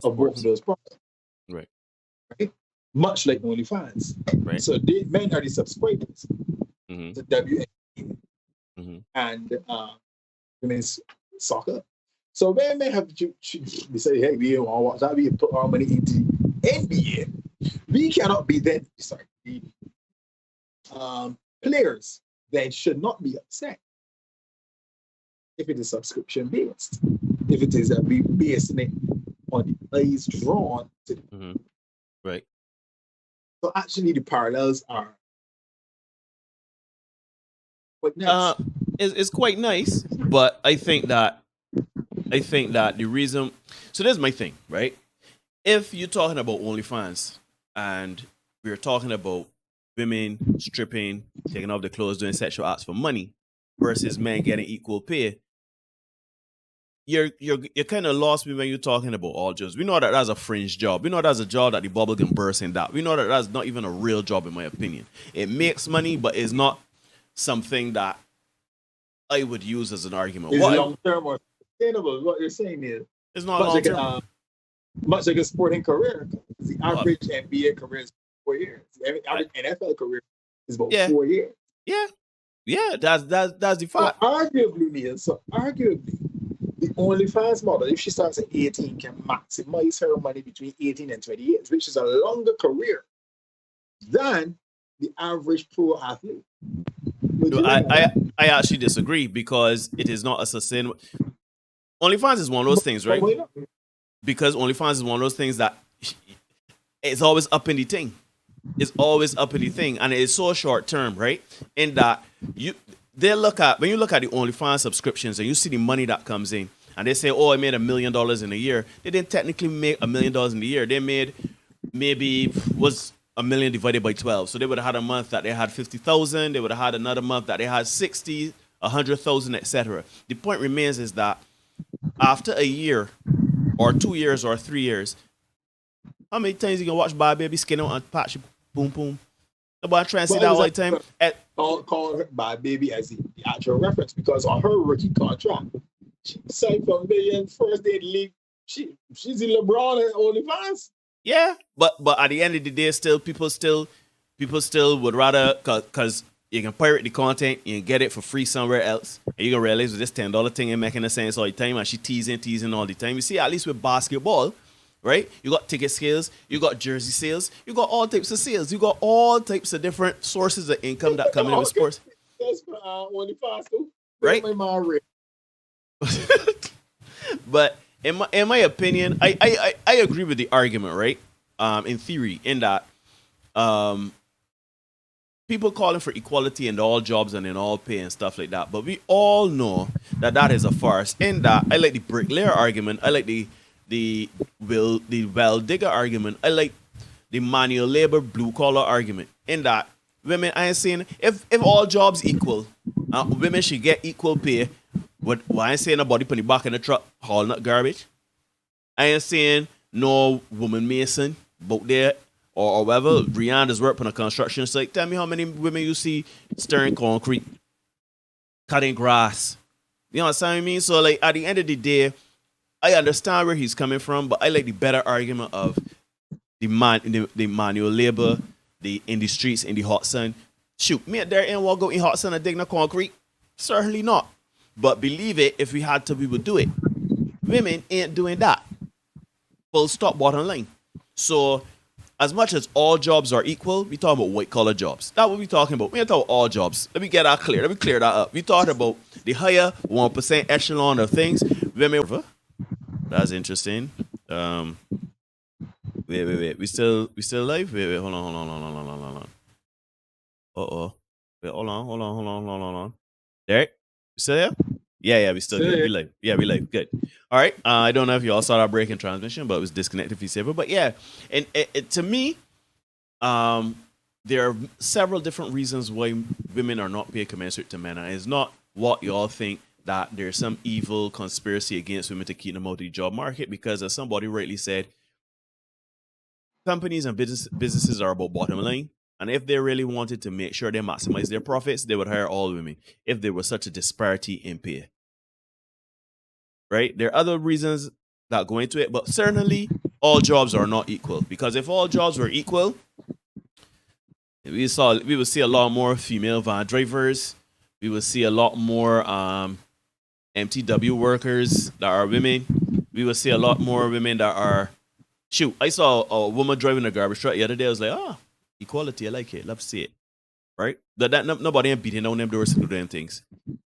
of both of those products. Right. Much like OnlyFans. Right. So men are the subscribers to WNBA and women's soccer. So when men have to say, hey, we want to watch that, we put our money into NBA, we cannot be then, players then should not be upset if it is subscription based. If it is that we basing it on the eyes drawn to them. Right. So actually the parallels are quite nice. It's quite nice, but I think that the reason, so there's my thing, right? If you're talking about OnlyFans and we're talking about women stripping, taking off their clothes, doing sexual acts for money versus men getting equal pay, you're kind of lost me when you're talking about all jobs. We know that that's a fringe job. We know that's a job that the bubble can burst in that. We know that that's not even a real job, in my opinion. It makes money, but it's not something that I would use as an argument. It's long term or sustainable. What you're saying is it's not long term. Much like a sporting career. The average NBA career is 4 years. The average NFL career is about 4 years. Yeah, that's the fact. So arguably, the OnlyFans model, if she starts at 18, can maximize her money between 18 and 20 years, which is a longer career than the average pro athlete. No, I actually disagree because it is not a sustainable. OnlyFans is one of those things, right? Because OnlyFans is one of those things that it's always up in the thing. It's always up in the thing, and it is so short term, right? In that when you look at the OnlyFans subscriptions and you see the money that comes in, and they say, "Oh, I made $1 million in a year." They didn't technically make $1 million in a year. They made maybe was $1 million divided by 12. So they would have had a month that they had 50,000. They would have had another month that they had 60, 100,000, etc. The point remains is that after a year, or 2 years, or 3 years, how many times you can watch Bad Baby skin out and patch boom boom? Nobody trying to see that all the time. Call her Bad Baby as the actual reference because on her rookie contract, she signed for $1 million first day in the league. She's in LeBron and OnlyFans. Yeah, but at the end of the day, people still would rather because you can pirate the content, you can get it for free somewhere else, and you can realize with this $10 thing ain't making a sense all the time, and she teasing all the time. You see, at least with basketball, right? You got ticket sales, you got jersey sales, you got all types of sales, you got all types of different sources of income that come in with sports. That's for OnlyFans too, right? But in my opinion, I agree with the argument, right? In theory, in that people calling for equality in all jobs and in all pay and stuff like that. But we all know that is a farce. In that, I like the bricklayer argument. I like the the well digger argument. I like the manual labor blue collar argument. In that women, I ain't saying if all jobs equal, women should get equal pay. But I ain't saying nobody put the back in the truck hauling up garbage. I ain't saying no woman mason boat there or whatever. Rihanna's work on a construction site. Tell me how many women you see stirring concrete, cutting grass. You know what I mean? So like at the end of the day, I understand where he's coming from, but I like the better argument of the manual labor, in the streets, in the hot sun. Shoot, me there ain't walk out in hot sun and dig no concrete. Certainly not. But believe it, if we had to, we would do it. Women ain't doing that. Full stop, bottom line. So, as much as all jobs are equal, we talking about white collar jobs. That's what we talking about. We ain't talking about all jobs. Let me get that clear. Let me clear that up. We talking about the higher 1% echelon of things. Women. That's interesting. Wait. We still live? Wait. Hold on. Wait, hold on. Derek, you still there? Yeah, we still good. We live. Yeah, we live. Good. All right. I don't know if you all saw that break in transmission, but it was disconnected for you. But yeah, and to me, there are several different reasons why women are not paid commensurate to men, and it's not what you all think that there's some evil conspiracy against women to keep them out of the job market. Because as somebody rightly said, companies and businesses are about bottom line. And if they really wanted to make sure they maximize their profits, they would hire all women if there was such a disparity in pay. Right? There are other reasons that go into it, but certainly all jobs are not equal. Because if all jobs were equal, we would see a lot more female van drivers. We would see a lot more MTW workers that are women. We would see a lot more women that are... Shoot, I saw a woman driving a garbage truck the other day. I was like, equality, I like it. Love to see it. Right? Nobody ain't beating on them doors to do them things.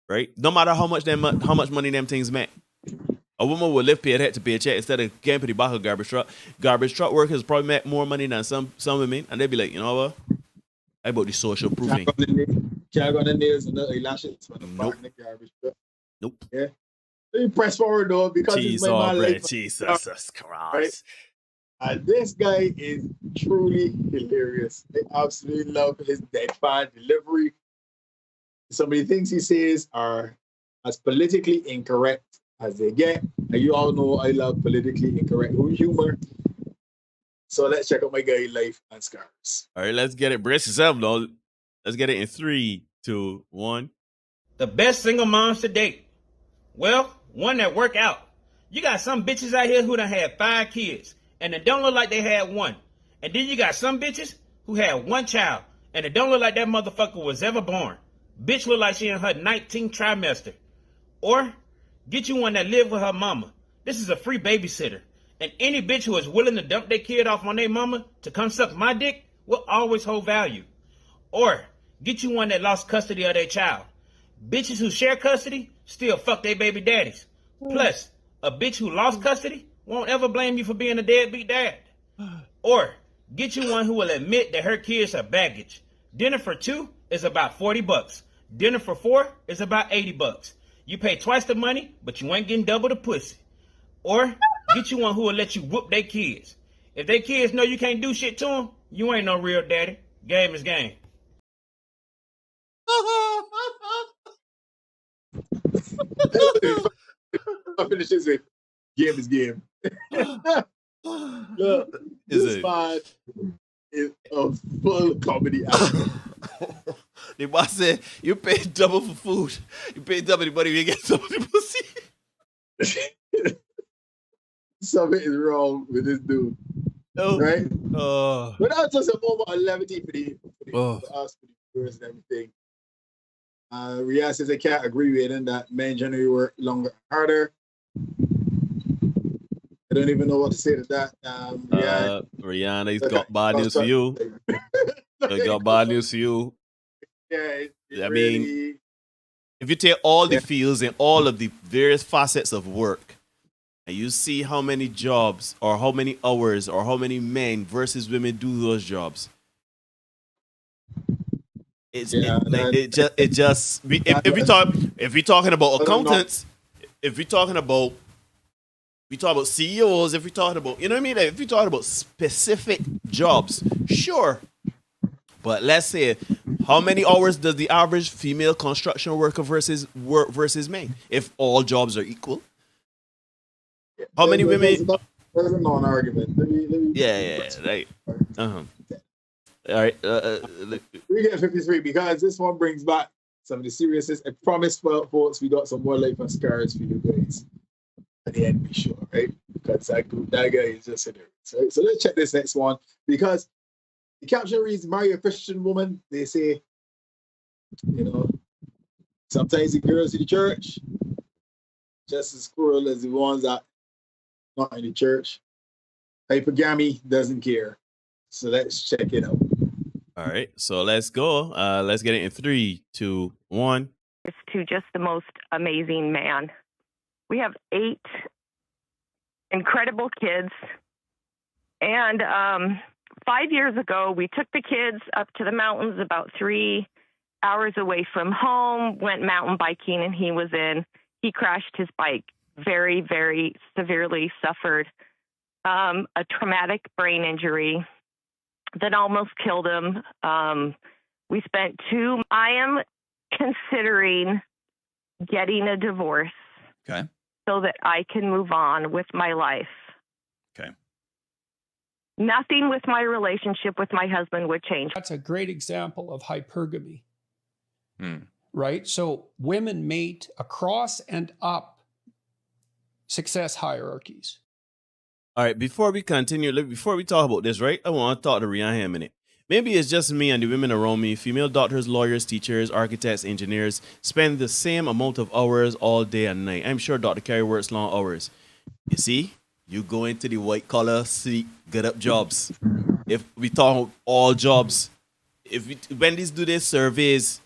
Right? No matter how much money them things meant. A woman would live paycheck to paycheck instead of getting to the back of a garbage truck. Garbage truck workers probably make more money than some women. And they'd be like, you know what? How about the social proofing? Can't go on the nails and the eyelashes when the back in the garbage truck. Nope. Yeah. Let me press forward though, because it's my life. Jesus Christ. Right? And this guy is truly hilarious. I absolutely love his deadpan delivery. Some of the things he says are as politically incorrect as they get. And you all know I love politically incorrect humor. So let's check out my guy, Life and Scars. All right, let's get it. Brace yourself, though. Let's get it in 3, 2, 1. The best single moms to date. Well, one that work out. You got some bitches out here who done had 5 kids, and it don't look like they had one. And then you got some bitches who had 1 child, and it don't look like that motherfucker was ever born. Bitch look like she in her 19th trimester. Or get you one that live with her mama. This is a free babysitter. And any bitch who is willing to dump their kid off on their mama to come suck my dick will always hold value. Or get you one that lost custody of their child. Bitches who share custody still fuck their baby daddies. Plus, a bitch who lost custody won't ever blame you for being a deadbeat dad. Or get you one who will admit that her kids are baggage. Dinner for 2 is about $40. Dinner for 4 is about $80. You pay twice the money, but you ain't getting double the pussy. Or get you one who will let you whoop their kids. If their kids know you can't do shit to them, you ain't no real daddy. Game is game. I finish this with game is game. Look, this man is a full comedy actor. The boss said, you pay double for food. You pay double the money, you get double the pussy. Something is wrong with this dude. Right? But that's just a moment of levity for us, for the viewers and everything. Riaz says I can't agree with him that men generally work longer, harder. I don't even know what to say to that. Rihanna's got bad news for you. They got bad news for you. Yeah, I mean, if you take all the fields and all of the various facets of work, and you see how many jobs or how many hours or how many men versus women do those jobs, if we're talking about accountants, if we're talking about we talk about CEOs, if we talk about, you know what I mean? Like, if we talk about specific jobs, sure. But let's say, how many hours does the average female construction worker versus men? If all jobs are equal, how many women? There's a non-argument. Yeah, right. All right. We get 53 because this one brings back some of the seriousness. I promise, folks, we got some more life and scars for you guys at the end, be sure, right? Because that guy is just hilarious, right? So let's check this next one because the caption reads, "Marry a Christian woman." They say, you know, sometimes the girls in the church just as cruel as the ones that not in the church. Hypergamy doesn't care. So let's check it out. All right, so let's go. Let's get it in 3, 2, 1. It's to just the most amazing man. We have 8 incredible kids. And 5 years ago, we took the kids up to the mountains about 3 hours away from home, went mountain biking, and he crashed his bike, very, very severely suffered a traumatic brain injury that almost killed him. We spent I am considering getting a divorce. Okay. So that I can move on with my life. Okay. Nothing with my relationship with my husband would change. That's a great example of hypergamy. Right? So women mate across and up success hierarchies. All right, before we continue, before we talk about this, right, I want to talk to Rihanna a minute. Maybe it's just me and the women around me, female doctors, lawyers, teachers, architects, engineers, spend the same amount of hours all day and night. I'm sure Dr. Carey works long hours. You see, you go into the white collar, sleek, get up jobs. If we talk all jobs, when these do their surveys,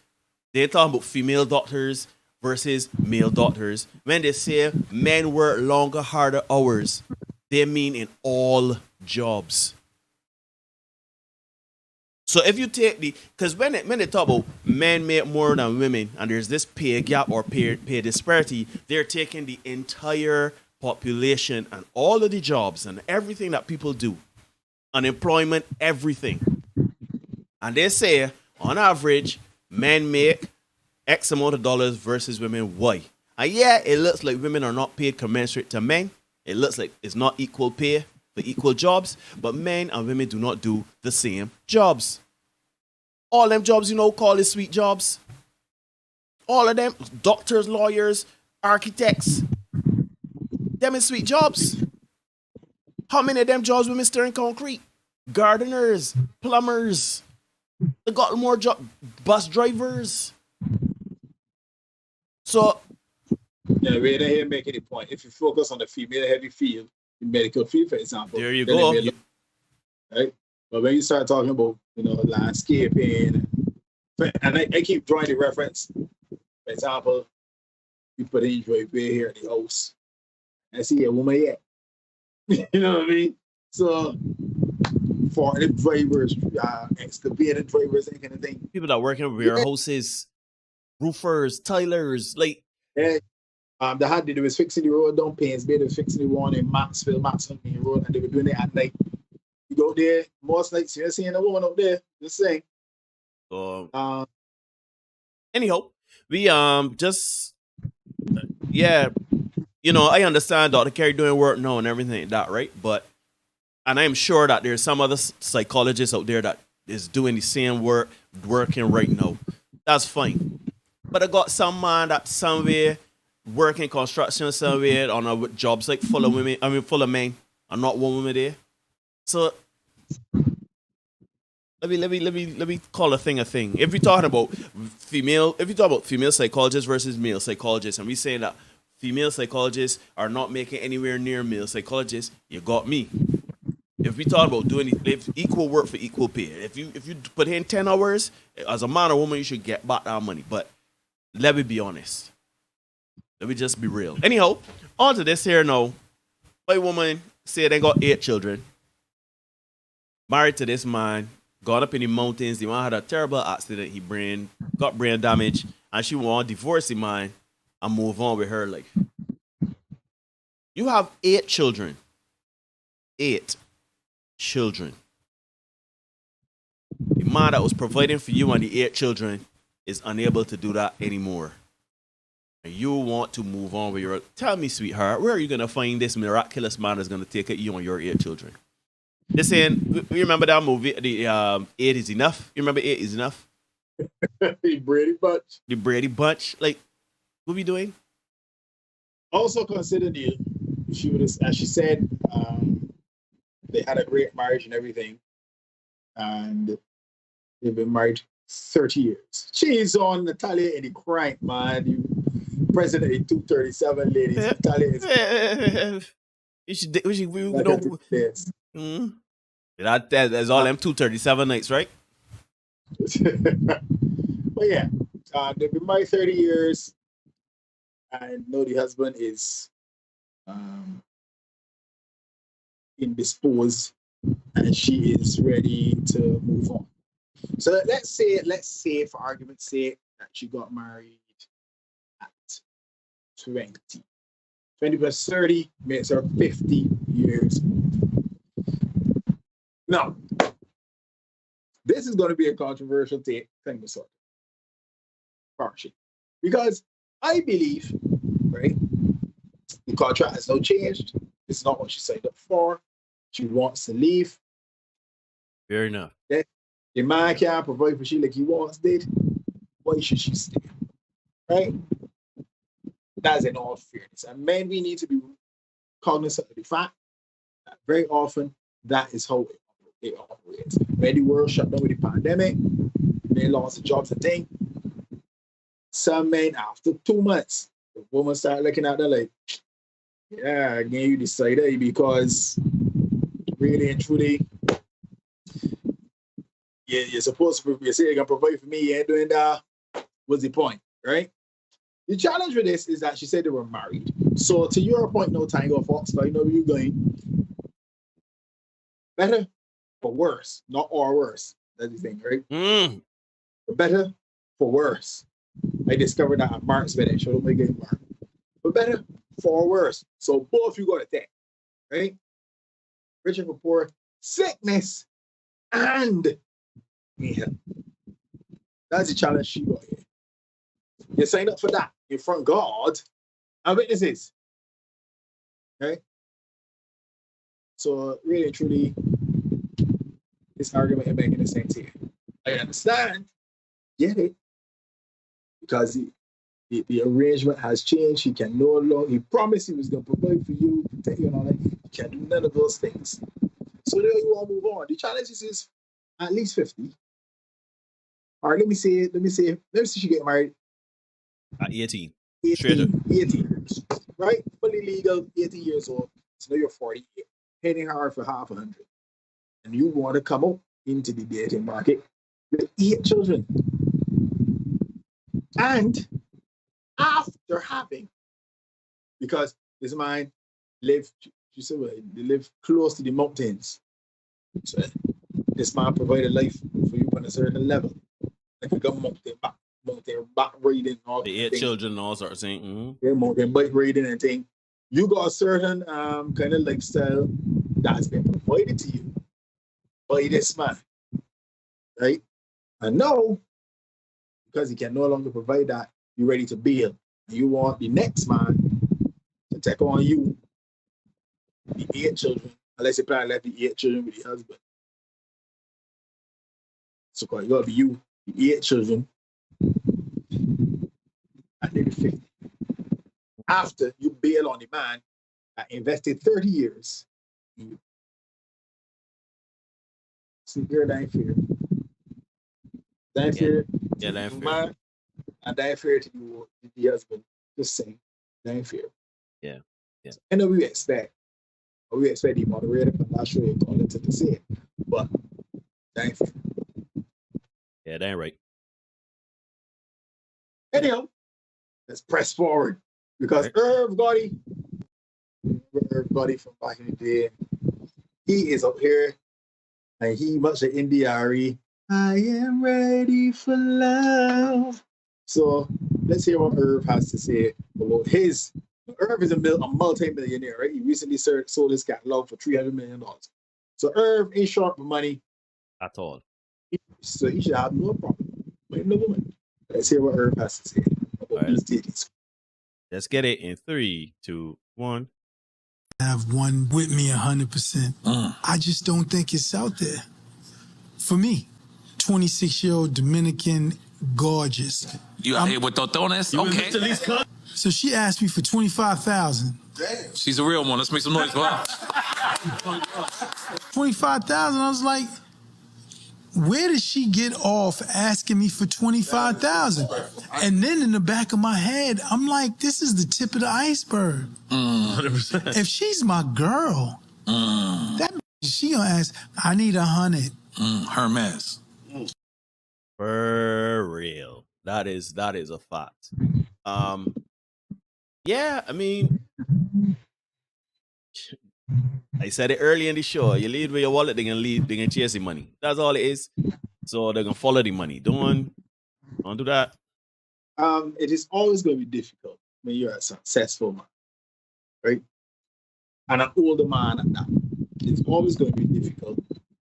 they talk about female doctors versus male doctors. When they say men work longer, harder hours, they mean in all jobs. So if you take because when they talk about men make more than women and there's this pay gap or pay disparity, they're taking the entire population and all of the jobs and everything that people do, unemployment, everything. And they say, on average, men make X amount of dollars versus women Y. And yeah, it looks like women are not paid commensurate to men. It looks like it's not equal pay for equal jobs, but men and women do not do the same jobs. All them jobs call it sweet jobs. All of them, doctors, lawyers, architects, them is sweet jobs. How many of them jobs women stirring concrete? Gardeners, plumbers, they got more jobs, bus drivers. So, yeah, we're here making a point. If you focus on the female-heavy field, the medical field, for example, there you go. Right, but when you start talking about landscaping, and I keep drawing the reference. For example, you put in driveway here at the house, and see a woman yet. You know what I mean? So, for the drivers, excavator drivers, that kind of thing. People that work in warehouses, roofers, tilers, like. Yeah. They was fixing the road down Painsbury, they was fixing the one in Maxfield Road, and they were doing it at night. You go there, most nights you're seeing a woman up there, just saying. Anyhow, we I understand Dr. Carey doing work now and everything like that, right? And I'm sure that there's some other psychologists out there that is doing the same work, working right now. That's fine. But I got some man that somewhere working construction somewhere on a jobs like full of women, full of men, and not one woman there. So let me call a thing a thing. If we talking about female psychologists versus male psychologists, and we saying that female psychologists are not making anywhere near male psychologists, you got me. If we talk about doing equal work for equal pay, if you put in 10 hours as a man or woman, you should get back that money. But let me be honest. Let me just be real. Anyhow, on to this here now. White woman said they got 8 children. Married to this man. Gone up in the mountains. The man had a terrible accident. He got brain damage. And she want to divorce the man and move on with her life. You have 8 children. 8 children. The man that was providing for you and the 8 children is unable to do that anymore. And you want to move on with your... Tell me, sweetheart, where are you going to find this miraculous man that's going to take you and your 8 children? They're saying, you remember that movie, the 8 is Enough? You remember 8 is Enough? The Brady Bunch. The Brady Bunch. Like, what are we doing? Also consider she was, as she said, they had a great marriage and everything. And they've been married 30 years. She's on Natalia in the crank, man. You president of 237 ladies. Natalia is That's all them 237 nights, right? But yeah, they've been married 30 years. I know the husband is indisposed and she is ready to move on. So let's say for argument's sake that she got married at 20. 20 plus 30 makes her 50 years old. Now, this is going to be a controversial thing to sort of. Because I believe, right, the contract has no changed. It's not what she signed up for. She wants to leave. Fair enough. Yeah. The man can't provide for she like he wants did. Why should she stay? Right? That's in all fairness. And men, we need to be cognizant of the fact that very often that is how it operates. When the world shut down with the pandemic, they lost the jobs and things. Some men, after 2 months, the woman start looking at them like, yeah, again, you decided because really and truly, you're supposed to, you say you're going to provide for me, you ain't doing that. What's the point, right? The challenge with this is that she said they were married. So to your point, no tango fox, but you know where you're going. Better for worse, not or worse. That's the thing, right? But better for worse. I discovered that at Mark's wedding, so don't make it Mark. But better for worse. So both you got to take, right? Richard for poor, sickness, and yeah. That's the challenge she got here. You sign up for that in front of God and witnesses. Okay? So really and truly, this argument is making sense here. I understand, get it, because the arrangement has changed. He can no longer, he promised he was going to provide for you, protect you and all that. He can't do none of those things. So there you want to move on. The challenge is at least 50. All right, let me see she get married. At 18. 18 years, right? Fully legal, 18 years old. So now you're 48, heading hard for half 100. And you want to come up into the dating market with 8 children. And after having, because this man live, she said, they live close to the mountains. So this man provided life for you on a certain level. Like you got mountain back riding, all the 8 children and all sorts of things. Mm-hmm. Yeah, mountain bike riding and thing. You got a certain kind of lifestyle that's been provided to you by this man, right? And now, because he can no longer provide that, you're ready to bail. You want the next man to take on you, the 8 children, unless you plan to let the 8 children with the husband. So you gotta be you, the 8 children, and maybe 50. After you bail on the man that invested 30 years in you. See, girl, that ain't fair. That ain't fair. Yeah, that ain't fair. Man, and that ain't fair to the husband. Just saying, that ain't fair. Yeah, yeah. And then we expect the moderator, I'm not sure you call it to say it, but that ain't fair. Yeah, that ain't right. Anyhow, let's press forward because Irv Gotti from back in the day, he is up here and he much like Indiari. I am ready for love. So let's hear what Irv has to say about his Irv is a multi-millionaire, right? He recently sold his catalog for $300 million. So Irv ain't short for money. At all. So he should have no problem with the woman. Let's hear what Irv has to say about these ditties. Let's get it in 3, 2, 1. Have one with me 100%. I just don't think it's out there. For me, 26-year-old Dominican, gorgeous. You out here with totones? Okay. So she asked me for $25,000. Damn. She's a real one. Let's make some noise for her. $25,000. I was like, where did she get off asking me for $25,000? And then in the back of my head, I'm like, this is the tip of the iceberg. 100%. If she's my girl, that she gonna ask, I need 100. Hermes. For real. That is a fact. Yeah, I mean, I said it early in the show. You lead with your wallet, they're gonna chase the money. That's all it is. So they're gonna follow the money. Don't do that. It is always going to be difficult when you're a successful man, right? And an older man at that. It's always going to be difficult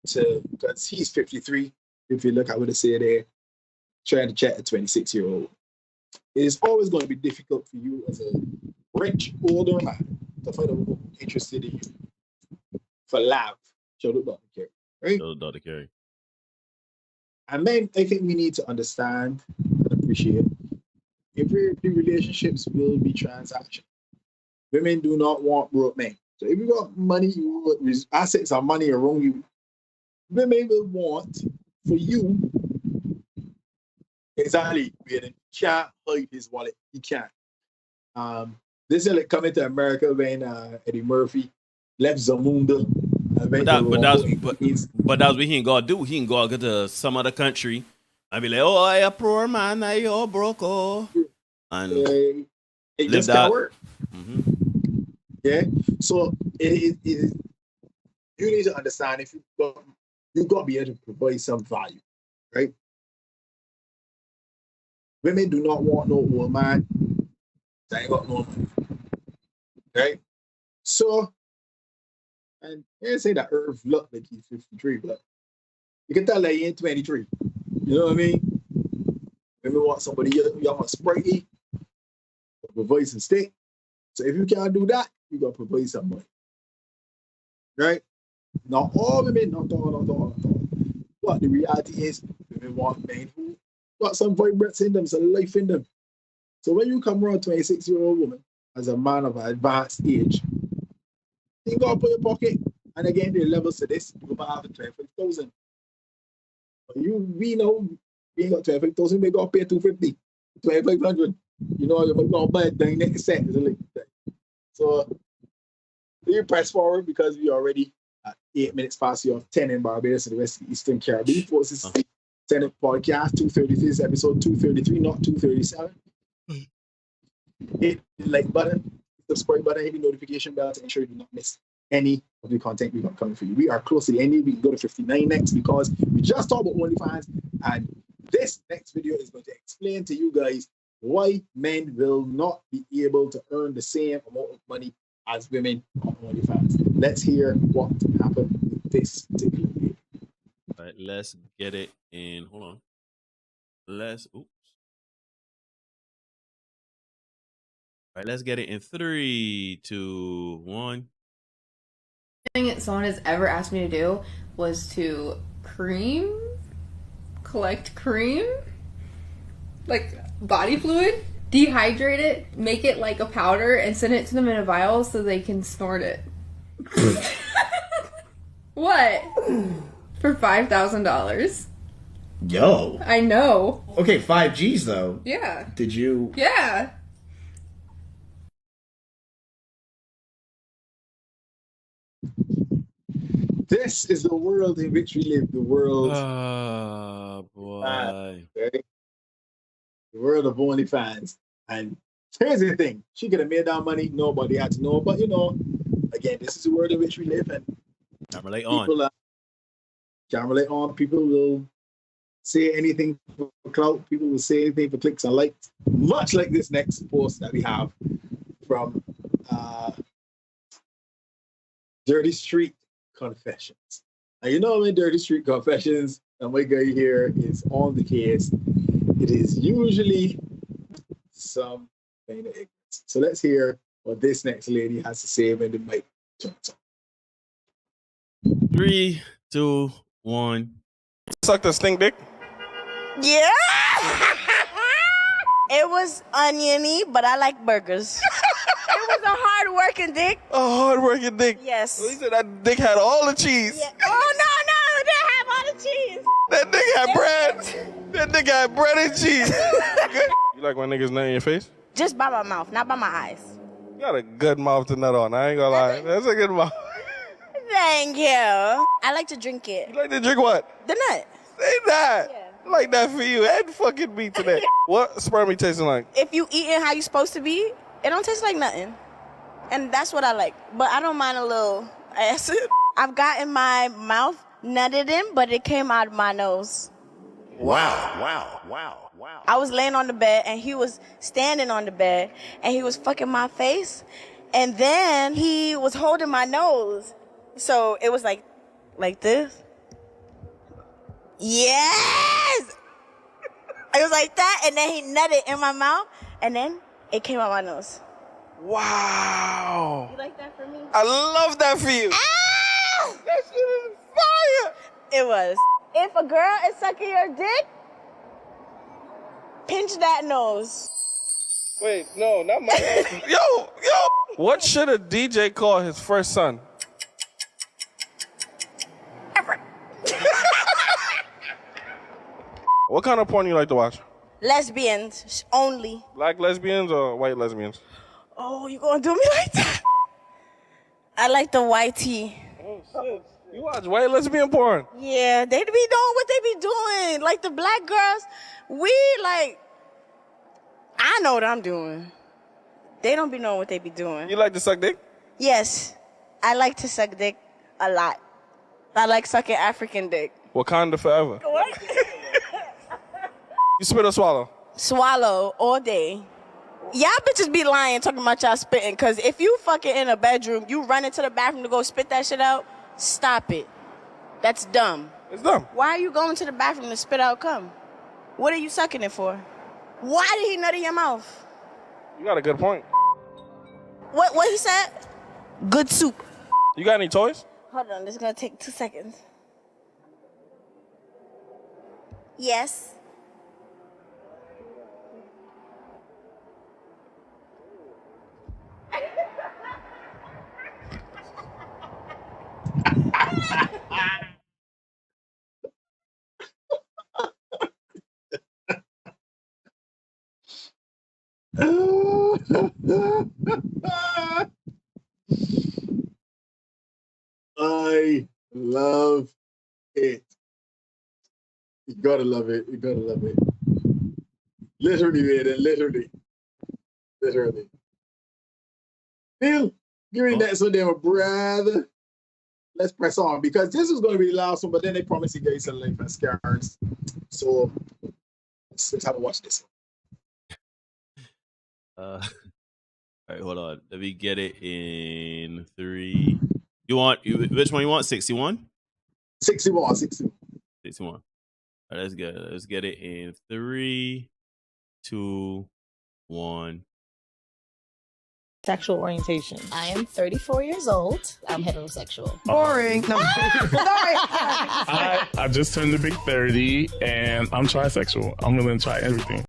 because he's 53. If you look at what they say there, trying to chat a 26-year-old. It is always going to be difficult for you as a rich older man to find a woman interested in you for love. Shout out Dr. Kerry, right? Shout out Dr. Kerry. And men, I think we need to understand and appreciate every relationships will be transactional. Women do not want broke men. So if you got money, assets or money around you, women will want for you exactly where he can't hide his wallet. He can't. This is like coming to America when Eddie Murphy left Zamunda. But that's what he ain't gotta do. He ain't gotta go to some other country and be like, oh, I a poor man, I all broke, oh. And it live just that. can't work. Yeah. So you need to understand if you got to be able to provide some value, right? Women do not want no old man that ain't got no money, right? So, and I say that Irv looked like he's 53, but you can tell that he ain't 23. You know what I mean? Women want somebody young and sprightly, provide some stick. So if you can't do that, you got to provide some money, right? Not all women, not all. But the reality is, women want men who got some vibrance in them, some life in them. So when you come around 26-year-old woman as a man of an advanced age, you got to put your pocket. And again, the levels to this, you might have 25,000. But we know we ain't got 25,000, we got to pay 250, 2,500. You know, you're going to buy it the next set. So you press forward because we already at 8 minutes past your 10 in Barbados and the rest of the Eastern Caribbean. This is Senate Podcast 233, is episode 233, not 237. Hit the like button, subscribe button, hit the notification bell to ensure you do not miss any of the content we got coming for you. We are close to the end. We can go to 59 next because we just talked about OnlyFans, and this next video is going to explain to you guys why men will not be able to earn the same amount of money as women on OnlyFans. Let's hear what happened with this particular video. All right, let's get it in. Hold on. Oops. All right, let's get it in 3, 2, 1. Thing that someone has ever asked me to do was to collect cream, like body fluid, dehydrate it, make it like a powder, and send it to them in a vial so they can snort it. What? For $5,000. Yo. I know. Okay, 5Gs though. Yeah. Did you? Yeah. This is the world in which we live. The world. Oh, boy. Right? The world of OnlyFans. And here's the thing. She could have made that money. Nobody had to know. But, you know, again, this is the world in which we live. And can't relate on. People will say anything for clout. People will say anything for clicks and likes. Much like this next post that we have from Dirty Street Confessions. Now, you know, in Dirty Street Confessions, and my guy here is on the case. It is usually some kind of ignorance. So let's hear what this next lady has to say when the mic turns on. 3, 2, 1. Suck the stink dick. Yeah. It was oniony, but I like burgers. It was a hard-working dick. A hard-working dick. Yes. He said that dick had all the cheese. Yeah. Oh, no, it didn't have all the cheese. That dick had bread. That dick had bread and cheese. You like when niggas nut in your face? Just by my mouth, not by my eyes. You got a good mouth to nut on. I ain't gonna lie. That's a good mouth. Thank you. I like to drink it. You like to drink what? The nut. Say that. Yeah. I like that for you. And fucking me today. What sperm be tasting like? If you eating how you supposed to be, it don't taste like nothing. And that's what I like. But I don't mind a little acid. I've gotten my mouth nutted in, but it came out of my nose. Wow. I was laying on the bed, and he was standing on the bed, and he was fucking my face. And then he was holding my nose. So it was like this. Yes! It was like that, and then he nutted in my mouth, and then it came out my nose. Wow. You like that for me? I love that for you. Ow! That shit is fire. It was. If a girl is sucking your dick, pinch that nose. Wait, no, not my Yo. What should a DJ call his first son? What kind of porn you like to watch? Lesbians only. Black lesbians or white lesbians? Oh, you gonna do me like that? I like the white tea. Oh, shit. You watch white lesbian porn? Yeah, they be doing what they be doing. Like the black girls, I know what I'm doing. They don't be knowing what they be doing. You like to suck dick? Yes, I like to suck dick a lot. I like sucking African dick. Wakanda forever. What? You spit or swallow? Swallow all day. Y'all bitches be lying talking about y'all spitting, because if you fucking in a bedroom, you run into the bathroom to go spit that shit out, stop it. That's dumb. It's dumb. Why are you going to the bathroom to spit out cum? What are you sucking it for? Why did he nut in your mouth? You got a good point. What he said? Good soup. You got any toys? Hold on, this is gonna take 2 seconds. Yes. I love it. You gotta love it. You gotta love it. Literally, man. Literally. Neil, give me that so damn brother. Let's press on, because this is going to be the last one, but then they promise you guys some life and scars. So let's have a watch this one. All right, hold on. Let me get it in 3. Which one you want? 61? 61. 61. All right, let's get it. Let's get it in 3, 2, 1. Sexual orientation. I am 34 years old. I'm heterosexual. Boring. No. I I just turned the big 30 and I'm trisexual. I'm willing to try everything.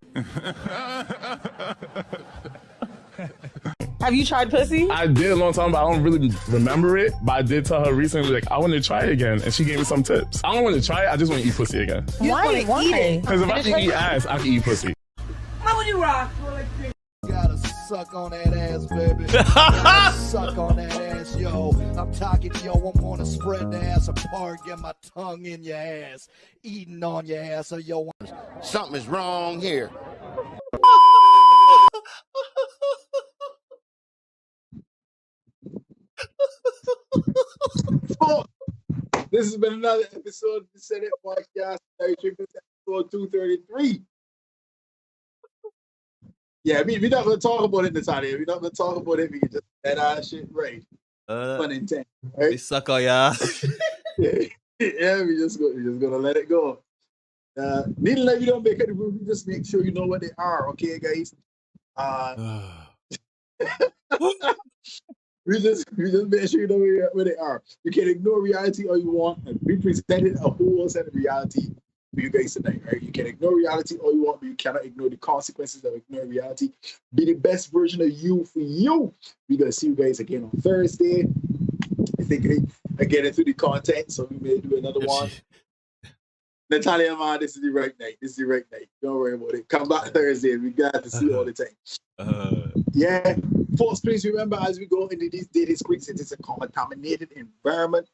Have you tried pussy? I did a long time, but I don't really remember it. But I did tell her recently, like, I want to try it again. And she gave me some tips. I don't want to try it. I just want to eat pussy again. Why? Because if I can eat ass, I can eat pussy. How would you rock? Gotta suck on that ass, baby. Gotta suck on that ass, yo. I'm talking, yo. I'm gonna spread the ass apart, get my tongue in your ass, eating on your ass, so yo. Something is wrong here. This has been another episode of the Senate Podcast. Episode 233. Yeah, I mean, we're not gonna talk about it, Natalia. We're not gonna talk about it. We can just that shit right. Fun intent, right? We suck on y'all. Yeah, we just gonna let it go. Needless to say, we don't make any rules. We just make sure you know what they are, okay, guys? We just make sure you know where they are. You can ignore reality all you want, and we presented a whole set of reality for you guys tonight, right? You can ignore reality all you want, but you cannot ignore the consequences of ignoring reality. Be the best version of you for you. We're gonna see you guys again on Thursday. I think I get into the content, so we may do another one. Natalia, man, this is the right night. This is the right night. Don't worry about it. Come back Thursday. We got to see all the time. Yeah. Folks, please remember as we go into these dating sprees, it is a contaminated environment.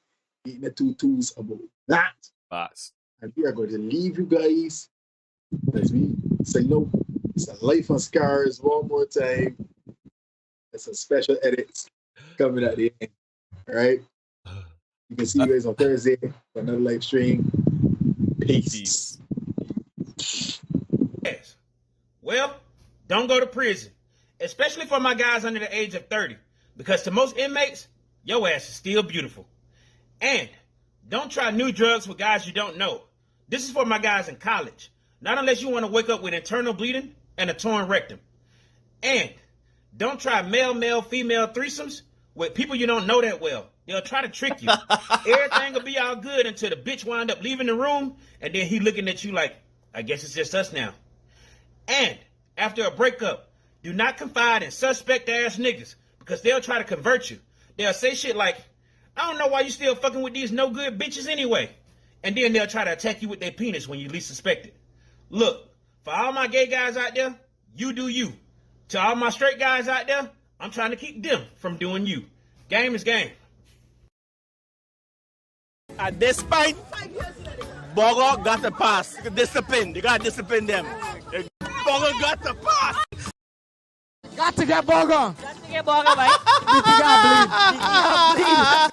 Eating the two tools about that. Box. And we are going to leave you guys as we say, no, it's a Life on Scars one more time. It's a special edit coming at the end. All right. You can see you guys on Thursday for another live stream. Peace. Yes. Well, don't go to prison, especially for my guys under the age of 30, because to most inmates, your ass is still beautiful. And don't try new drugs with guys you don't know. This is for my guys in college, not unless you want to wake up with internal bleeding and a torn rectum. And don't try male, female threesomes with people you don't know that well. They'll try to trick you. Everything will be all good until the bitch wind up leaving the room, and then he looking at you like, I guess it's just us now. And after a breakup, do not confide in suspect-ass niggas, because they'll try to convert you. They'll say shit like, I don't know why you still fucking with these no-good bitches anyway. And then they'll try to attack you with their penis when you least suspect it. Look, for all my gay guys out there, you do you. To all my straight guys out there, I'm trying to keep them from doing you. Game is game. At this point, Bogo got to pass. Discipline. You got to discipline them. Bogo got to pass. Got to get Bogo. Got to get Bogo, man. You got bleed.